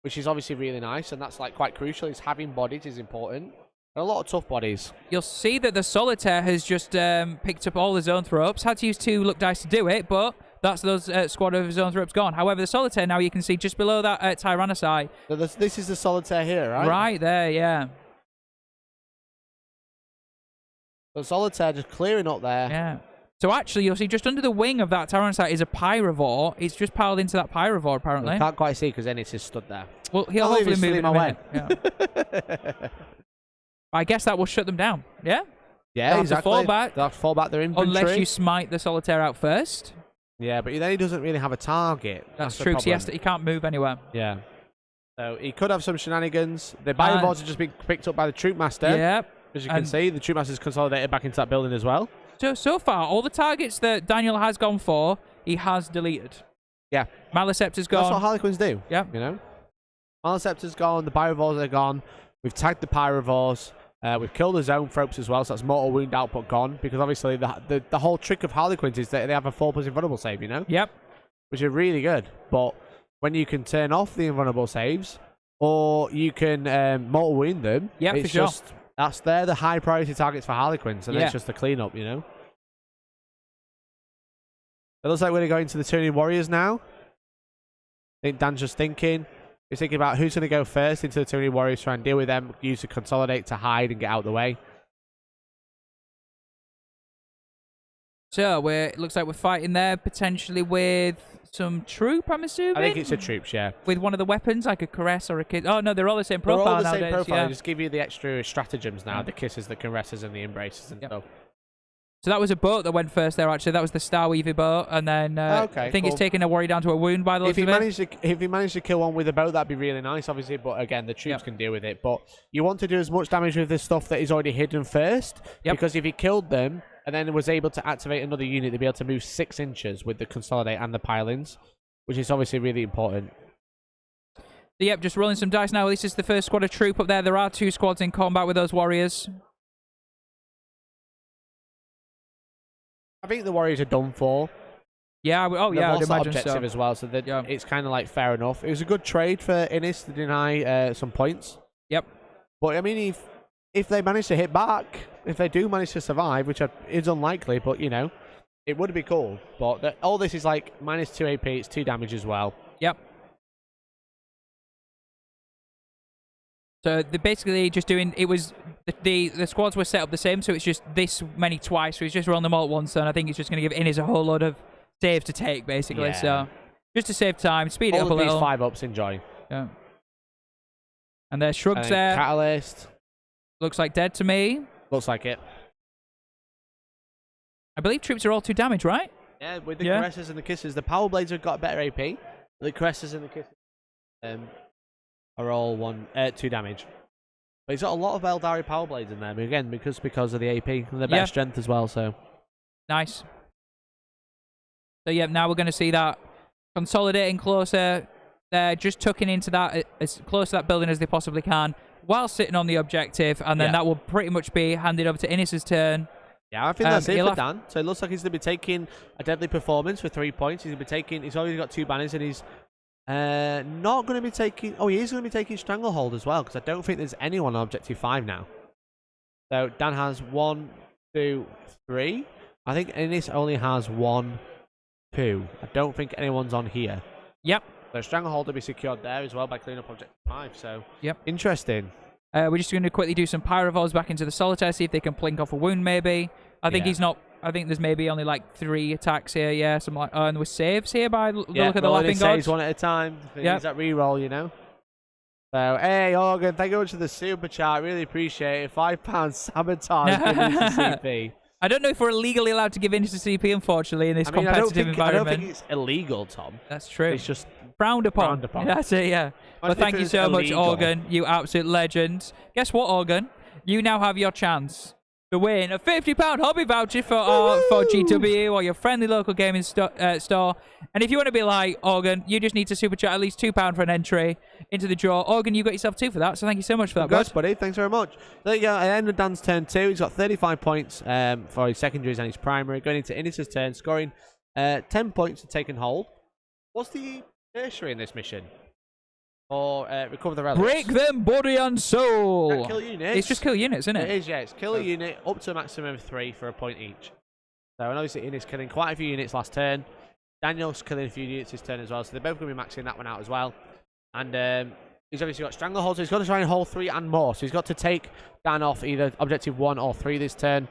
which is obviously really nice, and that's like quite crucial. Is having bodies is important. And a lot of tough bodies. You'll see that the Solitaire has just picked up all the zone throw-ups. Had to use 2 luck dice to do it, but that's those squad of zone throw-ups gone. However, the Solitaire now you can see just below that Tyrannicide. So this is the Solitaire here, right? Right there, yeah. The Solitaire just clearing up there. Yeah. So actually, you'll see just under the wing of that Tyrannicide is a Pyrovore. It's just piled into that Pyrovore, apparently. You can't quite see because Ennis is stood there. Well, he'll hopefully move in a minute. Yeah. I guess that will shut them down. Yeah? Yeah, exactly. They'll have to fall back their infantry. Unless you smite the Solitaire out first. Yeah, but then he doesn't really have a target. That's true, because he can't move anywhere. Yeah. So he could have some shenanigans. The Pyrovores have just been picked up by the Troop Master. Yeah. As you can see, the Troop Master's consolidated back into that building as well. So far, all the targets that Daniel has gone for, he has deleted. Yeah. Maliceptor's gone. That's what Harlequins do. Yeah. You know? Maliceptor's gone, the Pyrovores are gone. We've tagged the Pyrovores. We've killed the zone tropes as well, so that's mortal wound output gone. Because obviously the whole trick of Harlequins is that they have a 4+ invulnerable save, you know? Yep. Which is really good. But when you can turn off the invulnerable saves, or you can mortal wound them, it's for just... Sure. They're the high priority targets for Harlequins, and it's just the cleanup, you know? It looks like we're going to the Tyranid Warriors now. I think Dan's just thinking. He's thinking about who's going to go first into the Tyranid Warriors, try and deal with them, use to consolidate to hide and get out of the way. So it looks like we're fighting there potentially with some troop, I'm assuming? I think it's the troops, yeah. With one of the weapons, like a caress or a kiss. Oh, no, they're all the same profile nowadays. They're all the same profile. They just give you the extra stratagems now, the kisses, the caresses, and the embraces and stuff. So that was a boat that went first there, actually. That was the Starweaver boat, and then I think it's taking a warrior down to a wound by the looks of it. If he managed to kill one with a boat, that'd be really nice, obviously. But again, the troops can deal with it. But you want to do as much damage with this stuff that is already hidden first, because if he killed them and then was able to activate another unit, they'd be able to move 6 inches with the consolidate and the pile-ins, which is obviously really important. So, yep, just rolling some dice now. This is the first squad of troop up there. There are 2 squads in combat with those warriors. I think the warriors are done for. Yeah, yeah, They've I'd lost that imagine objective so. as well, so it's kind of like fair enough. It was a good trade for Innis to deny some points. Yep. But I mean, if they manage to hit back, if they do manage to survive, which is unlikely, but you know, it would be cool. But all this is like -2 AP, it's 2 damage as well. Yep. So they're basically just doing, it was, the squads were set up the same, so it's just this many twice, so he's just rolling them all at once, and I think he's just going to give Innis a whole load of saves to take, basically. Yeah. So just to save time, speed it all up a of these little. 5-ups, enjoy. Yeah. And there's Shrugs And there. Catalyst. Looks like dead to me. Looks like it. I believe troops are all 2 damage, right? Yeah, with the caresses and the kisses, the power blades have got better AP. The caresses and the kisses are all 2 damage. But he's got a lot of Eldari power blades in there, but again, because of the AP and the better strength as well. So nice. So yeah, now we're going to see that consolidating closer. They're just tucking into that as close to that building as they possibly can, while sitting on the objective, and then that will pretty much be handed over to Innis's turn. Yeah, I think that's it for Dan. So it looks like he's going to be taking a deadly performance for 3 points. He's going to be taking. He's already got 2 banners, and he's not going to be taking. Oh, he is going to be taking Stranglehold as well, because I don't think there's anyone on Objective 5 now. So Dan has 1, 2, 3. I think Innis only has 1, 2. I don't think anyone's on here. Yep. So Stranglehold will be secured there as well by cleaning up Objective 5. So interesting. We're just going to quickly do some Pyrovols back into the Solitaire, see if they can plink off a wound, maybe. I think he's not. I think there's maybe only like 3 attacks here, yeah. Some like, and there was saves here by the look at the Laughing Gods. One at a time. Use that reroll, you know. So, hey, Organ, thank you very much for the super chat. Really appreciate it. £5 sabotage giving us a CP. I don't know if we're legally allowed to give in to CP, unfortunately, in this competitive environment. I don't think it's illegal, Tom. That's true. It's just frowned upon. That's it, yeah. But thank you so much, Organ, you absolute legend. Guess what, Organ? You now have your chance to win a £50 hobby voucher for GW or your friendly local gaming store. And if you want to be like Organ, you just need to super chat at least £2 for an entry into the draw. Organ, you got yourself 2 for that, so thank you so much for that, Congrats, buddy. Thanks very much. There you go. At the end of Dan's turn 2, he's got 35 points for his secondaries and his primary. Going into Innis's turn, scoring 10 points to take and hold. What's the tertiary in this mission? Or recover the relics. Break them body and soul. Kill units. It's just kill units, isn't it? It is, yeah. It's kill a unit up to a maximum of 3 for a point each. So, and obviously, Innis killing quite a few units last turn. Daniel's killing a few units this turn as well. So, they're both going to be maxing that one out as well. And he's obviously got Stranglehold, so he's got to try and hold 3 and more. So, he's got to take Dan off either Objective 1 or 3 this turn.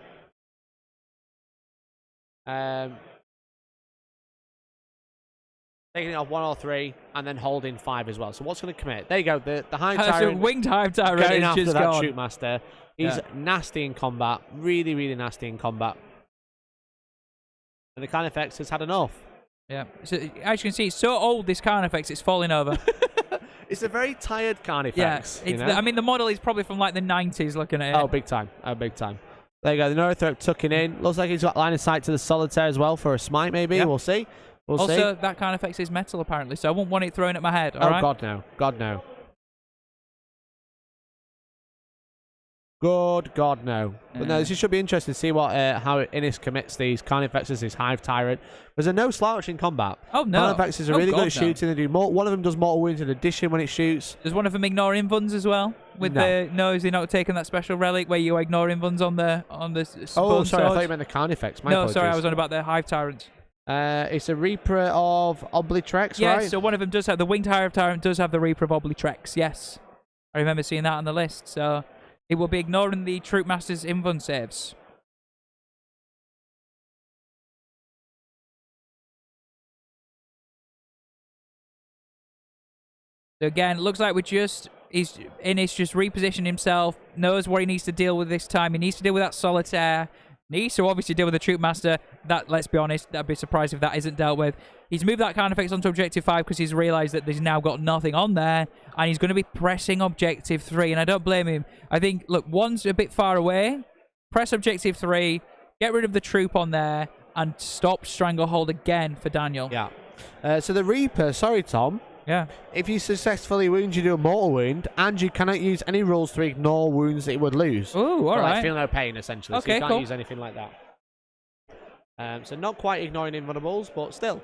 Taking it off 1 or 3, and then holding 5 as well. So what's going to commit? There you go. The Hive Tyrant. So Winged Hive Tyrant going is after just that gone. Troop Master. He's nasty in combat. Really, really nasty in combat. And the Carnifex has had enough. Yeah. So as you can see, it's so old, this Carnifex, it's falling over. It's a very tired Carnifex. Yeah. I mean, the model is probably from like the 90s looking at it. Oh, big time. Oh, big time. There you go. The Neurothrope tucking in. Looks like he's got line of sight to the Solitaire as well for a smite, maybe. Yep. We'll see. Also, that Carnifex is metal, apparently, so I wouldn't want it thrown at my head, alright? God, no. God, no. Good God, no. But no, this should be interesting to see what how Innis commits these Carnifexes, this Hive Tyrant. There's a no slouch in combat. Oh, no. Carnifexes are really good at shooting. They do more. One of them does mortal wounds in addition when it shoots. Does one of them ignore invuns as well? With is he not taking that special relic where you ignore invuns on the Oh, sorry, sword? I thought you meant the Carnifex. My apologies. Sorry, I was on about the Hive Tyrant. It's a Reaper of Oblitrex, right? Yes, so one of them does have, the Winged Hive Tyrant does have the Reaper of Oblitrex, yes. I remember seeing that on the list, so it will be ignoring the Troop Master's invuln saves. So again, it looks like Innis just repositioned himself, knows what he needs to deal with this time. He needs to deal with that Solitaire. Needs to obviously deal with the Troop Master. That, let's be honest, I'd be surprised if that isn't dealt with. He's moved that Carnifex onto Objective 5 because he's realised that there's now got nothing on there, and he's going to be pressing Objective 3, and I don't blame him. I think, look, 1's a bit far away. Press Objective 3, get rid of the troop on there, and stop Stranglehold again for Daniel. Yeah. So the Reaper, sorry, Tom. Yeah. If you successfully wound, you do a mortal wound, and you cannot use any rules to ignore wounds that it would lose. Ooh, all So, right. like, feel no pain, essentially. So Okay, you can't cool. use anything like that. So not quite ignoring invulnerables, but still.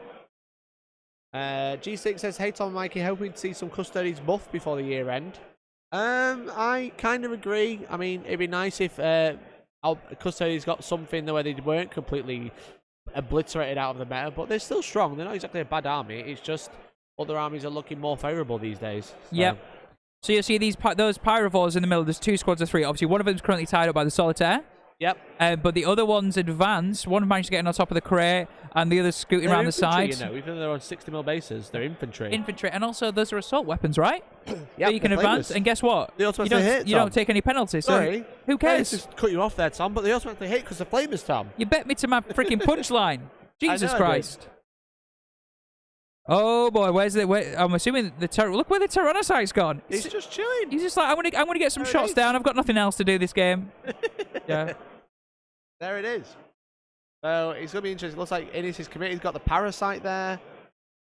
G6 says, hey Tom and Mikey, hoping to see some Custodians buff before the year end. I kind of agree. I mean, it'd be nice if Custodians got something where they weren't completely obliterated out of the meta, but they're still strong. They're not exactly a bad army. It's just other armies are looking more favourable these days. So. Yep. So you see those Pyrovores in the middle. There's 2 squads of 3. Obviously, one of them's currently tied up by the Solitaire. Yep. But the other one's advanced. One managed to get on top of the crate, and the other's scooting around the sides. You know, even though they're on 60mm bases, they're infantry. Infantry, and also those are assault weapons, right? Yeah, so you can advance, and guess what? They automatically hit, you don't take any penalties. Sorry. So who cares? I just cut you off there, Tom, but they automatically hit because the flamers, Tom. You bet me to my freaking punchline. Jesus I Christ. Oh boy, I'm assuming look where the Tyranids gone. He's just chilling. He's just like, I'm gonna get some shots down. I've got nothing else to do this game. Yeah. There it is. So it's gonna be interesting. Looks like Innis is committed. He's got the parasite there.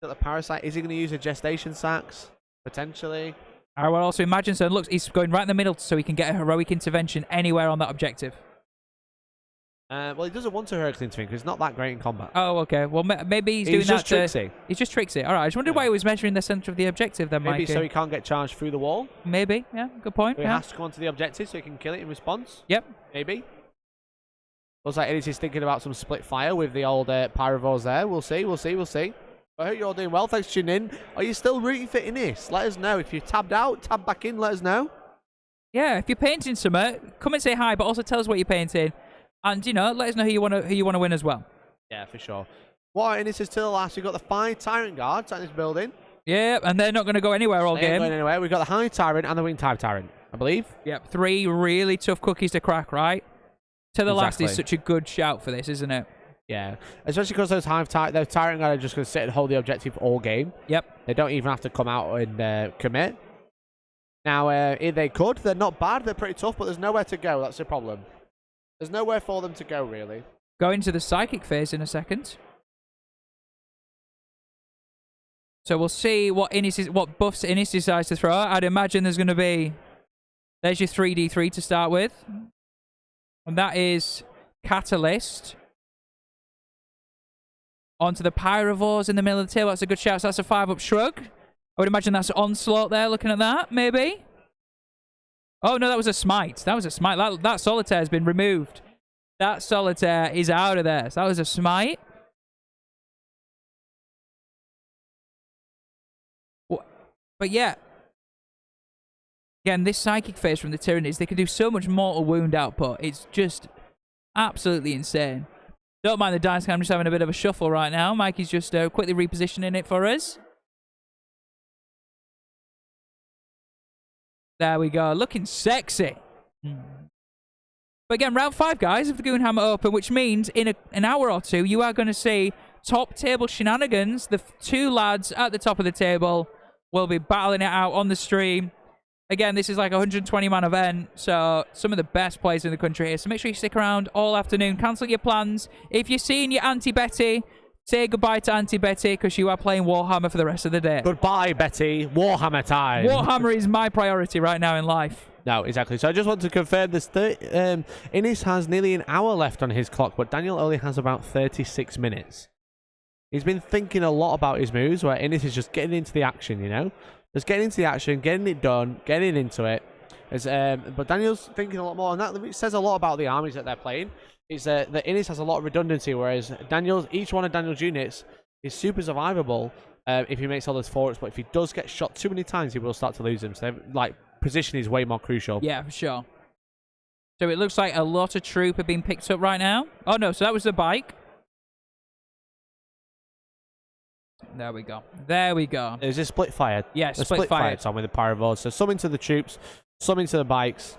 Got the parasite. Is he gonna use a gestation sax? Potentially. I would also imagine so. Look, he's going right in the middle so he can get a heroic intervention anywhere on that objective. Well, he doesn't want a heroic intervention because he's not that great in combat. Oh, okay. Well, maybe he's doing just that. Tricksy. He's just tricksy. All right. I just wondered why he was measuring the center of the objective. Then, maybe Mikey. so he can't get charged through the wall. Maybe. Yeah. Good point. So he has to come onto the objective so he can kill it in response. Yep. Maybe. Looks like Innis is thinking about some split fire with the old Pyrovores there. We'll see. I hope you're all doing well. Thanks for tuning in. Are you still rooting for Innis? Let us know. If you're tabbed out, tab back in, let us know. Yeah, if you're painting something, come and say hi, but also tell us what you're painting. And, let us know who you want to win as well. Yeah, for sure. What Innis is to the last, we've got the 5 Tyrant Guards at this building. Yeah, and they're not going to go anywhere all They ain't game. going anywhere. We've got the High Tyrant and the Winged Tyrant, I believe. Yep, 3 really tough cookies to crack, right? To the last Exactly. is such a good shout for this, isn't it? Yeah, especially because those Tyrant Guards are just going to sit and hold the objective all game. Yep. They don't even have to come out and commit. Now, if they could, they're not bad. They're pretty tough, but there's nowhere to go. That's the problem. There's nowhere for them to go, really. Go into the psychic phase in a second. So we'll see what buffs Innis decides to throw. I'd imagine there's going to be... There's your 3d3 to start with. And that is Catalyst. Onto the Pyrovores in the middle of the table. That's a good shout. So that's a 5-up shrug. I would imagine that's Onslaught there, looking at that, maybe. Oh, no, that was a smite. That Solitaire has been removed. That Solitaire is out of there. So that was a smite. But yeah. Again, this psychic phase from the Tyranids, they can do so much mortal wound output. It's just absolutely insane. Don't mind the dice, I'm just having a bit of a shuffle right now. Mikey's just quickly repositioning it for us. There we go, looking sexy. But again, round 5, guys, of the Goonhammer Open, which means in an hour or two, you are going to see top table shenanigans. The 2 lads at the top of the table will be battling it out on the stream. Again, this is like a 120-man event, so some of the best players in the country here. So make sure you stick around all afternoon. Cancel your plans. If you're seeing your Auntie Betty, say goodbye to Auntie Betty because you are playing Warhammer for the rest of the day. Goodbye, Betty. Warhammer time. Warhammer is my priority right now in life. No, exactly. So I just want to confirm this. Innis has nearly an hour left on his clock, but Daniel only has about 36 minutes. He's been thinking a lot about his moves, where Innis is just getting into the action, Just getting into the action, getting it done, getting into it. But Daniel's thinking a lot more, and that says a lot about the armies that they're playing. Is that Innis has a lot of redundancy, whereas each one of Daniel's units is super survivable if he makes all those forwards. But if he does get shot too many times, he will start to lose them. So position is way more crucial. Yeah, for sure. So it looks like a lot of troop are being picked up right now. Oh no, so that was the bike. There we go. There we go. There's a split fire. Yeah, a split fire, Tom, with the Pyrovores. So some into the troops, some into the bikes.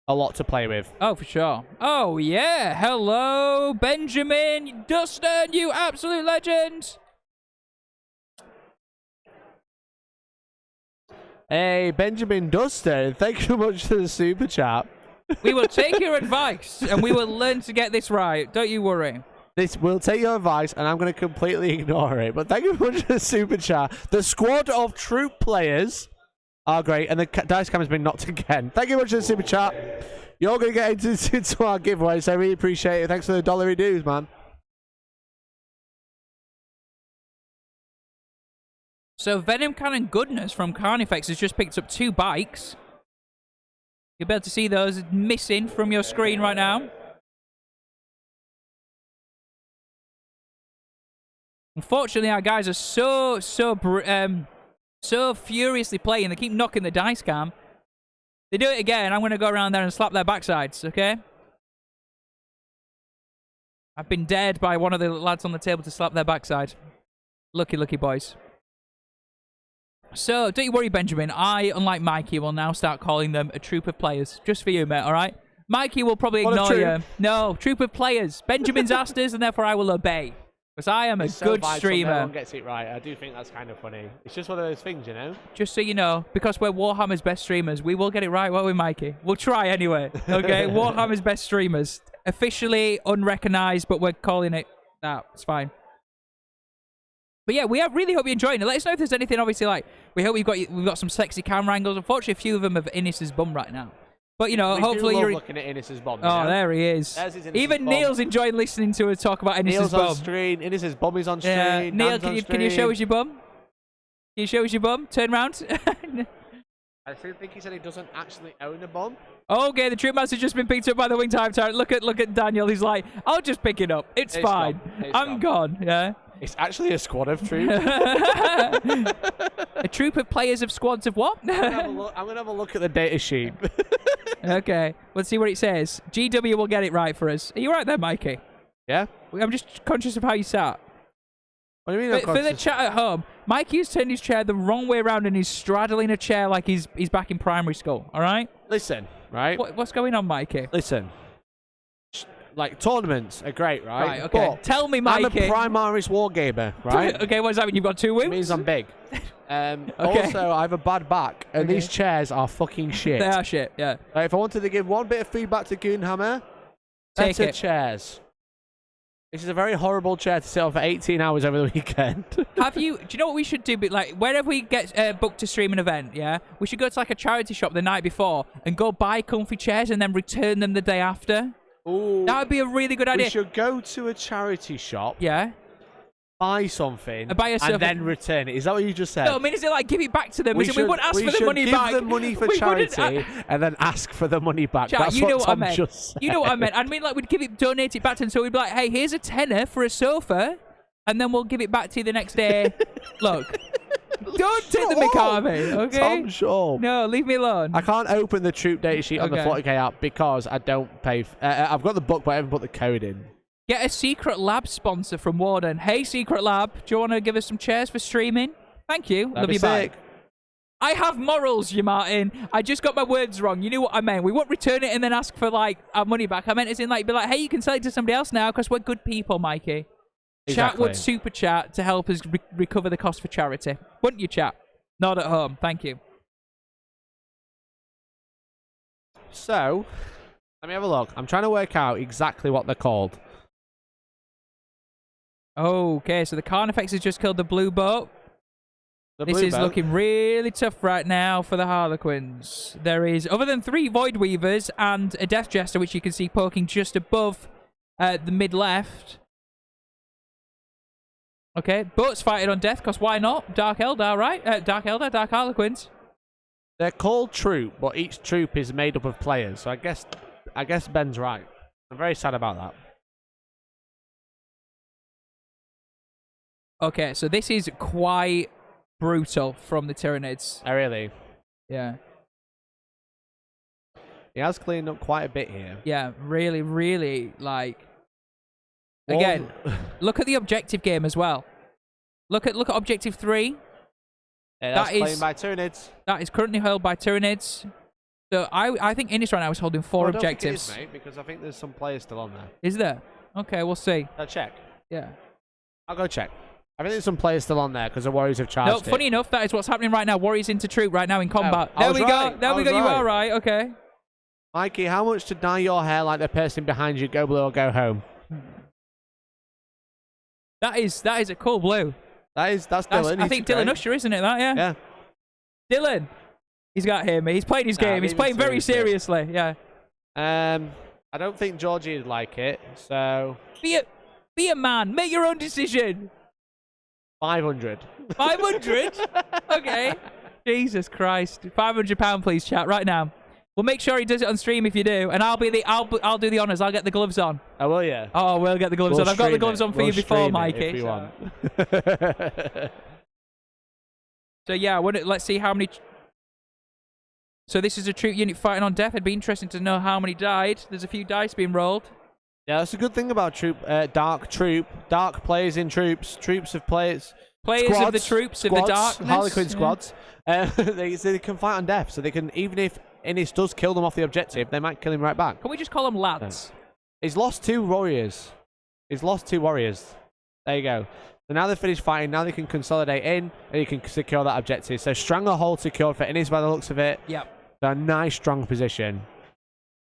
A lot to play with. Oh, for sure. Oh, yeah. Hello, Benjamin Dustin, you absolute legend. Hey, Benjamin Dustin, thank you so much for the super chat. We will take your advice, and we will learn to get this right. Don't you worry. We'll take your advice, and I'm going to completely ignore it. But thank you very much for the super chat. The squad of troop players are great, and the dice cam has been knocked again. Thank you very much for the super chat. You're going to get into our giveaway, so I really appreciate it. Thanks for the $1 dues, man. So Venom Cannon Goodness from Carnifex has just picked up 2 bikes. You'll be able to see those missing from your screen right now. Unfortunately, our guys are so furiously playing. They keep knocking the dice cam. They do it again, I'm going to go around there and slap their backsides, okay? I've been dared by one of the lads on the table to slap their backside. Lucky, lucky boys. So, don't you worry, Benjamin. I, unlike Mikey, will now start calling them a troop of players. Just for you, mate, all right? Mikey will probably ignore you. No, troop of players. Benjamin's asked us, and therefore I will obey. Because I am a good streamer. No one gets it right. I do think that's kind of funny. It's just one of those things, you know? Just so you know, because we're Warhammer's best streamers, we will get it right, won't we, Mikey? We'll try anyway, okay? Warhammer's best streamers. Officially unrecognized, but we're calling it that. It's fine. But yeah, we really hope you're enjoying it. Let us know if there's anything, obviously, like, we hope we've got some sexy camera angles. Unfortunately, a few of them have Innis's bum right now. But, you know, hopefully you're looking at Innis's bum. Oh, there he is. Even Neil's enjoying listening to us talk about Innis's bum. Neil's on screen. Innis's bum is on screen. Yeah. Neil, can you show us your bum? Can you show us your bum? Turn round. I think he said he doesn't actually own a bum. Okay, the troop master has just been picked up by the wing time turret. Look at Daniel. He's like, I'll just pick it up. It's fine. I'm gone. Yeah. It's actually a squad of troops. A troop of players of squads of what? I'm going to have a look at the data sheet. Okay, let's see what it says. GW will get it right for us. Are you right there, Mikey? Yeah? I'm just conscious of how you sat. What do you mean? For the chat at home, Mikey's turned his chair the wrong way around and he's straddling a chair like he's back in primary school, all right? Listen, right? What's going on, Mikey? Listen. Like, tournaments are great, right? Right, okay. But tell me, Mikey. I'm a Primaris Wargamer, right? Okay, what does that mean? You've got 2 wings? It means I'm big. Okay. Also, I have a bad back, and these chairs are fucking shit. They are shit, yeah. If I wanted to give one bit of feedback to Goonhammer, better chairs. This is a very horrible chair to sit on for 18 hours over the weekend. Do you know what we should do? Like, whenever we get booked to stream an event, yeah, we should go to like a charity shop the night before and go buy comfy chairs and then return them the day after. Ooh, that would be a really good idea. We should go to a charity shop. Yeah. Buy something and then return it. Is that what you just said? No, I mean, is it like give it back to them? We wouldn't ask for the money back. back. Give the money for charity and then ask for the money back. Chat, That's you know what Tom just said. You know what I meant. I mean, like we'd donate it back to them. So we'd be like, hey, here's a tenner for a sofa, and then we'll give it back to you the next day. Look. Don't take the mick out of me, okay? Tom Shaw. No, leave me alone. I can't open the troop data sheet on the 40k app because I don't pay. I've got the book, but I haven't put the code in. Get a Secret Lab sponsor from Warden. Hey, Secret Lab, do you want to give us some chairs for streaming? Thank you. Love you back. I have morals, you Martin. I just got my words wrong. You knew what I meant. We won't return it and then ask for like our money back. I meant as in like be like, hey, you can sell it to somebody else now because we're good people, Mikey. Exactly. Chat would super chat to help us recover the cost for charity. Wouldn't you, chat? Not at home. Thank you. So, let me have a look. I'm trying to work out exactly what they're called. Okay, so the Carnifex has just killed the blue boat. This is looking really tough right now for the Harlequins. There is, other than 3 Void Weavers and a Death Jester, which you can see poking just above the mid-left. Okay, boats fighting on death, because why not? Dark Eldar, right? Dark Eldar, Dark Harlequins. They're called troop, but each troop is made up of players. So I guess Ben's right. I'm very sad about that. Okay, so this is quite brutal from the Tyranids. Oh, really? Yeah. He has cleaned up quite a bit here. Yeah, really, really, like... Again, look at the objective game as well. Look at objective 3. Yeah, that's claimed by Tyranids. That is currently held by Tyranids. So I think Innis right now is holding 4 objectives. I don't think it is, mate, because I think there's some players still on there. Is there? Okay, we'll see. I'll check. Yeah. I'll go check. I think there's some players still on there because the Warriors have charged funny enough, that is what's happening right now. Warriors into troop right now in combat. Oh, there we go. There we go. You are right. Okay. Mikey, how much to dye your hair like the person behind you? Go blue or go home? That is a cool blue. That's Dylan. I think Dylan Usher, isn't it? That Yeah. Dylan. He's got him. He's playing his game. He's playing very seriously. Yeah. I don't think Georgie would like it. So be a man. Make your own decision. 500. 500. Okay. Jesus Christ. £500, please, chat right now. We'll make sure he does it on stream if you do, and I'll do the honors. I'll get the gloves on. Oh, will you? Oh, we'll get the gloves on. I've got the gloves on for you before, Mikey. If you want. So yeah, let's see how many. So this is a troop unit fighting on death. It'd be interesting to know how many died. There's a few dice being rolled. Yeah, that's a good thing about dark players in troops of players. Players squads, of the troops squads, of the darkness. Harlequin squads. They can fight on death, so they can, even if Innis does kill them off the objective, they might kill him right back. Can we just call them lads? He's lost 2 warriors. There you go. So now they've finished fighting. Now they can consolidate in, and you can secure that objective. So stranglehold secured for Innis by the looks of it. Yep. So a nice, strong position.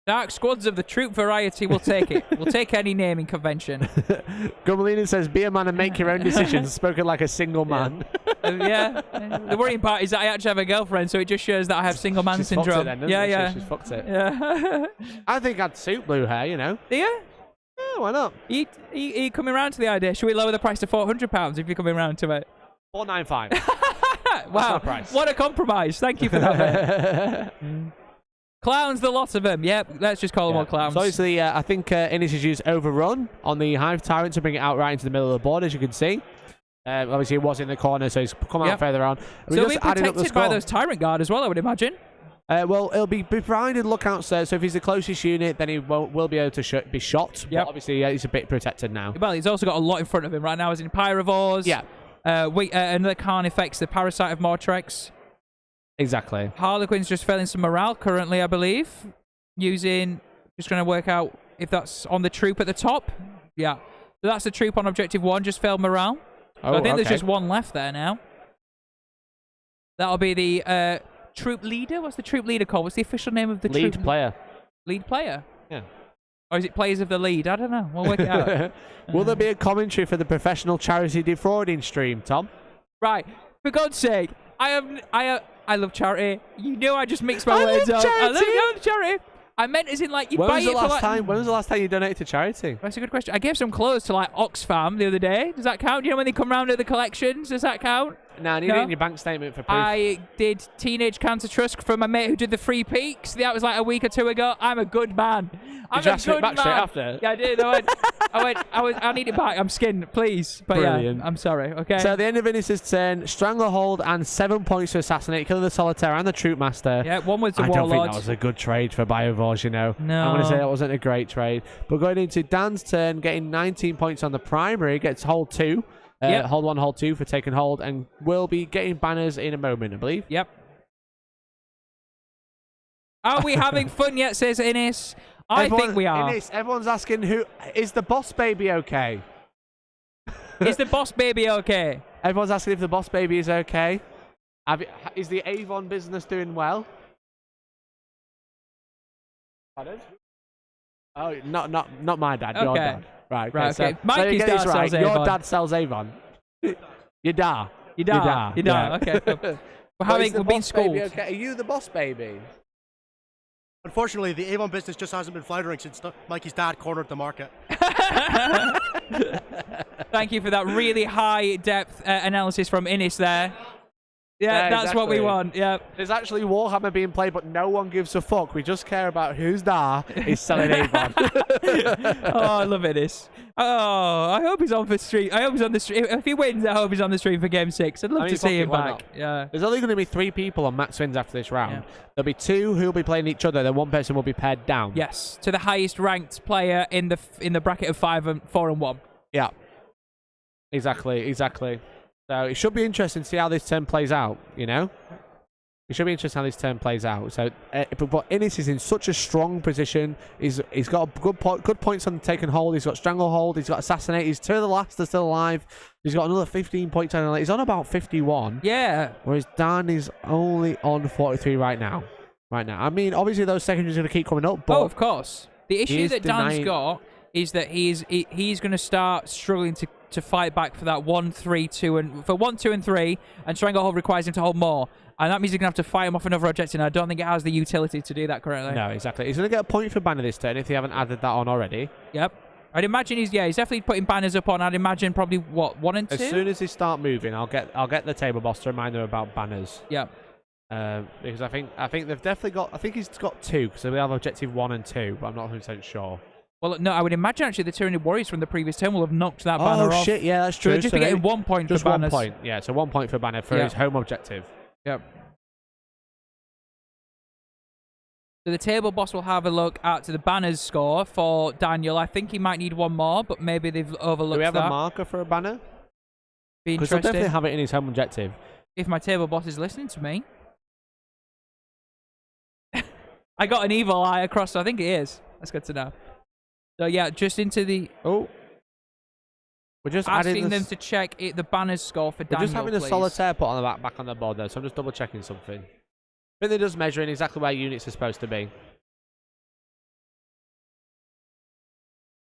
Dark squads of the troop variety will take it. We'll take any naming convention. Gumalina says, be a man and make your own decisions. Spoken like a single man. Yeah. The worrying part is that I actually have a girlfriend, so it just shows that I have single man syndrome. Then, yeah. She's fucked it. Yeah. I think I'd suit blue hair, you know. Do you? Yeah, why not? Are you coming around to the idea? Should we lower the price to £400 if you're coming around to it? $495. Wow. Price. What a compromise. Thank you for that, mate. Clowns, the lot of them. Yep, let's just call them all clowns. So obviously, I think Innis has used Overrun on the Hive Tyrant to bring it out right into the middle of the board, as you can see. Obviously, it was in the corner, so he's come out further on. So we're protected by those Tyrant Guard as well, I would imagine. Well, it'll be provided lookouts there, so if he's the closest unit, then he will be able to be shot. Yep. But obviously, he's a bit protected now. Well, he's also got a lot in front of him right now, as in Pyrovores. Yeah. Another Carnifex, the Parasite of Mortrex. Exactly. Harlequins just failing some morale currently, I believe. Just trying to work out if that's on the troop at the top. Yeah. So that's the troop on objective 1, just failed morale. So I think there's just one left there now. That'll be the troop leader. What's the troop leader called? What's the official name of the troop? Lead player. Lead player? Yeah. Or is it players of the lead? I don't know. We'll work it out. Will there be a commentary for the professional charity defrauding stream, Tom? Right. For God's sake, I love charity. You know I just mixed my words up. I love charity. I meant as in like you buy it for like... When was the last time you donated to charity? That's a good question. I gave some clothes to like Oxfam the other day. Does that count? You know when they come round at the collections? Does that count? No, I need it in your bank statement for proof. I did Teenage Cancer Trust for my mate who did the Free Peaks. That was like a week or 2 ago. I'm a good man. Did you ask it back straight after? Yeah, I did. I need it back. I'm skinned, please. But Brilliant. Yeah, I'm sorry. Okay. So at the end of Innis's turn, Stranglehold and 7 points to assassinate, killing the Solitaire and the Troop Master. Yeah, one was the Warlord. I Warlord. don't think that was a good trade for Biovores, you know. No. I'm going to say that wasn't a great trade. But going into Dan's turn, getting 19 points on the primary, gets hold 2. Hold 1, hold 2 for taking hold, and will be getting banners in a moment, I believe. Yep. Are we having fun yet, says Innis? I think we are. Innis, everyone's asking, who is the boss baby okay? Is the boss baby okay? Everyone's asking if the boss baby is okay. Is the Avon business doing well? Pardon? Oh, not my dad, your dad. Right, okay. So, Mikey's dad sells Avon. Your dad sells Avon. Your dad. Okay. Cool. We're being schooled. Okay. Are you the boss baby? Unfortunately, the Avon business just hasn't been floundering since Mikey's dad cornered the market. Thank you for that really high depth analysis from Innis there. Yeah, that's exactly what we want. Yeah. There's actually Warhammer being played, but no one gives a fuck. We just care about whose dad is selling Avon. Oh, I love Innis. Oh, I hope he's on the stream. I hope he's on the stream. If he wins, I hope he's on the stream for Game 6. I'd love to see him back. Yeah. There's only going to be 3 people on max wins after this round. Yeah. There'll be 2 who will be playing each other. Then 1 person will be paired down. Yes, to the highest ranked player in the bracket of 4 and 1. Yeah. Exactly. So it should be interesting to see how this turn plays out, you know? It should be interesting how this turn plays out. So, but Innis is in such a strong position. He's got good points on taking hold. He's got Stranglehold. He's got Assassinate. He's 2 of the last are still alive. He's got another 15 points on. He's on about 51. Yeah. Whereas Dan is only on 43 right now. I mean, obviously those secondaries are going to keep coming up. But of course. The issue that Dan's got is that he's going to start struggling to to fight back for that 1, 3, 2, and for 1, 2, and 3, and Stranglehold requires him to hold more. And that means he's going to have to fight him off another objective, and I don't think it has the utility to do that currently. No, exactly. He's going to get a point for banner this turn if they haven't added that on already. Yep. I'd imagine he's definitely putting banners up on. I'd imagine probably, what, 1 and 2? As soon as they start moving, I'll get the table boss to remind them about banners. Yep. Because I think they've definitely got, I think he's got 2, because we have objective 1 and 2, but I'm not 100% sure. Well, no, I would imagine actually the Tyranid warriors from the previous turn will have knocked that banner off. Oh shit, yeah, that's true. So just be getting 1 point for banners. Just 1 point, yeah, so 1 point for banner for his home objective. Yep. So the table boss will have a look at the banners score for Daniel. I think he might need 1 more, but maybe they've overlooked that. Do we have a marker for a banner? Be Because he'll interesting. definitely have it in his home objective. If my table boss is listening to me. I got an evil eye across, so I think it is. That's good to know. So yeah, just into the... Oh. We're just asking them to check the banners score for Daniel, We're just having please. a solitaire put on the back on the board, though, so I'm just double checking something. I think they're just measuring exactly where units are supposed to be.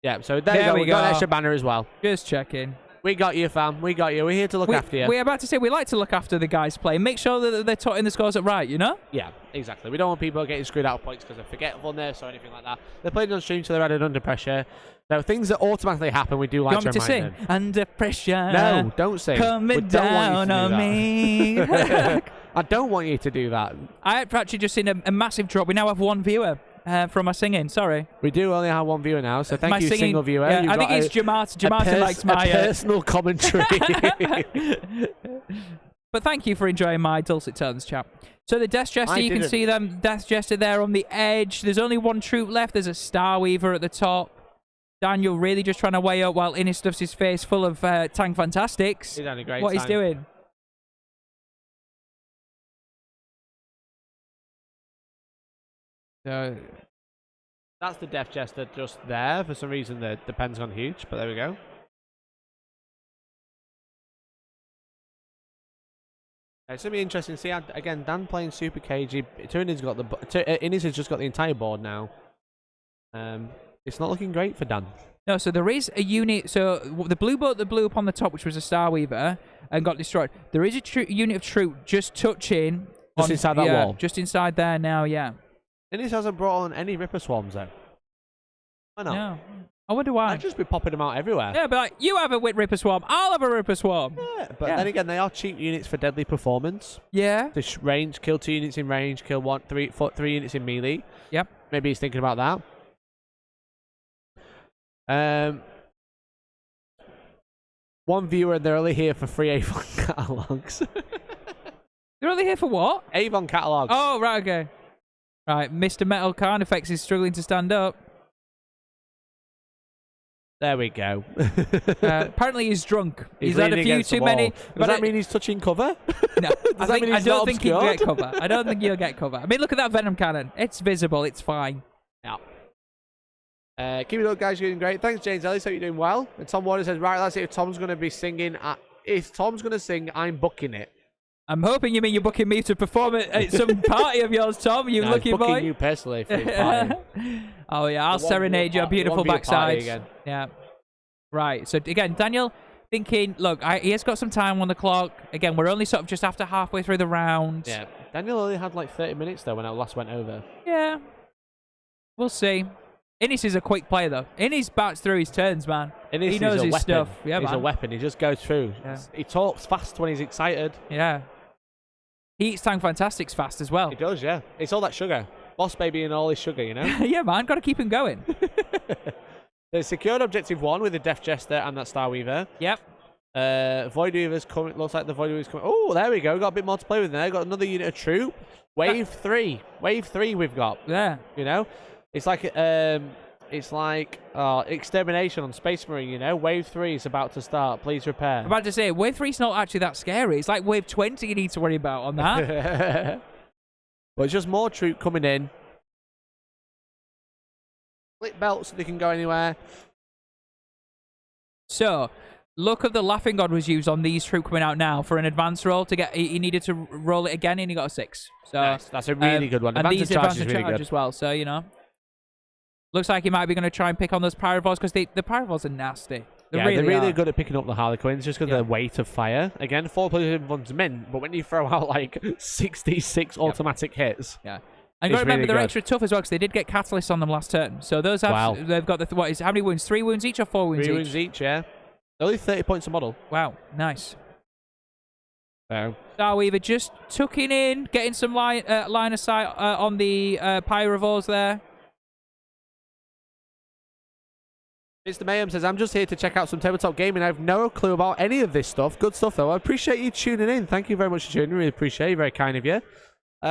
Yeah, so there you go. We got an extra banner as well. Just checking. We got you, fam. We got you. We're here to look after you. We're about to say we like to look after the guys playing. Make sure that they're totting the scores up right, you know? Yeah, exactly. We don't want people getting screwed out of points because of forgetfulness or anything like that. They're playing on stream, so they're added under pressure. Now, things that automatically happen, we do like to remind them. Sing? Under pressure. No, don't sing. Coming down on me. I don't want you to do that. I've actually just seen a massive drop. We now have 1 viewer from my singing. Sorry. We do only have 1 viewer now, so thank you, singing, single viewer. Yeah, I think it's Jamata. Jamata likes my personal commentary. But thank you for enjoying my dulcet tones, chap. So the Death Jester, you can see them. Death Jester there on the edge. There's only 1 troop left. There's a Star Weaver at the top. Daniel really just trying to weigh up while Innis stuffs his face full of Tank Fantastics. He's having a great what time. He's doing. So that's the Death Jester just there. For some reason, the Pentagon huge, but there we go. It's going to be interesting to see, again, Dan playing super cagey. Innis has just got the entire board now. It's not looking great for Dan. No, so there is a unit. So the blue boat that blew up on the top, which was a Star Weaver, and got destroyed. There is a unit of troop just touching. Just inside that wall? Just inside there now, yeah. Innis hasn't brought on any Ripper Swarms, though. Why not? No. I wonder why. I'd just be popping them out everywhere. Yeah, but like, you have a Ripper Swarm, I'll have a Ripper Swarm. Yeah, but then again, they are cheap units for deadly performance. Yeah. The range, kill 2 units in range, kill 3 units in melee. Yep. Maybe he's thinking about that. 1 viewer, and they're only here for free Avon catalogs. They're only here for what? Avon catalogs. Oh, right, okay. Right, Mr. Metal Carnifex is struggling to stand up. There we go. Apparently he's drunk. He's had a few too many. Does that mean he's touching cover? No, I don't think he'll get cover. I don't think he'll get cover. I mean, look at that Venom Cannon. It's visible. It's fine. Yeah. Keep it up, guys. You're doing great. Thanks, James Ellis. Hope you're doing well. And Tom Warner says, right, that's it. If Tom's going to be singing, if Tom's going to sing, I'm booking it. I'm hoping you mean you're booking me to perform at some party of yours, Tom. You lucky boy. I'm booking you personally for his party. Oh, yeah. I'll serenade your beautiful backside. Yeah. Right. So, again, Daniel thinking, look, he has got some time on the clock. Again, we're only sort of just after halfway through the round. Yeah. Daniel only had like 30 minutes, though, when I last went over. Yeah. We'll see. Innis is a quick player, though. Innis bats through his turns, man. Innis he knows his weapon. stuff. Yeah, he's a weapon. He just goes through. Yeah. He talks fast when he's excited. Yeah. He eats Tank Fantastics fast as well. He does, yeah. It's all that sugar. Boss baby and all his sugar, you know? Yeah, man. Got to keep him going. There's secured objective 1 with the Death Jester and that Star Weaver. Yep. Void Weaver's coming. Looks like the Void Weaver's coming. Oh, there we go. Got a bit more to play with there. Got another unit of troop. Wave 3. Wave 3 we've got. Yeah. You know? It's like extermination on Space Marine, you know? Wave 3 is about to start. Please repair. I'm about to say, Wave 3's not actually that scary. It's like Wave 20 you need to worry about on that. But it's just more troop coming in. Split belts so they can go anywhere. So, luck of the Laughing God was used on these troop coming out now for an advance roll to get. He needed to roll it again and he got a 6. So nice. That's a really good one. And these advance is really good as well. So, you know. Looks like he might be going to try and pick on those Pyrovores because the Pyrovores are nasty. They Yeah, really they're really are. good at picking up the Harlequins just because of their weight of fire. Again, 4 plus one's mint, but when you throw out like 66 automatic hits, Yeah. And you got to It's remember really they're good. extra tough as well because they did get catalysts on them last turn. So those have Wow. they've got the what is how many wounds? 3 wounds each or 4 wounds 3 each? wounds each, yeah. Only 30 points a model. Wow, nice. So, Starweaver just tucking in, getting some line of sight on the Pyrovores there. Mr. Mayhem says, I'm just here to check out some tabletop gaming. I have no clue about any of this stuff. Good stuff, though. I appreciate you tuning in. Thank you very much for tuning in. Really appreciate it. Very kind of you.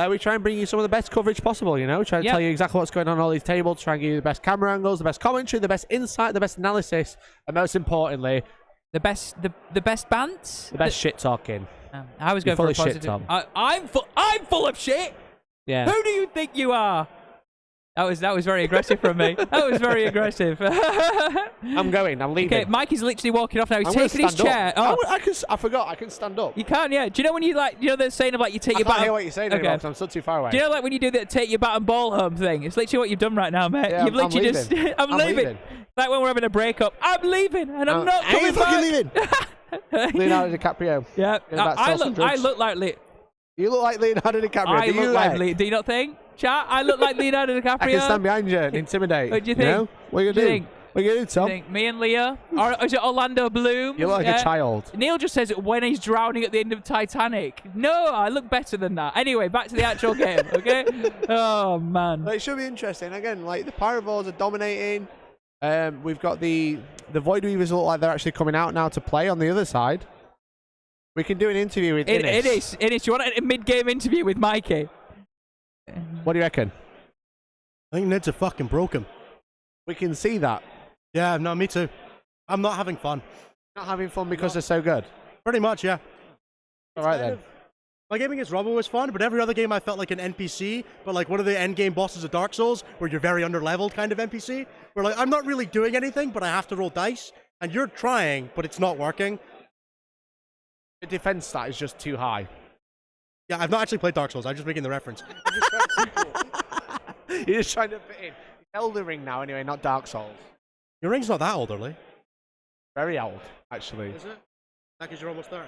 We try and bring you some of the best coverage possible, you know. Try to tell you exactly what's going on all these tables. Try and give you the best camera angles, the best commentary, the best insight, the best analysis, and most importantly, the best bants. the best shit talking. I was going full for a of shit, positive. Tom. I'm full of shit. Yeah. Who do you think you are? That was very aggressive from me. That was very aggressive. I'm going. I'm leaving. Okay, Mikey's literally walking off now. He's I'm gonna taking his stand chair. up. Oh, I forgot. I can stand up. you can, yeah. Do you know when you the saying of like you take I your can't bat? hear what you're saying anymore because I'm still too far away. Do you know like when you do the take your bat and ball home thing? It's literally what you've done right now, mate. Yeah, You've literally I'm just leaving. I'm leaving. Like when we're having a breakup. I'm leaving and I'm not coming back. leaving? Leonardo DiCaprio. Yeah, You're about to sell some I drugs. look like You look like Leonardo DiCaprio. I do look like do you not think? Chat, I look like Leonardo DiCaprio. I can stand behind you and intimidate. What do you think? know? What are you What do you going to do? think? What are you going to do, You Tom? think me and Leo? Or is it Orlando Bloom? You look like a child. Neil just says when he's drowning at the end of Titanic. No, I look better than that. Anyway, back to the actual game, okay? Oh, man. But it should be interesting. Again, like the Pyrovores are dominating. We've got the Void Weavers look like they're actually coming out now to play on the other side. We can do an interview with Innes. It is. Do you want a mid-game interview with Mikey? What do you reckon? I think Ned's a fucking broke him. We can see that. Yeah, no, me too. I'm not having fun. Not having fun because they're so good. Pretty much, yeah. All right then. My gaming against Robo was fun, but every other game I felt like an NPC, but like one of the end game bosses of Dark Souls, where you're very under-leveled kind of NPC, where like I'm not really doing anything, but I have to roll dice, and you're trying, but it's not working. The defense stat is just too high. Yeah, I've not actually played Dark Souls, I'm just making the reference. You're just trying to fit in. Elden Ring now, anyway, not Dark Souls. Your ring's not that old, early. Very old, actually. Is it? Because you're almost 30.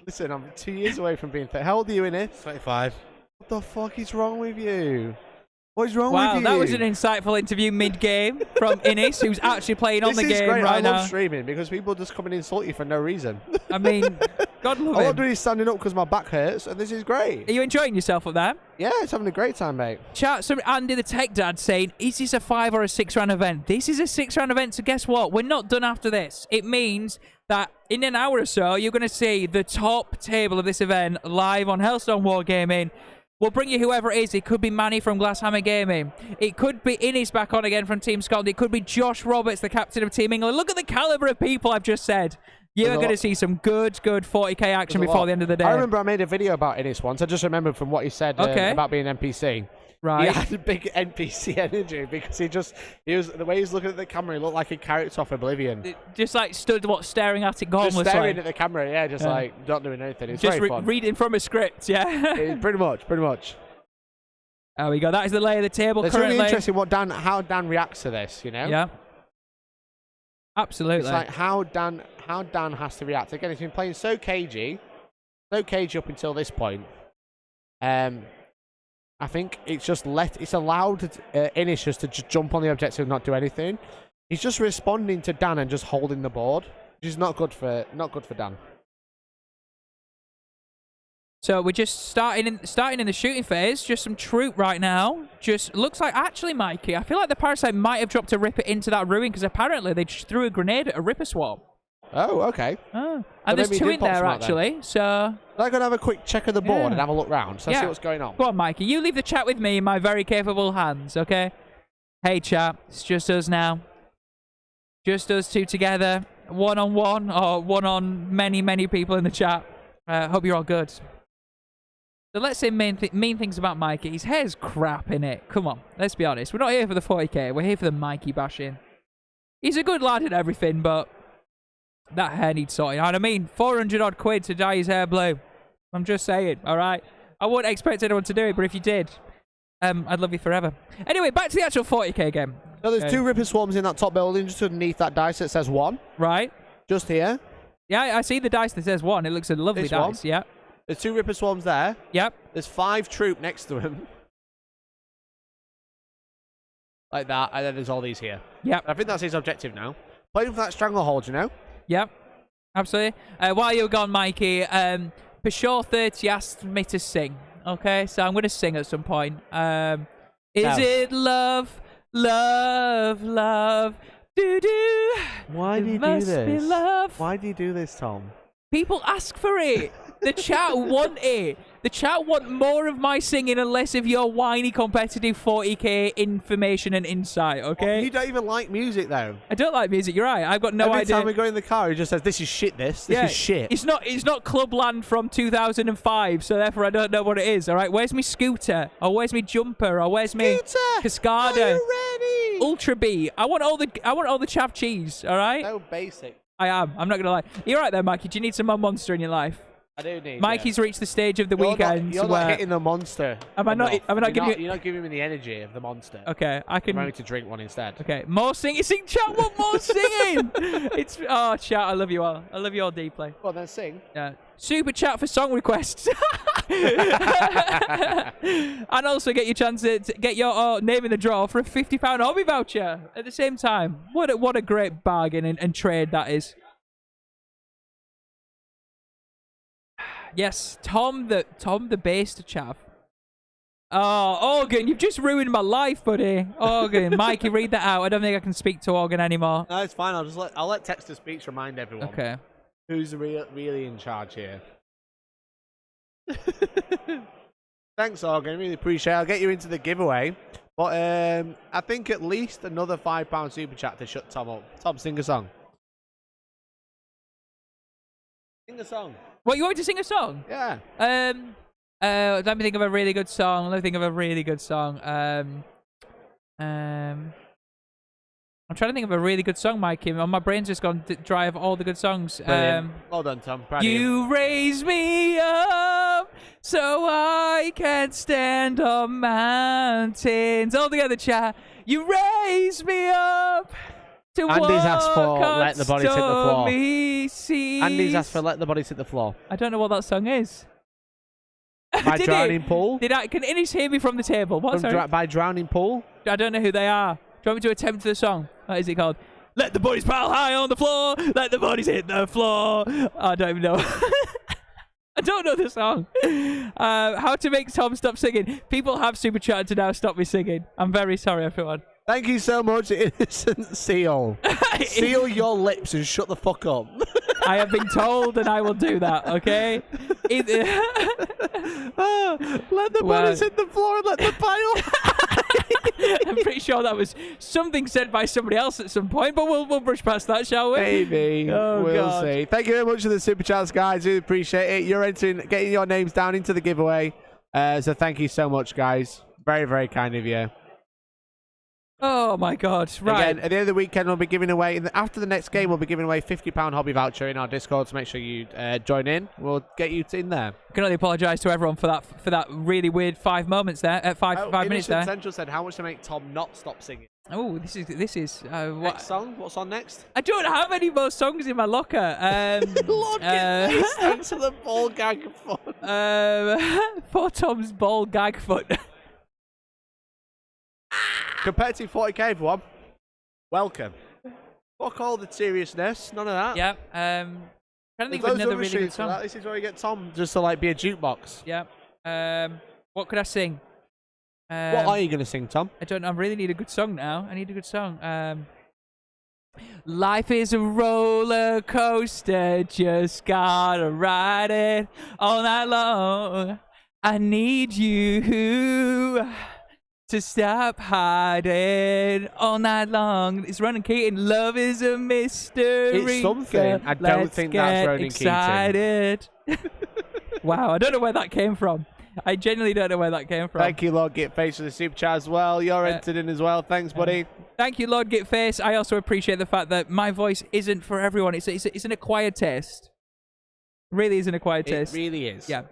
Listen, I'm 2 years away from being 30. How old are you, Innes? 25. What the fuck is wrong with you? What is wrong with Wow, you? that was an insightful interview mid-game from Innes, who's actually playing on the This is game great. right I now. love streaming because people just come and insult you for no reason. I mean, God love All I'm him. doing is standing up because my back hurts, and this is great. Are you enjoying yourself up there? Yeah, it's having a great time, mate. Chat, some Andy the Tech Dad saying, is this a 5 or a 6 round event? This is a 6 round event, so guess what? We're not done after this. It means that in an hour or so, you're going to see the top table of this event live on Hellstormwargaming. We'll bring you whoever it is. It could be Manny from Glasshammer Gaming. It could be Innes back on again from Team Scotland. It could be Josh Roberts, the captain of Team England. Look at the caliber of people I've just said. You're going to see some good 40k action before the end of the day. I remember I made a video about Innes once. I just remembered from what he said about being an NPC. Right. He had a big NPC energy because he was the way he was looking at the camera, he looked like a character off Oblivion. Just like stood staring at it harmless. Just staring at the camera, yeah, like not doing anything. It's very fun. Reading from a script, yeah. Pretty much. There we go. That is the lay of the table It's currently. really interesting how Dan reacts to this, you know? Yeah. Absolutely. It's like how Dan has to react. Again, he's been playing so cagey up until this point. I think it's allowed Innes just to jump on the objective and not do anything. He's just responding to Dan and just holding the board, which is not good for Dan. So we're just starting in the shooting phase. Just some troop right now. Just looks like actually, Mikey, I feel like the Parasite might have dropped a Ripper into that ruin because apparently they just threw a grenade at a Ripper swarm. Oh, okay. Oh. And there's maybe 2 he in did pop there some out actually. So I'm going to have a quick check of the board Yeah. and have a look round. So Yeah. see what's going on. go on, Mikey. You leave the chat with me in my very capable hands, okay? Hey, chat. It's just us now. Just us two together. One-on-one or one on many people in the chat. Hope you're all good. So let's say mean things about Mikey. His hair's crap, innit? Come on, let's be honest. We're not here for the 40k. We're here for the Mikey bashing. He's a good lad and everything, but that hair needs sorting out. I mean, 400 odd quid to dye his hair blue. I'm just saying, all right? I wouldn't expect anyone to do it, but if you did, I'd love you forever. Anyway, back to the actual 40k game. So there's Okay. 2 Ripper Swarms in that top building, just underneath that dice that says 1. Right. Just here. Yeah, I see the dice that says 1. It looks a lovely This one? dice. Yeah. There's 2 Ripper Swarms there. Yep. There's 5 troop next to him. Like that, and then there's all these here. Yep. I think that's his objective now. Playing for that stranglehold, you know? Yep. Absolutely. While you're gone, Mikey, Peugeot 30 asked me to sing. Okay, so I'm going to sing at some point. Is it love, love, love? Do-do. Why do you do Must be this? love. Why do you do this, Tom? People ask for it. The chat want it. The chat want more of my singing and less of your whiny competitive 40k information and insight, okay? You don't even like music, though. I don't like music, you're right. I've got no Every idea. time we go in the car, he just says, this is shit, this is shit. It's not Clubland from 2005, so therefore I don't know what it is, alright? Where's me scooter? Or where's me jumper? Or where's me Cascada? Are you ready? Ultra B. I want all the chav cheese, alright? So basic. I am. I'm not gonna lie. You're right there, Mikey. Do you need some more monster in your life? I do need Mikey's reached the stage of the weekend You're where not hitting the monster. Am I not giving you? You're not giving me the energy of the monster. Okay, I can. I'm going to drink one instead. Okay, more singing. Sing, chat. What more singing? It's chat. I love you all. I love you all deeply. Well, then sing. Yeah. Super chat for song requests. And also get your chance to get your name in the draw for a £50 hobby voucher at the same time. What a great bargain and trade that is. Yes, Tom the based chav. Oh, Organ, you've just ruined my life, buddy. Organ, Mikey, read that out. I don't think I can speak to Organ anymore. No, it's fine. I'll let text to speech remind everyone. Okay. Who's really in charge here? Thanks, Organ. Really appreciate it. I'll get you into the giveaway. But I think at least another £5 super chat to shut Tom up. Tom, sing a song. Sing a song. What, you want me to sing a song? Yeah. Let me think of a really good song. I'm trying to think of a really good song, Mikey. My brain's just gone dry of all the good songs. Well done, Tom. Proud of you. You raise me up so I can stand on mountains. All together, chat. You raise me up to Andy's asked for walk Let the Bodies Hit the Floor. stormy seas. Andy's asked for Let the Bodies Hit the Floor. I don't know what that song is. By Did Drowning it? Pool? Can Innis hear me from the table? What? Sorry? By Drowning Pool? I don't know who they are. Do you want me to attempt the song? What is it called? Let the bodies pile high on the floor. Let the bodies hit the floor. I don't even know. I don't know the song. How to make Tom stop singing. People have super chatted to now stop me singing. I'm very sorry, everyone. Thank you so much, Innocent Seal. Seal your lips and shut the fuck up. I have been told and I will do that, okay? Let the bodies hit the floor and let the pile. I'm pretty sure that was something said by somebody else at some point, but we'll brush past that, shall we? Maybe. Oh, we'll God. see. Thank you very much for the super chats, guys. Really appreciate it. You're getting your names down into the giveaway. So thank you so much, guys. Very, very kind of you. Oh my God! Right. Again, at the end of the weekend, we'll be giving away. After the next game, we'll be giving away £50 hobby voucher in our Discord. So make sure you join in. We'll get you in there. I can only apologise to everyone for that really weird 5 moments there. Five minutes there. Central said, "How much to make Tom not stop singing?" Oh, this is what Next song? What's on next? I don't have any more songs in my locker. Look at this. Thanks for the ball gag foot. For Tom's ball gag foot. Competitive 40k, everyone. Welcome. Fuck all the seriousness. None of that. Yeah. Trying to think of There's another other really good streams for song. that. This is where you get Tom just to like be a jukebox. Yeah. What could I sing? What are you going to sing, Tom? I don't know. I really need a good song now. I need a good song. Life is a roller coaster, just gotta ride it all night long. I need you to stop hiding all night long. It's Ronan Keating. Love is a mystery. It's something. I don't think that's Ronan excited. Wow, I don't know where that came from. I genuinely don't know where that came from. Thank you, Lord Gitface, for the super chat as well. You're entered in as well. Thanks, buddy. Thank you, Lord Gitface. I also appreciate the fact that my voice isn't for everyone. It's an acquired taste. Really is an acquired taste. It really is. Yeah.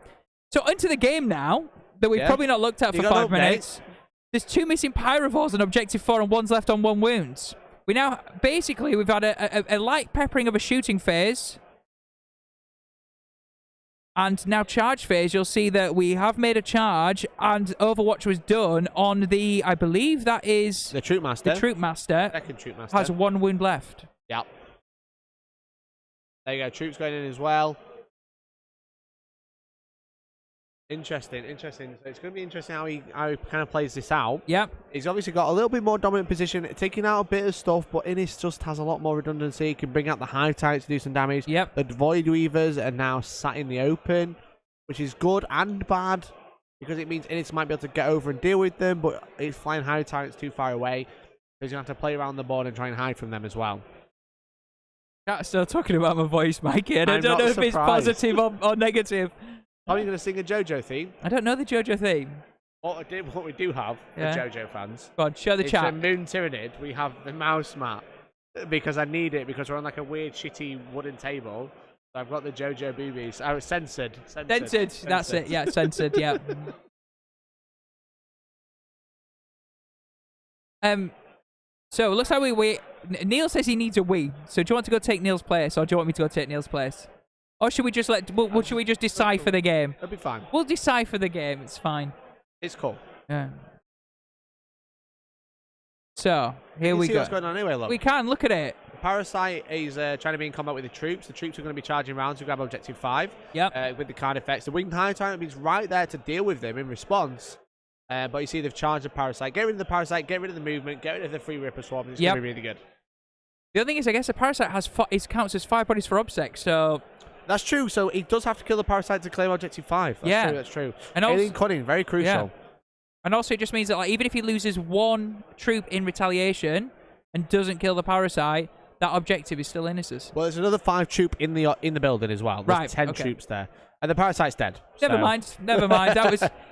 So into the game now that we've probably not looked at You for got 5 minutes. There's 2 missing pyrovores on objective 4 and 1's left on 1 wounds. We now, basically, we've had a light peppering of a shooting phase. And now charge phase, you'll see that we have made a charge and Overwatch was done on the, I believe that is... The Troop Master. The Troop Master. Second Troop Master. Has 1 wound left. Yep. There you go, troops going in as well. Interesting. So it's going to be interesting how he kind of plays this out. Yep. He's obviously got a little bit more dominant position, taking out a bit of stuff, but Innis just has a lot more redundancy. He can bring out the high tides to do some damage. Yep. The Void Weavers are now sat in the open, which is good and bad, because it means Innis might be able to get over and deal with them, but it's flying high tides too far away. So he's going to have to play around the board and try and hide from them as well. Still talking about my voice, Mikey. I don't know if it's positive or negative. Are you going to sing a JoJo theme? I don't know the JoJo theme. What we do have, the JoJo fans. Go on, show the chat. It's a Moon Tyranid. We have the mouse mat because I need it because we're on like a weird, shitty wooden table. So I've got the JoJo boobies. I was censored. Censored. That's it. Yeah, censored. Yeah. So it looks like we. Neil says he needs a wee. So do you want to go take Neil's place, or do you want me to go take Neil's place? Or should we just should we just decipher the game? It'll be fine. We'll decipher the game. It's fine. It's cool. Yeah. So here we see go. What's going on anyway? Look. We can look at it. Parasite is trying to be in combat with the troops. The troops are going to be charging around to grab objective 5. Yep. With the card effects, the Winged High Tyrant is right there to deal with them in response. But you see they've charged the Parasite. Get rid of the Parasite. Get rid of the movement. Get rid of the free Ripper Swarm. It's going to be really good. The other thing is, I guess the Parasite has counts as 5 bodies for obsec. So. That's true. So he does have to kill the Parasite to claim objective 5. That's true. And alien cunning, very crucial. Yeah. And also it just means that like, even if he loses 1 troop in retaliation and doesn't kill the Parasite, that objective is still Innis's. Well, there's another 5 troop in the building as well. There's 10 troops there. And the Parasite's dead. Never mind.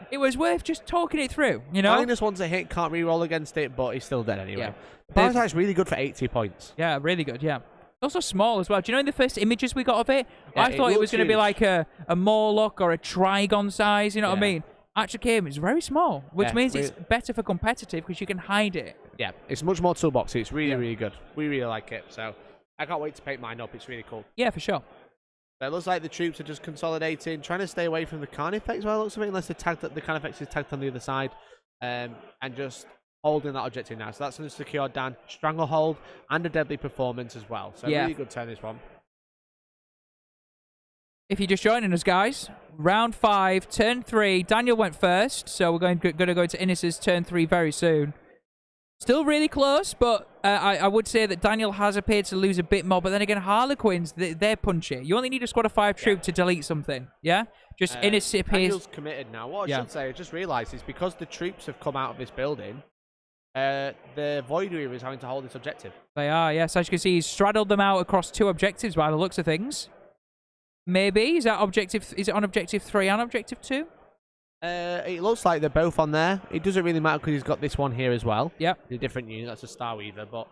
It was worth just talking it through, you know? Minus 1's a hit, can't re-roll against it, but he's still dead anyway. Yeah. The Parasite's really good for 80 points. Yeah, really good, yeah. Also small as well. Do you know in the first images we got of it? Yeah, I thought it was going to be like a Morlock or a Trigon size, you know what I mean? Actually came, it's very small, which means it's better for competitive because you can hide it. Yeah, it's much more toolboxy. It's really, really good. We really like it. So I can't wait to paint mine up. It's really cool. Yeah, for sure. So it looks like the troops are just consolidating, trying to stay away from the Carnifex, well, it looks like, unless the Carnifex is tagged on the other side, and just holding that objective now. So that's going to secure Dan, Stranglehold, and a deadly performance as well. So really good turn, this one. If you're just joining us, guys, round 5, turn 3. Daniel went first, so we're going to go into Innis's turn 3 very soon. Still really close, but I would say that Daniel has appeared to lose a bit more. But then again, Harlequins, they're punchy. You only need a squad of 5 troops to delete something, yeah? Just Innis appears... Daniel's committed now. What I should say, I just realised, is because the troops have come out of this building, the Void Weaver is having to hold this objective. They are, yes. As you can see, he's straddled them out across 2 objectives by the looks of things. Maybe. Is it on objective 3 and objective 2? It looks like they're both on there. It doesn't really matter because he's got this one here as well. Yep. A different unit. That's a Star Weaver, but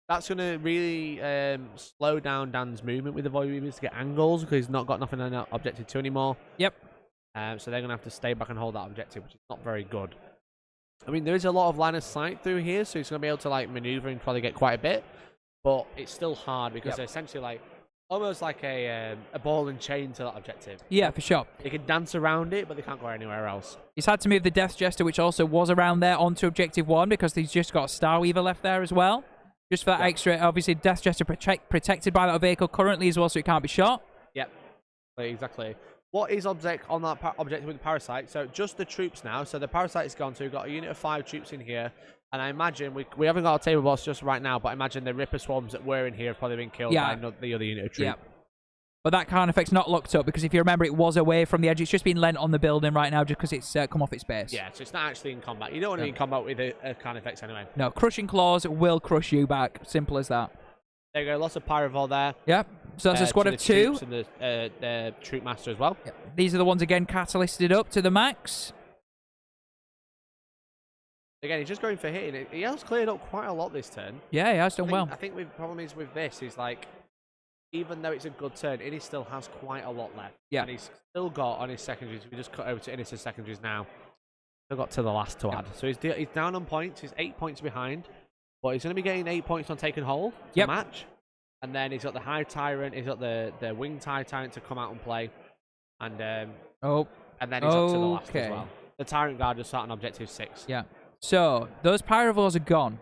that's going to really slow down Dan's movement with the Void Weavers to get angles because he's not got nothing on objective 2 anymore. Yep. So they're going to have to stay back and hold that objective, which is not very good. I mean, there is a lot of line of sight through here, so he's going to be able to like maneuver and probably get quite a bit, but it's still hard because they're essentially like almost like a ball and chain to that objective. Yeah, for sure. They can dance around it, but they can't go anywhere else. He's had to move the Death Jester, which also was around there, onto objective 1 because he's just got a Star Weaver left there as well. Just for that extra, obviously, Death Jester protected by that vehicle currently as well, so it can't be shot. Yep, exactly. What is object on that objective with the Parasite? So just the troops now. So the Parasite is gone, so we've got a unit of 5 troops in here. And I imagine, we haven't got a table boss just right now, but I imagine the Ripper Swarms that were in here have probably been killed by the other unit of troops. Yeah. But that Carnifex not locked up, because if you remember, it was away from the edge. It's just been lent on the building right now just because it's come off its base. Yeah, so it's not actually in combat. You don't want to be in combat with a Carnifex anyway. No, Crushing Claws will crush you back. Simple as that. There you go, lots of Pyrovol there. Yep. So that's a squad of 2. And the Troop Master as well. Yep. These are the ones, again, catalysted up to the max. Again, he's just going for hitting it. He has cleared up quite a lot this turn. Yeah, he has done well. I think the problem is with this is like, even though it's a good turn, Innis still has quite a lot left. Yeah. And he's still got on his secondaries. We just cut over to Innis' secondaries now. Still got to the last to add. So he's down on points. He's 8 points behind. But he's going to be getting 8 points on taking hold to match. And then he's got the Hive Tyrant. He's got the Winged Hive Tyrant to come out and play. And then he's up to the last as well. The Tyrant Guard just starting objective 6. Yeah. So those Pyrovores are gone.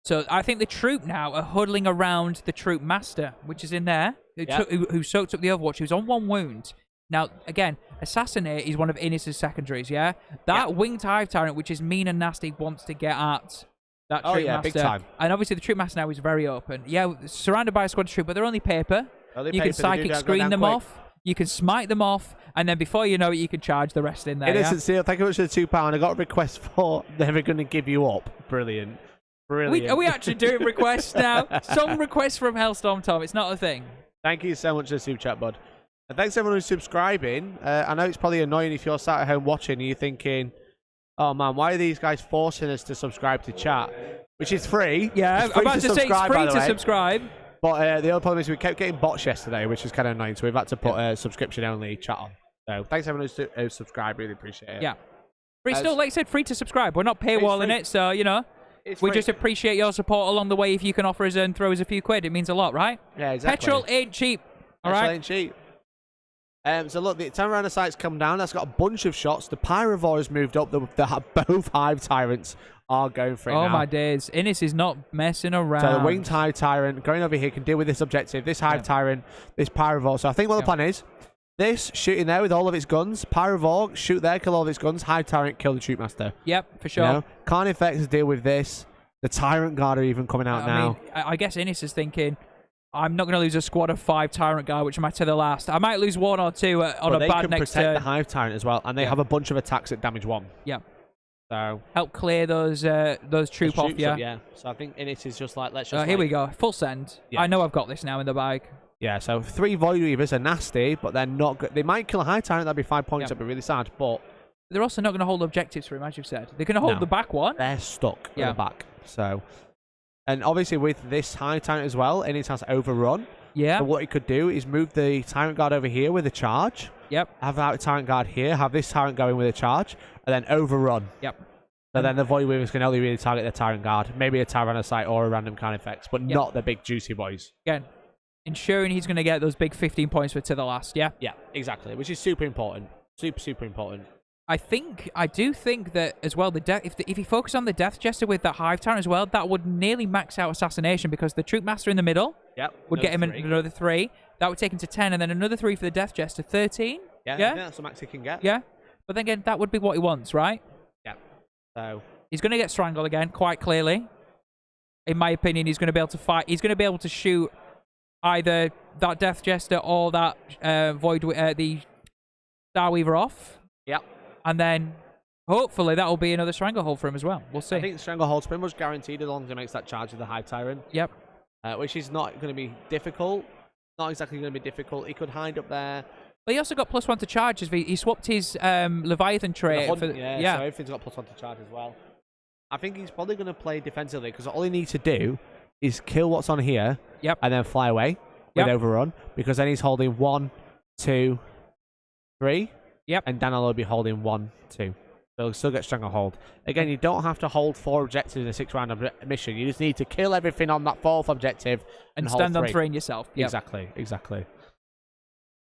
So I think the troop now are huddling around the Troop Master, which is in there, who soaked up the Overwatch. He was on 1 wound. Now, again, Assassinate is one of Innis's secondaries, yeah? That Winged Hive Tyrant, which is mean and nasty, wants to get at that Troop Master. Big time. And obviously the Troop Master now is very open. Yeah, surrounded by a squad of troop, but they're only paper. You can psychic screen them off. You can smite them off, and then before you know it, you can charge the rest in there. Innocent Seal, thank you much for the £2. I got a request for Never Gonna Give You Up. Brilliant. Are we actually doing requests now? Some requests from Hellstorm, Tom. It's not a thing. Thank you so much for the super chat, bud. And thanks everyone who's subscribing. I know it's probably annoying if you're sat at home watching and you're thinking, oh man, why are these guys forcing us to subscribe to chat? Which is free. Yeah, I'm about to say it's free to subscribe. But the other problem is we kept getting bots yesterday, which is kind of annoying. So we've had to put a subscription-only chat on. So thanks everyone who's subscribed. Really appreciate it. Yeah. But it's still, like I said, free to subscribe. We're not paywalling it, so, you know. We just appreciate your support along the way. If you can offer us and throw us a few quid, it means a lot, right? Yeah, exactly. Petrol ain't cheap. All right? Petrol ain't cheap. So look, the turnaround of sight's come down. That's got a bunch of shots. The Pyrovore has moved up. Both Hive Tyrants are going for it now. Oh my days. Innis is not messing around. So the Winged Hive Tyrant going over here can deal with this objective. This Hive Tyrant, this Pyrovore. So I think what the plan is, this shooting there with all of its guns. Pyrovore, shoot there, kill all of its guns. Hive Tyrant, kill the Troop Master. Yep, for sure. You know? Carnifex deal with this. The Tyrant Guard are even coming out now. I guess Innis is thinking, I'm not going to lose a squad of 5 Tyrant Guard, which might to the last. I might lose 1 or 2 on a bad next turn. They can protect the Hive Tyrant as well, and they have a bunch of attacks at damage 1. Yeah. So help clear those troops off, yeah. So I think Innis is just like, let's just. Here we go, full send. Yeah. I know I've got this now in the bag. Yeah. So 3 Void Weavers are nasty, but they're not good. They might kill a Hive Tyrant. That'd be 5 points. That'd be really sad, but they're also not going to hold objectives for him, as you've said. They're going to hold the back one. They're stuck in the back. So, and obviously with this Hive Tyrant as well, Innis has overrun. Yeah. So what he could do is move the Tyrant Guard over here with a charge. Yep. Have that Tyrant Guard here. Have this Tyrant going with a charge, and then overrun. Yep. So then the Void Weavers can only really target the Tyrant Guard, maybe a Tyrannocyte or a random Carnifex, but not the big juicy boys. Again, ensuring he's going to get those big 15 points for to the last, yeah? Yeah, exactly, which is super important. Super important. I do think that as well, if you focus on the Death Jester with that Hive Tyrant as well, that would nearly max out Assassination because the Troop Master in the middle would get him another 3. That would take him to 10, and then another 3 for the Death Jester, 13. Yeah, that's the max he can get. Yeah, but then again, that would be what he wants, right? Yeah. So he's going to get strangled again, quite clearly. In my opinion, he's going to be able to fight. He's going to be able to shoot either that Death Jester or that the Starweaver off. Yep. And then hopefully that will be another Stranglehold for him as well. We'll see. I think Stranglehold's pretty much guaranteed as long as he makes that charge with the Hive Tyrant. Yep. Which is not going to be difficult. Not exactly going to be difficult. He could hide up there. But he also got +1 to charge. He swapped his Leviathan trait. So everything's got +1 to charge as well. I think he's probably going to play defensively because all he needs to do is kill what's on here and then fly away with overrun because then he's holding 1, 2, 3. Yep. And Daniel will be holding 1, 2. So he'll still get Stranglehold. Again, you don't have to hold 4 objectives in a 6-round mission. You just need to kill everything on that 4th objective and stand hold on 3 yourself. Yep. Exactly.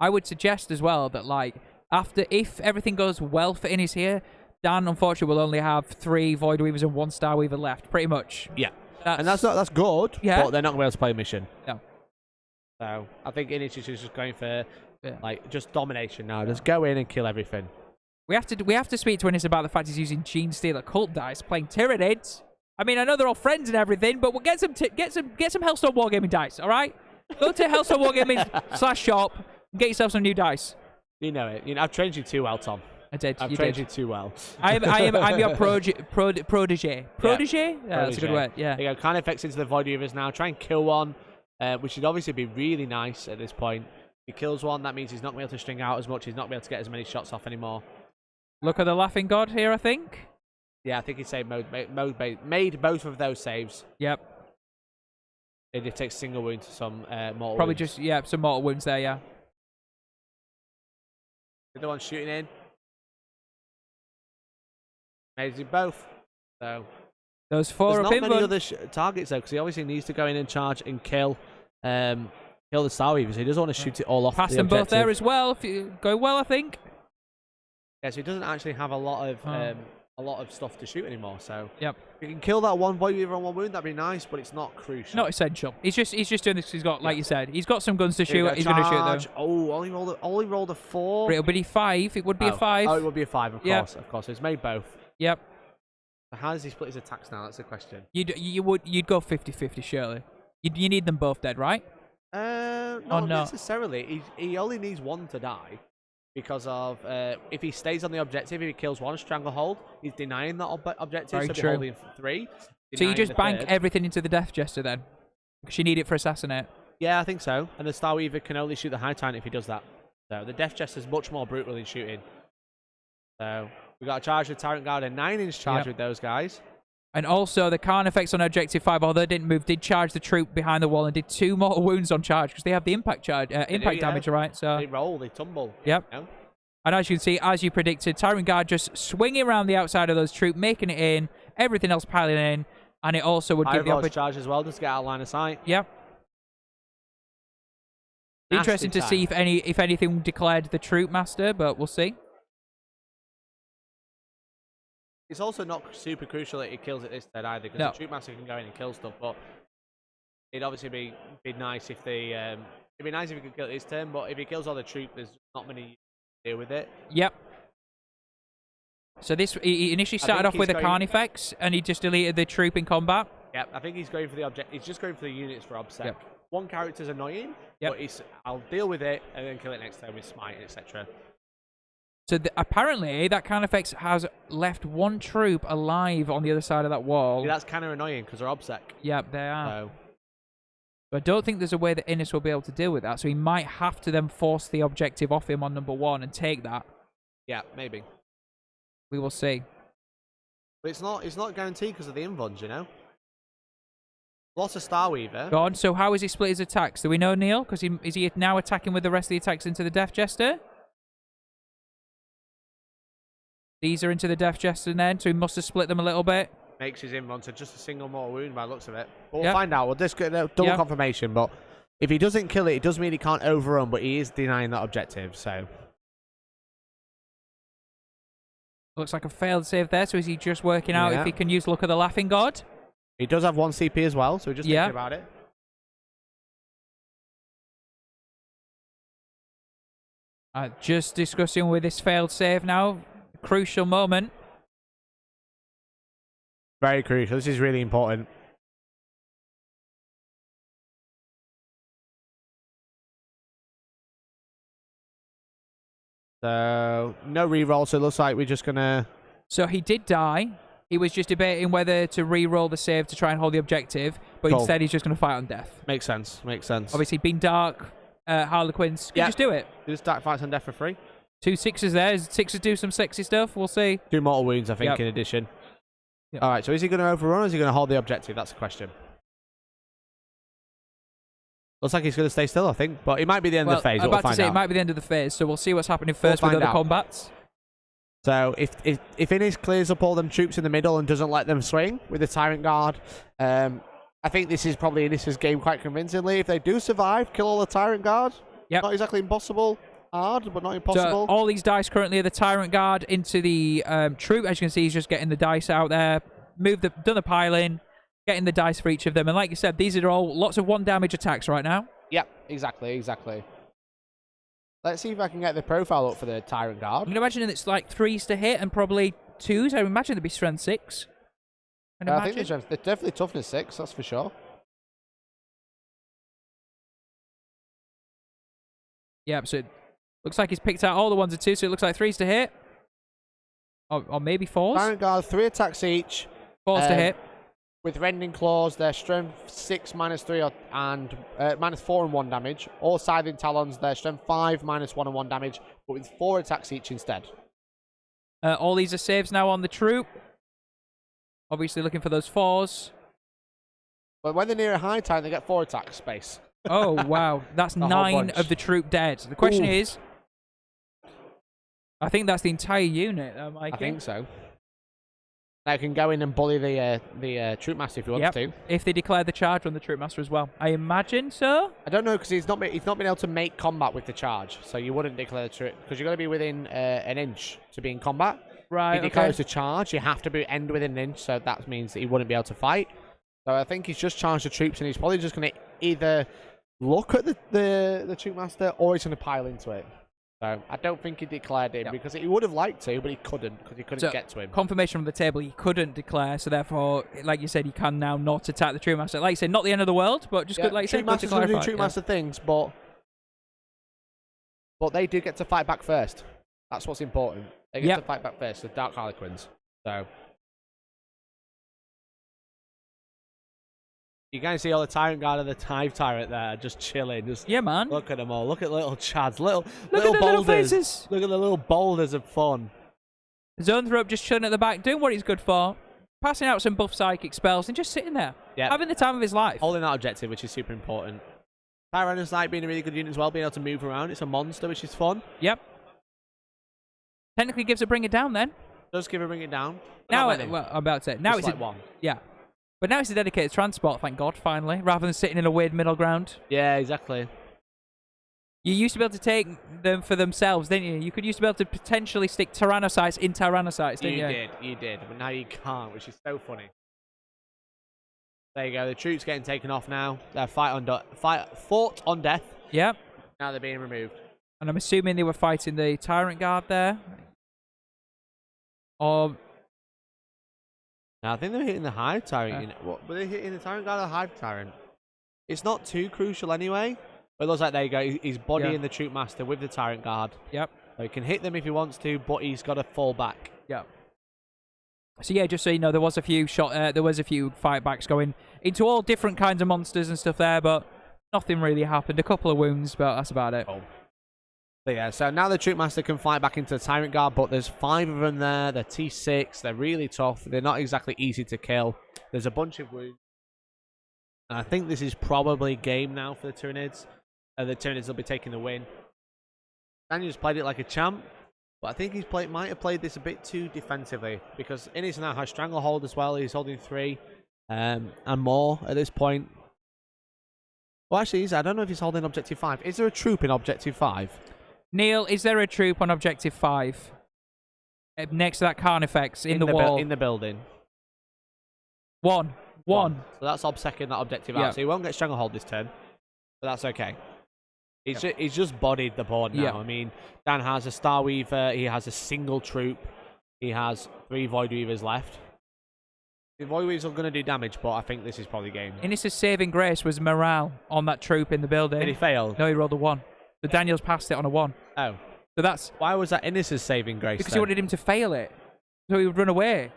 I would suggest as well that if everything goes well for Innis here, Dan unfortunately will only have 3 Void Weavers and 1 Star Weaver left, pretty much. Yeah. That's good, yeah. But they're not going to be able to play a mission. No. So I think Innis is just going for just domination now. Just go in and kill everything. We have to speak to Innis about the fact he's using Gene Stealer Cult dice, playing Tyranids. I mean, I know they're all friends and everything, but we'll get some Hellstormwargaming dice, all right? Go to Hellstormwargaming/shop and get yourself some new dice. You know it. I've trained you too well, Tom. I did. I've trained you too well. I'm your protege. Protege? Yeah, that's a good word. Yeah. There you go. Carnifex into the Void Weavers now. Try and kill one, which should obviously be really nice at this point. If he kills one, that means he's not going to be able to string out as much. He's not going to be able to get as many shots off anymore. Look at the Laughing God here, I think. Yeah, I think he saved made both of those saves. Yep. It did take single wound to some mortal Probably wounds. just, some mortal wounds there, yeah. The one shooting in. Maybe both. So Those 4 there's up not in many front. other targets though, because he obviously needs to go in and charge and kill the Star Weavers. He doesn't want to shoot it all off. Pass the them both there objective. as well. If you go well, I think. Yeah, so he doesn't actually have a lot of stuff to shoot anymore. So Yep. if you can kill that one boy weaver on one wound, that'd be nice, but it's not crucial. Not essential. He's just doing this because he's got, like you said, he's got some guns to Here we shoot. go, He's going to shoot charge. them. Oh, only rolled a 4. It'll be 5. It would be a 5. Oh, it would be a 5, of Yep. course, of course. So he's made both. Yep. So how does he split his attacks now? That's the question. You'd go 50-50 surely. You need them both dead, right? Not no. necessarily. He only needs one to die because of if he stays on the objective, if he kills one stranglehold, he's denying that objective. Very so true. holding 3. So you denying just the bank third. everything into the Death Jester then? Because you need it for Assassinate. Yeah, I think so. And the Star Weaver can only shoot the High Titan if he does that. So the Death Chest is much more brutal in shooting. So we got a charge with Tyrant Guard, a 9-inch charge with those guys. And also, the Carnifex on Objective 5, although they didn't move, did charge the troop behind the wall and did 2 mortal wounds on charge because they have the impact charge, impact damage, right? So They roll, they tumble. Yep. You know? And as you can see, as you predicted, Tyrant Guard just swinging around the outside of those troops, making it in, everything else piling in, and it also would give the Pyro's opportunity. charge as well, just to get out of line of sight. Yep. Nasty Interesting to see if anything declared the Troop Master, but we'll see. It's also not super crucial that he kills it this turn either, because No. the Troop Master can go in and kill stuff, but it'd obviously be nice if they it'd be nice if he could kill it this turn, but if he kills all the troop, there's not many to deal with it. Yep. So he initially started off he's with a going- Carnifex, and he just deleted the troop in combat. Yep, I think he's going for the object. He's just going for the units for obsec. Yep. One character's annoying, Yep. but I'll deal with it and then kill it next turn with smite, etc. So apparently, that Carnifex has left one troop alive on the other side of that wall. See, that's kind of annoying because they're obsec. Yep, they are. So But I don't think there's a way that Innes will be able to deal with that, so he might have to then force the objective off him on number 1 and take that. yeah, maybe. We will see. But it's not guaranteed because of the invulns, you know. Lots of Starweaver. Go on, so how is he split his attacks? Do we know, Neil? Because is he now attacking with the rest of the attacks into the Death Jester? These are into the Death Jester then, so he must have split them a little bit. Makes his invuln to just a single mortal wound by the looks of it. But we'll Yep. find out. We'll just get double Yep. confirmation. But if he doesn't kill it, it does mean he can't overrun, but he is denying that objective. So Looks like a failed save there, so is he just working out Yeah. if he can use Look of the Laughing God? he does have 1 CP as well, so we're just Yeah. thinking about it. Just discussing with this failed save now. Crucial moment. Very crucial. This is really important. So no reroll, so it looks like we're just gonna. So he did die. He was just debating whether to re-roll the save to try and hold the objective, but Cool. instead he's just going to fight on death. Makes sense. Makes sense. Obviously, being dark, Harlequins, can Yeah. just do it. Just start fights on death for free. 2 6s there. Does 6s do some sexy stuff? We'll see. 2 mortal wounds, I think, Yep. in addition. Yep. All right. So is he going to overrun, or is he going to hold the objective? That's the question. Looks like he's going to stay still, I think, but it might be the end of the phase. I'm We'll about to find say out. it might be the end of the phase, so we'll see what's happening first with find other out. combats. So if Innes clears up all them troops in the middle and doesn't let them swing with the Tyrant Guard, I think this is probably Innes' game quite convincingly. If they do survive, kill all the Tyrant Guard. Yep. Not exactly impossible. Hard, but not So impossible. all these dice currently are the Tyrant Guard into the troop. As you can see, he's just getting the dice out there. Done the piling, getting the dice for each of them. And like you said, these are all lots of 1 damage attacks right now. Yep, exactly. Let's see if I can get the profile up for the Tyrant Guard. I'm imagining it's like 3s to hit and probably 2s. I imagine there'd be strength 6. I think they're definitely toughness 6, that's for sure. Yeah, so it looks like he's picked out all the 1s and 2s, so it looks like 3s to hit. Or maybe 4s. Tyrant Guard, 3 attacks each. 4s to hit. With Rending Claws, their strength 6 -3 and -4 and 1 damage. Or Scything Talons, their strength 5 -1 and 1 damage, but with 4 attacks each instead. All these are saves now on the troop. Obviously looking for those 4s. But when they're near a high time, they get 4 attack space. Oh, wow. That's A whole 9 bunch. of the troop dead. The question Oof. is, I think that's the entire unit, Mikey. I think so. that can go in and bully the troop master if he wants to. If they declare the charge on the troop master as well, I imagine so. I don't know because he's not been able to make combat with the charge, so you wouldn't declare the troop because you've got to be within an inch to be in combat. Right. If he declares the charge, you have to end within an inch, so that means that he wouldn't be able to fight. So I think he's just charged the troops, and he's probably just going to either look at the troop master or he's going to pile into it. So I don't think he declared him because he would have liked to, but he couldn't because he couldn't get to him. Confirmation from the table, he couldn't declare, so therefore, like you said, he can now not attack the troop master. Like you said, not the end of the world, but just good. Like you said, good to clarify. Do troop master things, but they do get to fight back first. That's what's important. They get to fight back first. The Dark Harlequins. So. You guys see all the Tyrant Guard and the Hive Tyrant there, just chilling. Just man. Look at them all. Look at little chads, little boulders. Little faces. Look at the little boulders of fun. Zoanthrope just chilling at the back, doing what he's good for, passing out some buff psychic spells, and just sitting there, having the time of his life. Holding that objective, which is super important. Tyranids like being a really good unit as well, being able to move around. It's a monster, which is fun. Yep. Technically gives a bring it down then. Does give a bring it down. Now, I'm about to say, now it's like one. Yeah. But now it's a dedicated transport, thank God, finally, rather than sitting in a weird middle ground. Yeah, exactly. You used to be able to take them for themselves, didn't you? You could used to be able to potentially stick Tyrannocytes in Tyrannocytes, didn't you? You did. But now you can't, which is so funny. There you go. The troops getting taken off now. They're fought on death. Yep. Now they're being removed. And I'm assuming they were fighting the Tyrant Guard there. Or... No, I think they were hitting the Hive Tyrant. What were they hitting, the Tyrant Guard or the Hive Tyrant? It's not too crucial anyway. But it looks like, there you go, he's bodying the Troop Master with the Tyrant Guard. Yep. So he can hit them if he wants to, but he's got to fall back. Yep. So yeah, just so you know, there was a few fight backs going into all different kinds of monsters and stuff there, but nothing really happened. A couple of wounds, but that's about it. Oh. So yeah, so now the Troop Master can fight back into the Tyrant Guard, but there's 5 of them there. They're T6. They're really tough. They're not exactly easy to kill. There's a bunch of wounds. And I think this is probably game now for the Tyranids. The Tyranids will be taking the win. Daniel's played it like a champ, but I think might have played this a bit too defensively because Innis now has Stranglehold as well. He's holding 3 and more at this point. Well, actually, I don't know if he's holding Objective 5. Is there a troop in Objective 5? Neil, is there a troop on Objective 5? Next to that Carnifex in the wall. In the building. One. So that's obsecking that objective out. So he won't get Stranglehold this turn. But that's okay. He's just bodied the board now. I mean, Dan has a Star Weaver. He has a single troop. He has 3 Void Weavers left. The Void Weavers are going to do damage, but I think this is probably game. Innis' saving grace was morale on that troop in the building. Did he fail? No, he rolled a 1. So Daniel's passed it on a 1. Oh. So that's... Why was that Innis' saving grace Because then? he wanted him to fail it. So he would run away.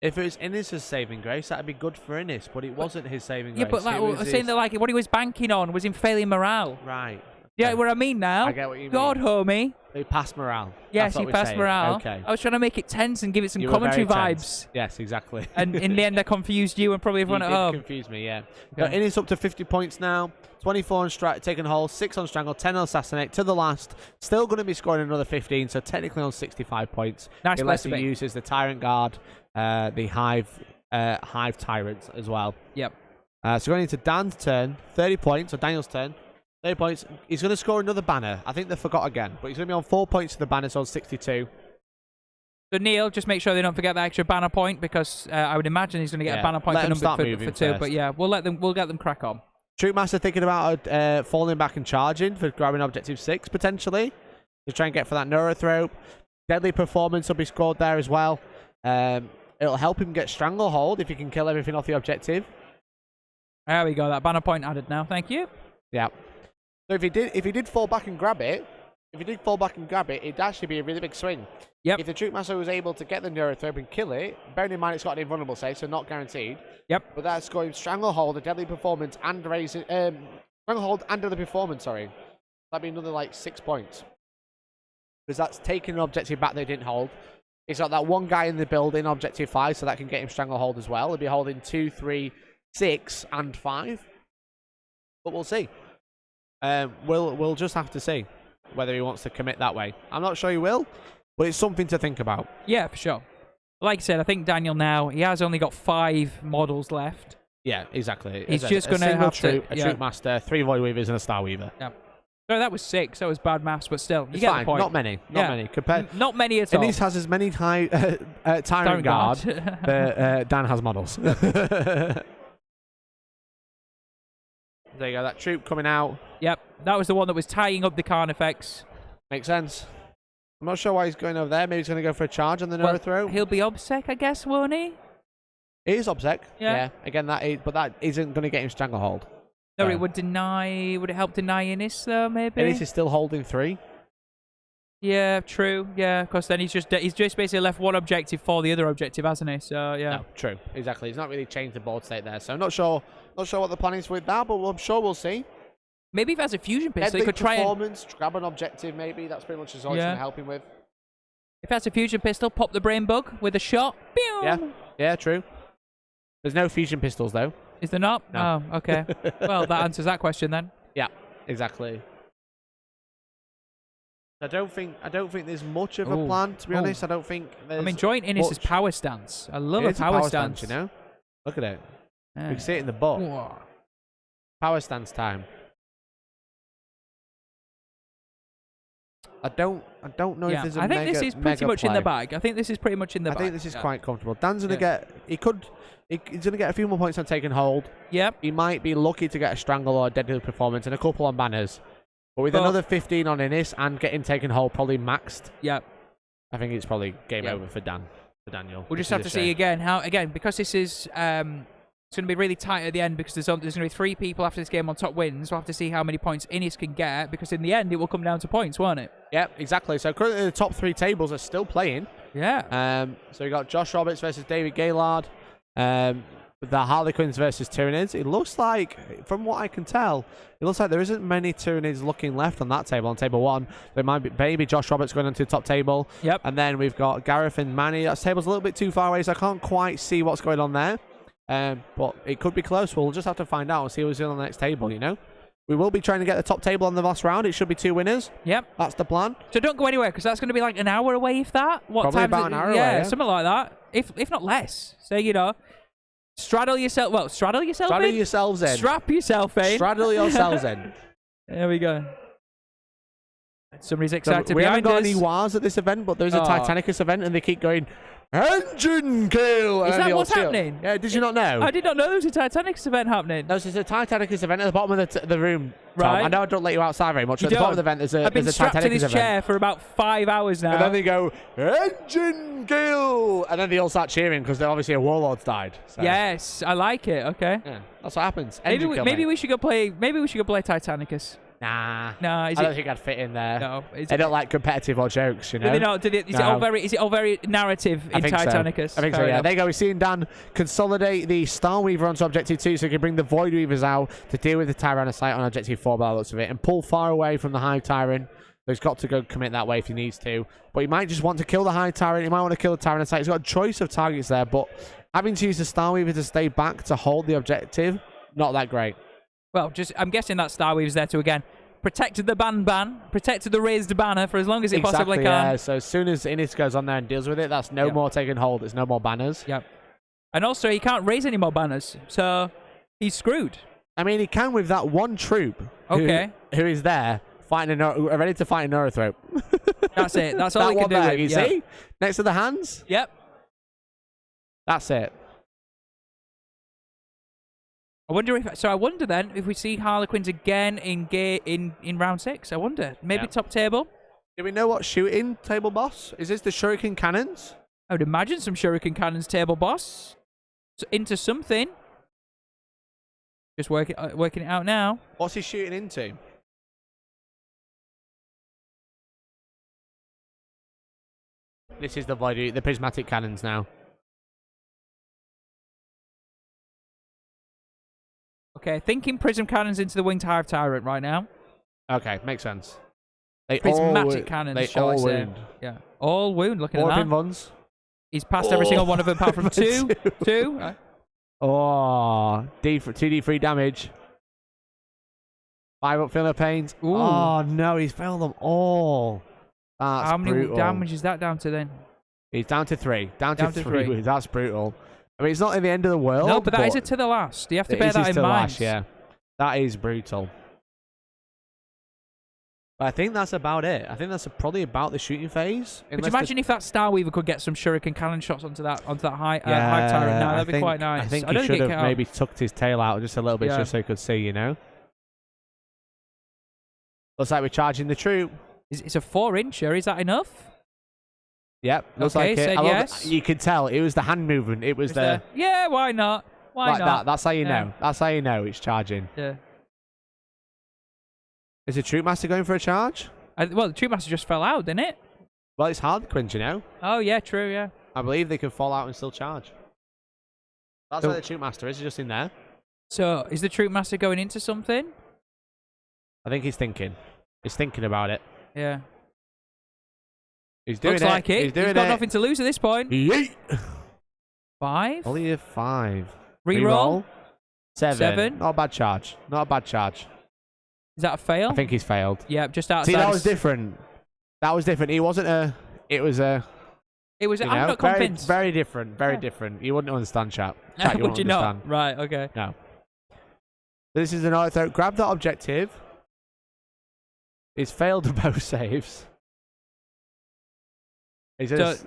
If it was Innis' saving grace, that'd be good for Innis, but it wasn't his saving grace. Yeah, but like, I was saying that like what he was banking on was him failing morale. Right. Yeah, what I mean now. I get what you mean. God, homie. He passed morale. Yes, he passed morale. Okay. I was trying to make it tense and give it some commentary vibes. Yes, exactly. And in the end, I confused you and probably everyone at home. Confused me, yeah. Okay. Innis up to 50 points now. 24 on taking hold, 6 on strangle, 10 on assassinate to the last. Still going to be scoring another 15, so technically on 65 points. Nice unless he uses the Tyrant Guard, the Hive Tyrants as well. Yep. So going into Dan's turn, 30 points, or Daniel's turn. 30 points. He's going to score another banner. I think they forgot again, but he's going to be on 4 points to the banner, so on 62. So Neil, just make sure they don't forget that extra banner point because I would imagine he's going to get a banner point for number for 2. First. But yeah, we'll get them crack on. Troop Master thinking about falling back and charging for grabbing Objective 6 potentially to try and get for that Neurothrope. Deadly Performance will be scored there as well. It'll help him get Stranglehold if he can kill everything off the objective. There we go. That banner point added now. Thank you. Yeah. So if he did fall back and grab it, it'd actually be a really big swing. Yep. If the Troop Master was able to get the Neurothrope and kill it, bearing in mind it's got an invulnerable save, so not guaranteed. Yep. But that's scoring Stranglehold, a Deadly Performance, and raising Stranglehold and Deadly Performance. Sorry, that'd be another like 6 points because that's taking an objective back they didn't hold. He's got that one guy in the building, Objective 5, so that can get him Stranglehold as well. He'll be holding 2, 3, 6, and 5. But we'll see. We'll just have to see whether he wants to commit that way. I'm not sure he will, but it's something to think about. Yeah, for sure. Like I said, I think Daniel now, he has only got 5 models left. Yeah, exactly. He's just going to have troop, to... a troop master, 3 void weavers, and a star weaver. Yeah. So that was 6. That was bad maths, but still, you It's get fine. the point. Not many. Not many. Not many at all. Innis has as many Tyrant Guard, but Dan has models. There you go. That troop coming out. Yep, that was the one that was tying up the Carnifex. Makes sense. I'm not sure why he's going over there. Maybe he's going to go for a charge on the overthrow. He'll be obsec, I guess, won't he? It is obsec. Yeah. Again, but that isn't going to get him stranglehold. No, it would deny. Would it help deny Innis though? Maybe. Innis is still holding 3. Yeah, true. Yeah, because then he's just basically left one objective for the other objective, hasn't he? So yeah. No, true. Exactly. He's not really changed the board state there. So I'm not sure what the plan is with that, but I'm sure we'll see. Maybe if he has a fusion pistol, He he could try performance, grab an objective. Maybe that's pretty much all he's going to help him with. If he has a fusion pistol, pop the brain bug with a shot. Pew! Yeah, true. There's no fusion pistols though. Is there not? No. Oh, okay. Well, that answers that question then. Yeah, exactly. I don't think there's much of a plan, to be honest. I don't think there's... I'm enjoying Innis's power stance. I love a power stance. You know? Look at it. Yeah. We can see it in the book. Whoa. Power stance time. I don't know if there's a I think this is pretty much in the bag. I think this is pretty much in the bag. I think this is quite comfortable. Dan's going to get... He's going to get a few more points on taking hold. Yep. He might be lucky to get a strangle or a deadly performance and a couple on banners. But with another 15 on Innis and getting taken hold probably maxed. Yep. I think it's probably game over for Daniel. We'll just have to see again because this is it's going to be really tight at the end because there's going to be 3 people after this game on top wins. We'll have to see how many points Innis can get because in the end it will come down to points, won't it? Yep, exactly. So currently the top 3 tables are still playing. Yeah. So we got Josh Roberts versus David Gaylord. The Harlequins versus Tyranids. It looks like, from what I can tell, it looks like there isn't many Tyranids looking left on that table. On table 1, there might be maybe Josh Roberts going onto the top table. Yep. And then we've got Gareth and Manny. That table's a little bit too far away, so I can't quite see what's going on there. But it could be close. We'll just have to find out and see who's in on the next table, you know? We will be trying to get the top table on the last round. It should be 2 winners. Yep. That's the plan. So don't go anywhere because that's going to be like an hour away, if that. What Probably time about is it? an hour away, yeah, yeah. something like that. If not less. So, you know, straddle yourself in. Straddle yourselves in. Strap yourself in. Straddle yourselves in. There we go. Somebody's excited So we haven't got us. any wars at this event, but there's a Titanicus event, and they keep going, engine kill! Is and that what's happening? Yeah, did you not know? I did not know there was a Titanicus event happening. No, so there's a Titanicus event at the bottom of the room, Tom. Right. I know I don't let you outside very much. You At the bottom of don't. the event, there's a I've been strapped to Titanicus this event. chair for about 5 hours now. And then they go, engine kill! And then they all start cheering because obviously a warlord's died. So. Yes, I like it. Okay. Yeah, that's what happens. Maybe Engine kill, maybe mate. we should go play. Maybe we should go play Titanicus. Nah. No, I don't think I'd fit in there. No. I don't like competitive or jokes, you know? Do they not? Is it all very narrative in Titanicus? So. I think so, yeah. There you go. We're seeing Dan consolidate the Starweaver onto Objective 2 so he can bring the Void Weavers out to deal with the Tyrannocyte on Objective 4 by the looks of it and pull far away from the Hive Tyrant. So he's got to go commit that way if he needs to. But he might just want to kill the Hive Tyrant. He might want to kill the Tyrannocyte. He's got a choice of targets there, but having to use the Starweaver to stay back to hold the objective, not that great. Well, I'm guessing that Starweaver's there to, again, protected the ban, protected the raised banner for as long as it possibly can. Yeah, so as soon as Innis goes on there and deals with it, that's no more taking hold. It's no more banners. Yep. And also, he can't raise any more banners, so he's screwed. I mean, he can with that one troop who is there, ready to fight an Neurothrope. That's it. That's all he can do. There, you see? Next to the hands? Yep. That's it. I wonder then if we see Harlequins again in round 6. I wonder. Maybe top table. Do we know what shooting table boss? Is this the shuriken cannons? I would imagine some shuriken cannons table boss. So into something. Just working it out now. What's he shooting into? This is the prismatic cannons now. Okay, thinking prism cannons into the winged Hive Tyrant right now. Okay, makes sense. Prismatic cannons, shall I say. Wound. Yeah, all wound, looking at that. Orbing ones. He's passed every single one of them apart from two. Two. Oh, 2d3 damage. 5 up filler pains. Ooh. Oh no, he's failed them all. That's How many brutal. damage is that down to then? He's down to 3. Down to Down to 3. three. That's brutal. I mean, it's not in the end of the world. No, but that is it to the last. You have to bear that in mind. Last, yeah. That is brutal. But I think that's about it. I think that's probably about the shooting phase. Could you imagine if that Starweaver could get some shuriken cannon shots onto that high yeah, tyrant now? That'd be quite nice. I think don't he should have maybe tucked his tail out just a little bit just so he could see, you know? Looks like we're charging the troop. It's a 4-incher. Is that enough? Yep, looks okay, like it. said yes. You could tell it was the hand movement. It was the yeah. Why not? Why like not? that. That's how you know. That's how you know it's charging. Yeah. Is the troop master going for a charge? Well, the troop master just fell out, didn't it? Well, it's Harlequins, you know. Oh yeah, true. Yeah. I believe they can fall out and still charge. That's where the troop master is. He's just in there. So is the troop master going into something? I think he's thinking. He's thinking about it. Yeah. He's doing Looks it. like it. He's doing He's got nothing to lose at this point. Yeet. 5. Only a 5. Reroll. 7. Not a bad charge. Not a bad charge. Is that a fail? I think he's failed. Yeah, just outside. See, that was different. That was different. He wasn't a... It was a... It was... I'm know, not convinced. Very different. Very different. You wouldn't understand, chat. Chat, Would you not? Right, okay. No. This is an auto. Grab that objective. He's failed both saves.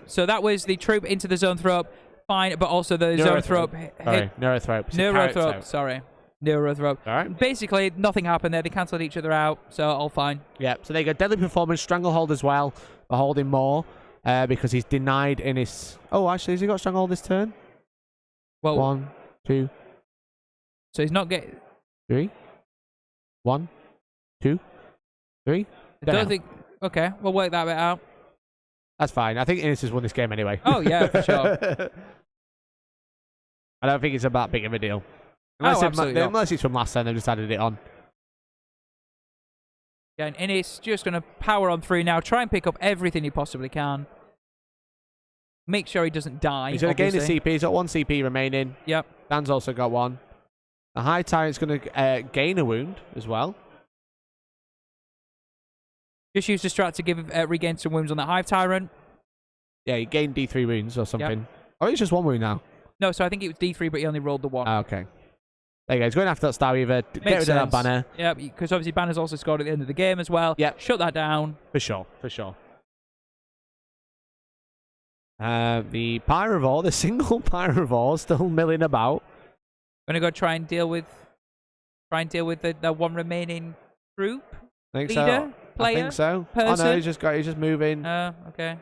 So that was the troop into the zone throw up. Fine, but also the zone throw up. Sorry, Neurothrope. Neurothrope, sorry. Neurothrope. All right. Basically, nothing happened there. They cancelled each other out, so all fine. Yeah, so they got Deadly Performance, Stranglehold as well. They're holding more because he's denied in his... Oh, actually, has he got Stranglehold this turn? Well, 1, 2... So he's not getting... 3? 1, 2, 3? I don't think... Okay, we'll work that bit out. That's fine. I think Innis has won this game anyway. Oh, yeah, for sure. I don't think it's a that big of a deal. Unless it's from last time, they've just added it on. Yeah, and Innis just going to power on through now. Try and pick up everything he possibly can. Make sure he doesn't die. He's going to gain the CP. He's got 1 CP remaining. Yep. Dan's also got 1. The High Tyrant's going to gain a wound as well. Just use the strat to give regain some wounds on that Hive Tyrant. Yeah, he gained D3 wounds or something. Yep. Oh, it's just 1 wound now. No, so I think it was D3, but he only rolled the 1. Oh, okay. There you go. He's going after that Starweaver. Get rid of that banner. Yeah, because obviously banner's also scored at the end of the game as well. Yeah. Shut that down. For sure. For sure. The Pyrovore, the single Pyrovore, still milling about. Gonna go try and deal with the one remaining troop. Think leader, so. player, I think so. person. Oh no, he's just moving. Okay.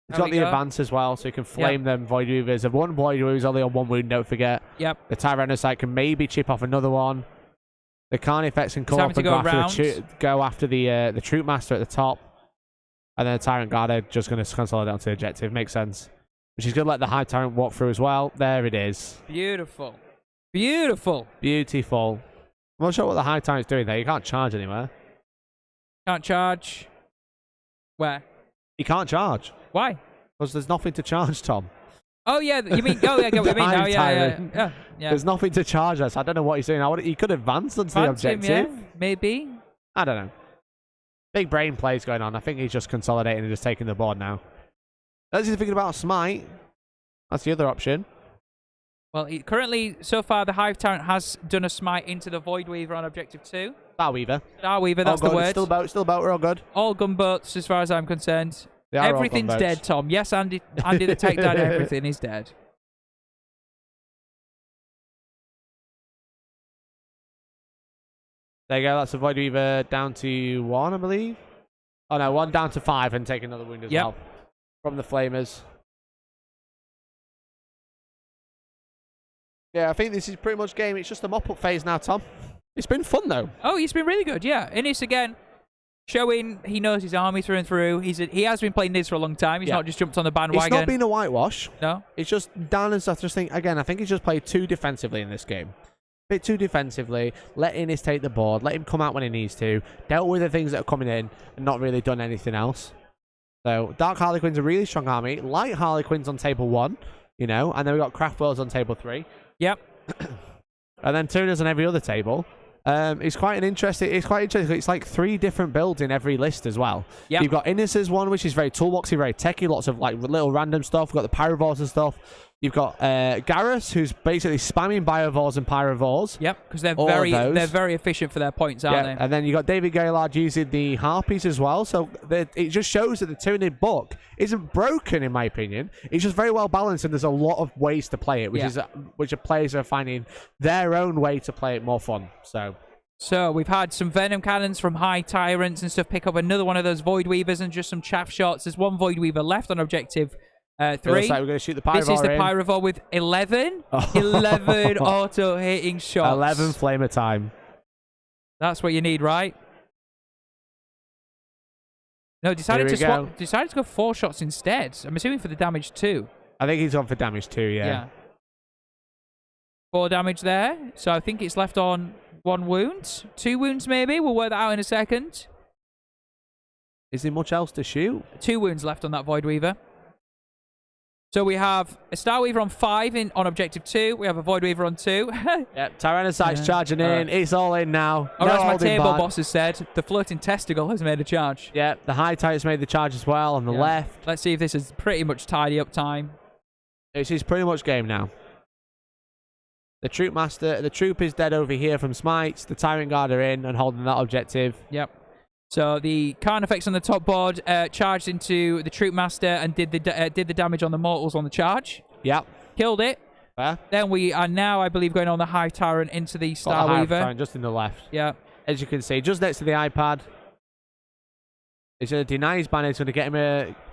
He's got the advance as well, so he can flame them Void Weavers. If one Void Weaver's only on 1 wound, don't forget. Yep. The Tyrannocyte can maybe chip off another one. The Carnifex can come up and go after the Troop Master at the top. And then the Tyrant Guard are just going to consolidate onto the objective. Makes sense. But she's going to let the High Tyrant walk through as well. There it is. Beautiful. Beautiful. Beautiful. I'm not sure what the High Tyrant's doing there. You can't charge anywhere. Can't charge. Where? You can't charge. Why? Because there's nothing to charge, Tom. Oh, yeah. You mean... Oh, yeah, I get what you mean now. Yeah. There's nothing to charge us. I don't know what he's doing. He could advance onto the objective. Him, yeah. Maybe. I don't know. Big brain plays going on. I think he's just consolidating and just taking the board now. Unless he's thinking about a smite. That's the other option. Well, currently, so far, the Hive Tyrant has done a smite into the Void Weaver on objective 2. Starweaver. Starweaver, that's the word. Still boat. We're all good. All gunboats, as far as I'm concerned. Everything's dead, Tom. Yes, Andy the takedown, everything is dead. There you go. That's a Void Weaver down to 1, I believe. Oh, no. 1 down to 5 and take another wound as well. From the Flamers. Yeah, I think this is pretty much game. It's just a mop-up phase now, Tom. It's been fun, though. Oh, he's been really good, yeah. Innis, again, showing he knows his army through and through. He has been playing this for a long time. He's not just jumped on the bandwagon. It's not been a whitewash. No. It's just Dan and stuff. Just think, again, I think he's just played too defensively in this game. Bit too defensively, let Innis take the board, let him come out when he needs to, dealt with the things that are coming in, and not really done anything else. So, Dark Harlequins are a really strong army, light Harlequins on table 1, you know, and then we've got Craft Worlds on table 3. Yep. And then Tunas on every other table. It's quite interesting. It's like 3 different builds in every list as well. Yep. You've got Innis's one, which is very toolboxy, very techy, lots of like little random stuff. You've got the Pyrovores and stuff. You've got Garrus, who's basically spamming Biovores and Pyrovores. Yep, because they're very efficient for their points, aren't they? And then you got David Gaylord using the Harpies as well. So it just shows that the Tyranid book isn't broken, in my opinion. It's just very well balanced, and there's a lot of ways to play it, which players are finding their own way to play it more fun. So we've had some Venom Cannons from High Tyrants and stuff pick up another one of those Void Weavers and just some chaff shots. There's one Void Weaver left on objective 3. Looks like we're going to shoot the Pyrovore. This is the Pyrovore with 11. 11 auto-hitting shots. 11 flamer time. That's what you need, right? No, decided to go 4 shots instead. I'm assuming for the damage too. I think he's on for damage too, yeah. 4 damage there. So I think it's left on 1 wound. 2 wounds maybe. We'll work that out in a second. Is there much else to shoot? 2 wounds left on that Void Weaver. So we have a Star Weaver on 5 on objective 2. We have a Void Weaver on 2. Yep, Tyranids charging in. It's all in now. Or as my table boss has said, the floating testicle has made a charge. Yeah, the High Tyrants made the charge as well on the left. Let's see if this is pretty much tidy up time. This is pretty much game now. The troop is dead over here from smites. The Tyrant Guard are in and holding that objective. Yep. So the Carnifex on the top board charged into the Troop Master and did the damage on the mortals on the charge. Yep. Killed it. Fair. Then we are now, I believe, going on the High Tyrant into the Star Weaver. Tyrant just in the left. Yeah. As you can see, just next to the iPad. He's going to deny his banner. He's going to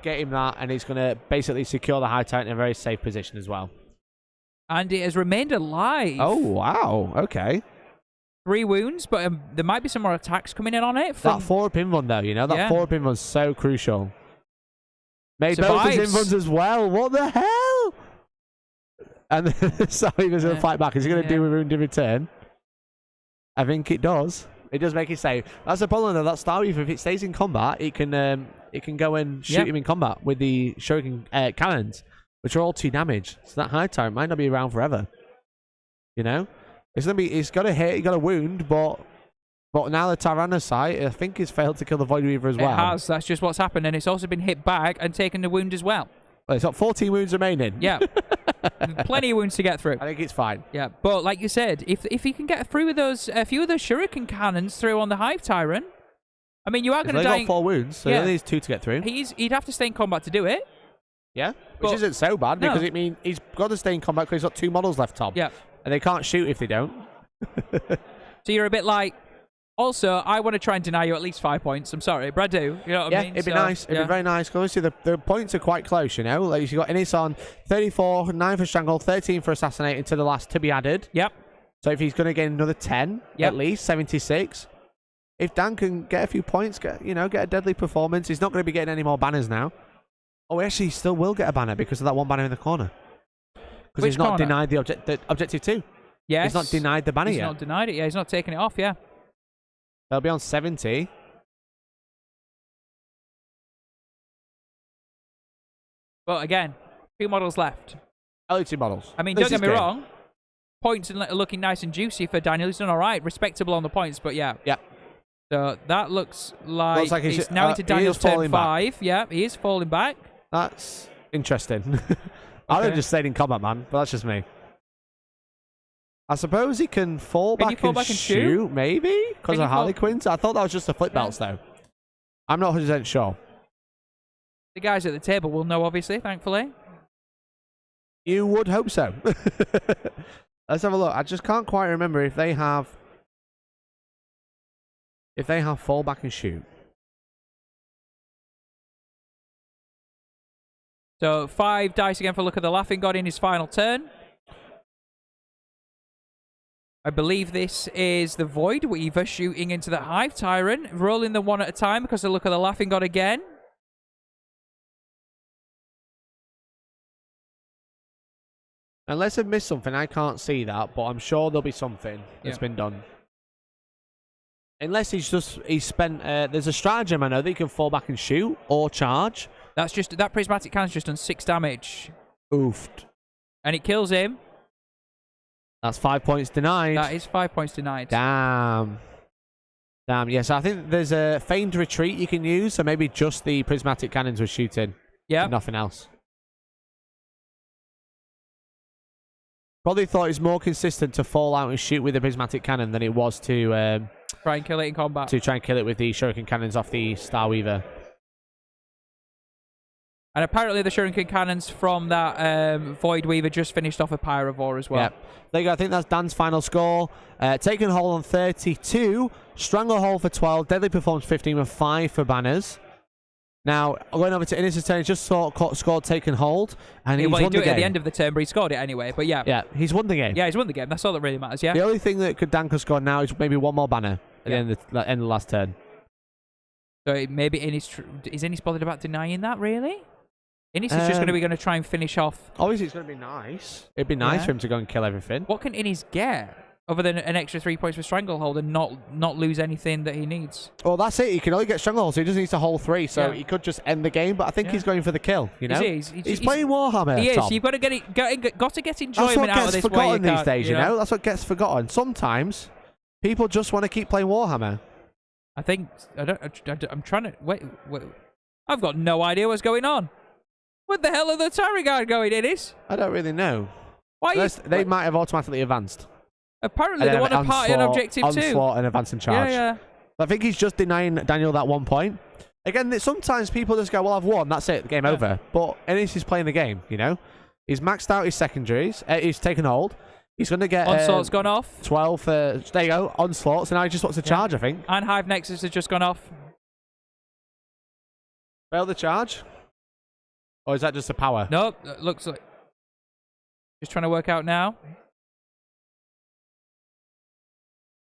get him that, and he's going to basically secure the High Tyrant in a very safe position as well. And it has remained alive. Oh, wow. Okay. 3 wounds, but there might be some more attacks coming in on it. That forward pin run, though, you know? That forward pin run's so crucial. Made both his inruns as well. What the hell? And then sorry, he's going to fight back. Is he going to do a wound in return? I think it does. It does make it safe. That's the problem, though. That Star Weaver, if it stays in combat, it can go and shoot him in combat with the Shuriken cannons, which are all 2 damage. So that High Tyrant might not be around forever. You know? It's got a hit, he got a wound, but now the Tyrannosaurus, I think, has failed to kill the Void Weaver as well. It has, that's just what's happened, and it's also been hit back and taken the wound as well. Well, it's got 14 wounds remaining. Yeah. Plenty of wounds to get through. I think it's fine. Yeah, but like you said, if he can get through with those, a few of those Shuriken cannons through on the Hive Tyrant, I mean, you are going to die. He's got 4 wounds, so he only needs 2 to get through. He'd have to stay in combat to do it. Yeah, which isn't so bad, because it means he's got to stay in combat because he's got 2 models left, Tom. Yeah. And they can't shoot if they don't. So you're a bit like, also, I want to try and deny you at least 5 points. I'm sorry, but I do. You know what I mean? It'd be nice. It'd be very nice. Because obviously the points are quite close, you know? Like, you've got Innis on 34, 9 for Strangle, 13 for Assassinate to the last to be added. Yep. So if he's going to get another 10, at least, 76. If Dan can get a few points, get a deadly performance, he's not going to be getting any more banners now. Oh, actually, he still will get a banner because of that one banner in the corner. Because he's not denied the objective 2. Yes. He's not denied the banner yet. He's not denied it, he's not taking it off, They'll be on 70. But again, 2 models left. Only 2 models. I mean, don't get me wrong. Points are looking nice and juicy for Daniel. He's done all right. Respectable on the points, but yeah. Yeah. So that looks like he's now into Daniel's Daniel's turn 5. Yeah, he is falling back. That's interesting. I would have just stayed in combat, man, but that's just me. I suppose he can fall back and shoot, maybe? Because of Harlequins? I thought that was just the flip belts, though. I'm not 100% sure. The guys at the table will know, obviously, thankfully. You would hope so. Let's have a look. I just can't quite remember if they have fall back and shoot. So 5 dice again for a look at the Laughing God in his final turn. I believe this is the Void Weaver shooting into the Hive Tyrant, rolling them one at a time because they look at the Laughing God again. Unless I've missed something, I can't see that, but I'm sure there'll be something that's been done. Unless he's spent. There's a stratagem I know that he can fall back and shoot or charge. That prismatic cannon's just done 6 damage. Oofed. And it kills him. That's 5 points denied. That is 5 points denied. Damn. Damn, yes. I think there's a feigned retreat you can use, so maybe just the prismatic cannons were shooting. Yeah. Nothing else. Probably thought it's more consistent to fall out and shoot with the prismatic cannon than it was to try and kill it in combat. To try and kill it with the shuriken cannons off the Starweaver. And apparently the shuriken cannons from that Void Weaver just finished off a Pyrovore as well. Yep. There you go. I think that's Dan's final score. Taken hold on 32. Stranglehold for 12. Deadly Performance 15 with 5 for banners. Now, going over to Innis's turn, he just scored Taken Hold. And he's won the game. He did it at the end of the turn, but he scored it anyway. But yeah. Yeah, he's won the game. Yeah, he's won the game. That's all that really matters, yeah. The only thing that Dan could score now is maybe one more banner at the end of the last turn. So maybe Innis... Is Innis bothered about denying that, really? Innis is just going to try and finish off. Obviously, it's going to be nice. It'd be nice for him to go and kill everything. What can Innis get other than an extra 3 points for Stranglehold and not lose anything that he needs? Well, that's it. He can only get Stranglehold, so he just needs to hold 3. So he could just end the game. But I think he's going for the kill. You know, he's playing Warhammer. He is. Tom. You've got to get enjoyment out of this. That's what gets forgotten these days. You know? That's what gets forgotten. Sometimes people just want to keep playing Warhammer. I think I'm trying to wait. I've got no idea what's going on. What the hell are the Tyranids going, Innis? I don't really know. Why? They might have automatically advanced. Apparently, they want a party on objective 2. Onslaught and advance and charge. Yeah. I think he's just denying Daniel that 1 point. Again, sometimes people just go, well, I've won. That's it. Game over. But Innis is playing the game, you know? He's maxed out his secondaries. He's taken hold. He's going to get... Onslaught's gone off. 12 for... There you go. Onslaught. So now he just wants to charge, I think. And Hive Nexus has just gone off. Fail the charge? Or is that just a power? Nope. Looks like... Just trying to work out now.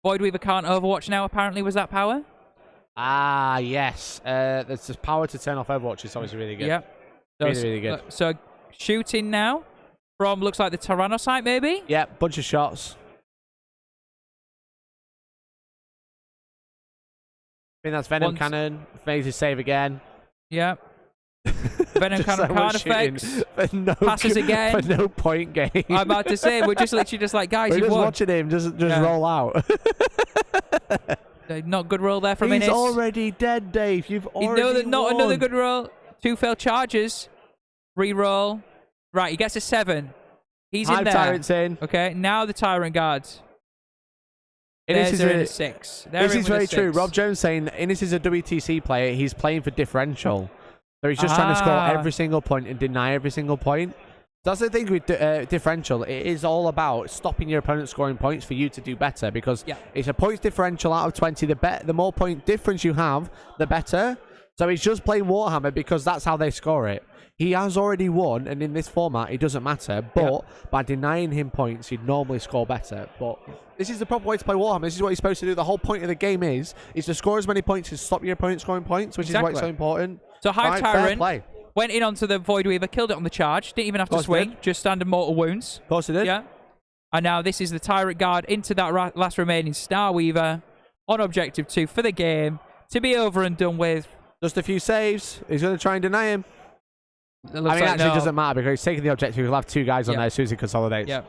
Void Weaver can't Overwatch now, apparently. Was that power? Ah, yes. There's this power to turn off Overwatch. It's obviously really good. Yep. Really good. So, shooting now from, looks like the Tyrannosite, maybe? Yep, bunch of shots. I think that's Venom Cannon. Made his save again. Yep. Venom Cannon card effects. Passes again. For no point game. I'm about to say, we're just literally just like, guys, we're you've just won. watching him just roll out. Not good roll there from Innis. He's already dead, Dave. You've already won. Not another good roll. 2 failed charges. Re-roll. Right, he gets a 7. He's in there. Tyrant's in. Okay, now the Tyrant Guards. Innis is in a 6. This is very true. Rob Jones saying Innis is a WTC player. He's playing for differential. So he's just trying to score every single point and deny every single point. That's the thing with differential. It is all about stopping your opponent scoring points for you to do better, because it's a points differential out of 20. The more point difference you have, the better. So he's just playing Warhammer because that's how they score it. He has already won, and in this format, it doesn't matter. But by denying him points, he'd normally score better. But this is the proper way to play Warhammer. This is what you're supposed to do. The whole point of the game is to score as many points as stop your opponent scoring points, which is why it's so important. So Hive Tyrant went in onto the Void Weaver, killed it on the charge. Didn't even have to swing, just standard mortal wounds. Of course he did. Yeah. And now this is the Tyrant Guard into that last remaining Star Weaver on objective 2 for the game to be over and done with. Just a few saves. He's going to try and deny him. I mean, actually, it doesn't matter because he's taking the objective. He'll have 2 guys on there as soon as he consolidates. Yeah.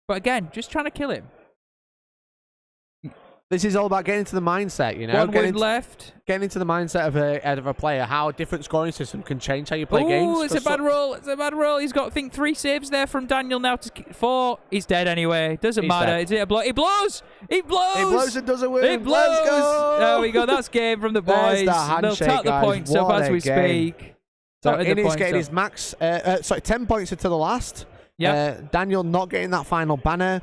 But again, just trying to kill him. This is all about getting into the mindset, you know. 1 wound left. Getting into the mindset of a player, how a different scoring system can change how you play games. Oh, it's a bad roll. It's a bad roll. He's got, I think, 3 saves there from Daniel now to 4. He's dead anyway. Doesn't matter. Is it a blow? He blows. He blows. He blows and doesn't win. He blows. Let's go. There we go. That's game from the boys. They'll tap the points up as we speak. So Innis getting his max, 10 points into the last. Yeah. Daniel not getting that final banner.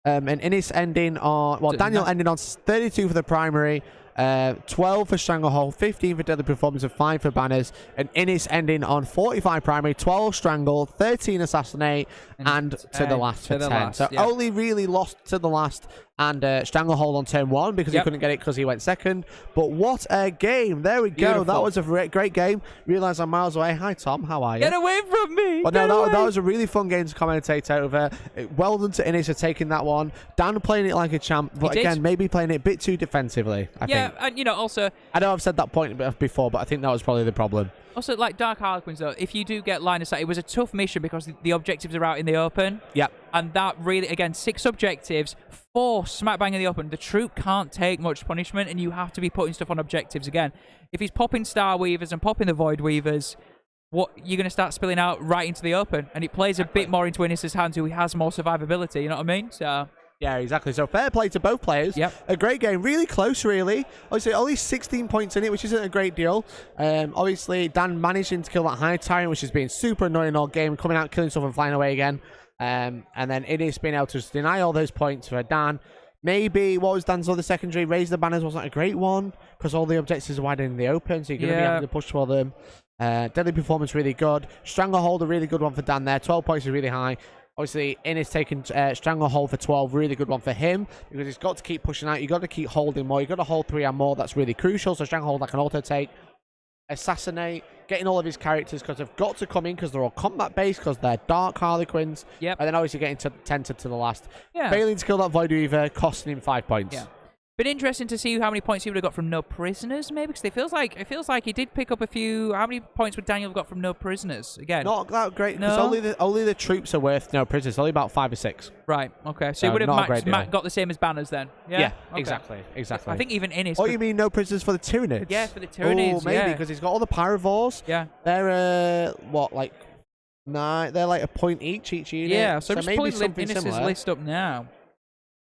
And Innis ending on... Well, Daniel ending on 32 for the primary, 12 for Stranglehold, 15 for Deadly Performance, and 5 for banners. And Innis ending on 45 primary, 12 Strangle, 13 Assassinate, and to the last for 10. So only really lost to the last and Stranglehold on turn 1 because he couldn't get it because he went second. But what a game. There we go. Beautiful. That was a great game. Realise I'm miles away. Hi, Tom. How are you? Get away from me. Well, no, that was a really fun game to commentate over. Well done to Innis for taking that one. Dan playing it like a champ, but again, maybe playing it a bit too defensively, I think. And, also... I know I've said that point before, but I think that was probably the problem. Also, like Dark Harlequins, though, if you do get line of sight, it was a tough mission because the objectives are out in the open. Yep. And that really, again, 6 objectives, 4 smack bang in the open. The troop can't take much punishment, and you have to be putting stuff on objectives again. If he's popping Star Weavers and popping the Void Weavers, what you're going to start spilling out right into the open, and it plays a bit more into Innis's hands, who has more survivability. You know what I mean? So. Yeah, exactly. So fair play to both players. Yep. A great game. Really close, really. Obviously, only 16 points in it, which isn't a great deal. Obviously, Dan managing to kill that high Tyrant, which has been super annoying all game, coming out, killing stuff and flying away again. And then Innis being able to just deny all those points for Dan. Maybe, what was Dan's other secondary? Raise the banners wasn't a great one, because all the objectives are wide in the open, so you're going to be having to push for them. Deadly performance, really good. Stranglehold, a really good one for Dan there. 12 points is really high. Obviously, Innis taking Stranglehold for 12, really good one for him, because he's got to keep pushing out. You've got to keep holding more. You've got to hold 3 and more. That's really crucial. So Stranglehold, I can auto take. Assassinate, getting all of his characters, because they've got to come in, because they're all combat-based, because they're Dark Harlequins. Yep. And then obviously getting tented to the last. Yeah. Failing to kill that Void Weaver, costing him 5 points. Yeah. Bit interesting to see how many points he would have got from no prisoners, maybe, because it feels like he did pick up a few. How many points would Daniel have got from no prisoners again? Not that great, because No? only the troops are worth no prisoners. Only about 5 or 6. Right. Okay. So So he would not a have great deal. got the same as banners then. Yeah. Okay. exactly. I think even Innis. Oh, you mean no prisoners for the Tyranids? Yeah, for the Tyranids. Oh, maybe, yeah. because he's got all the Pyrovores. Yeah. They're they're like a point each unit. Yeah. So I'm just maybe pulling something Innis's similar. list up now.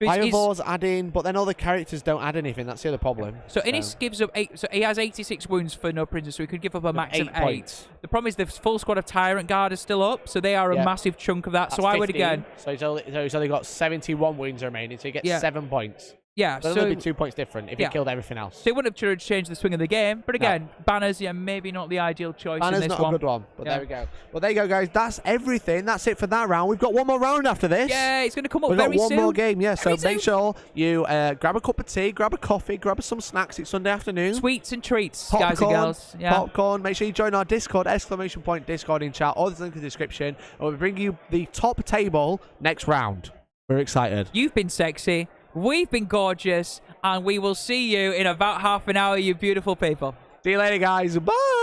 But he's- Pyrovores add in, but then all the characters don't add anything. That's the other problem. So Innis gives up 8. So he has 86 wounds for no prisoners, so he could give up a max of 8. Points. The problem is the full squad of Tyrant Guard is still up, so they are a massive chunk of that. That's so I would 15. again. So he's only got 71 wounds remaining, so he gets 7 points. Yeah. So So it'll be 2 points different if he killed everything else. So it wouldn't have changed the swing of the game, but again, banners, maybe not the ideal choice Banner's in this not one. a good one, but there we go. Well, there you go, guys. That's everything. That's it for that round. We've got one more round after this. Yeah, it's going to come up We've very got one soon. more game, yeah. So Very make soon. sure you grab a cup of tea, grab a coffee, grab some snacks. It's Sunday afternoon. Sweets and treats, Popcorn, guys and girls. Yeah. popcorn. Make sure you join our Discord, ! Discord in chat. All the link in the description. And we'll bring you the top table next round. We're excited. You've been sexy. We've been gorgeous. And we will see you in about half an hour, you beautiful people. See you later, guys. Bye.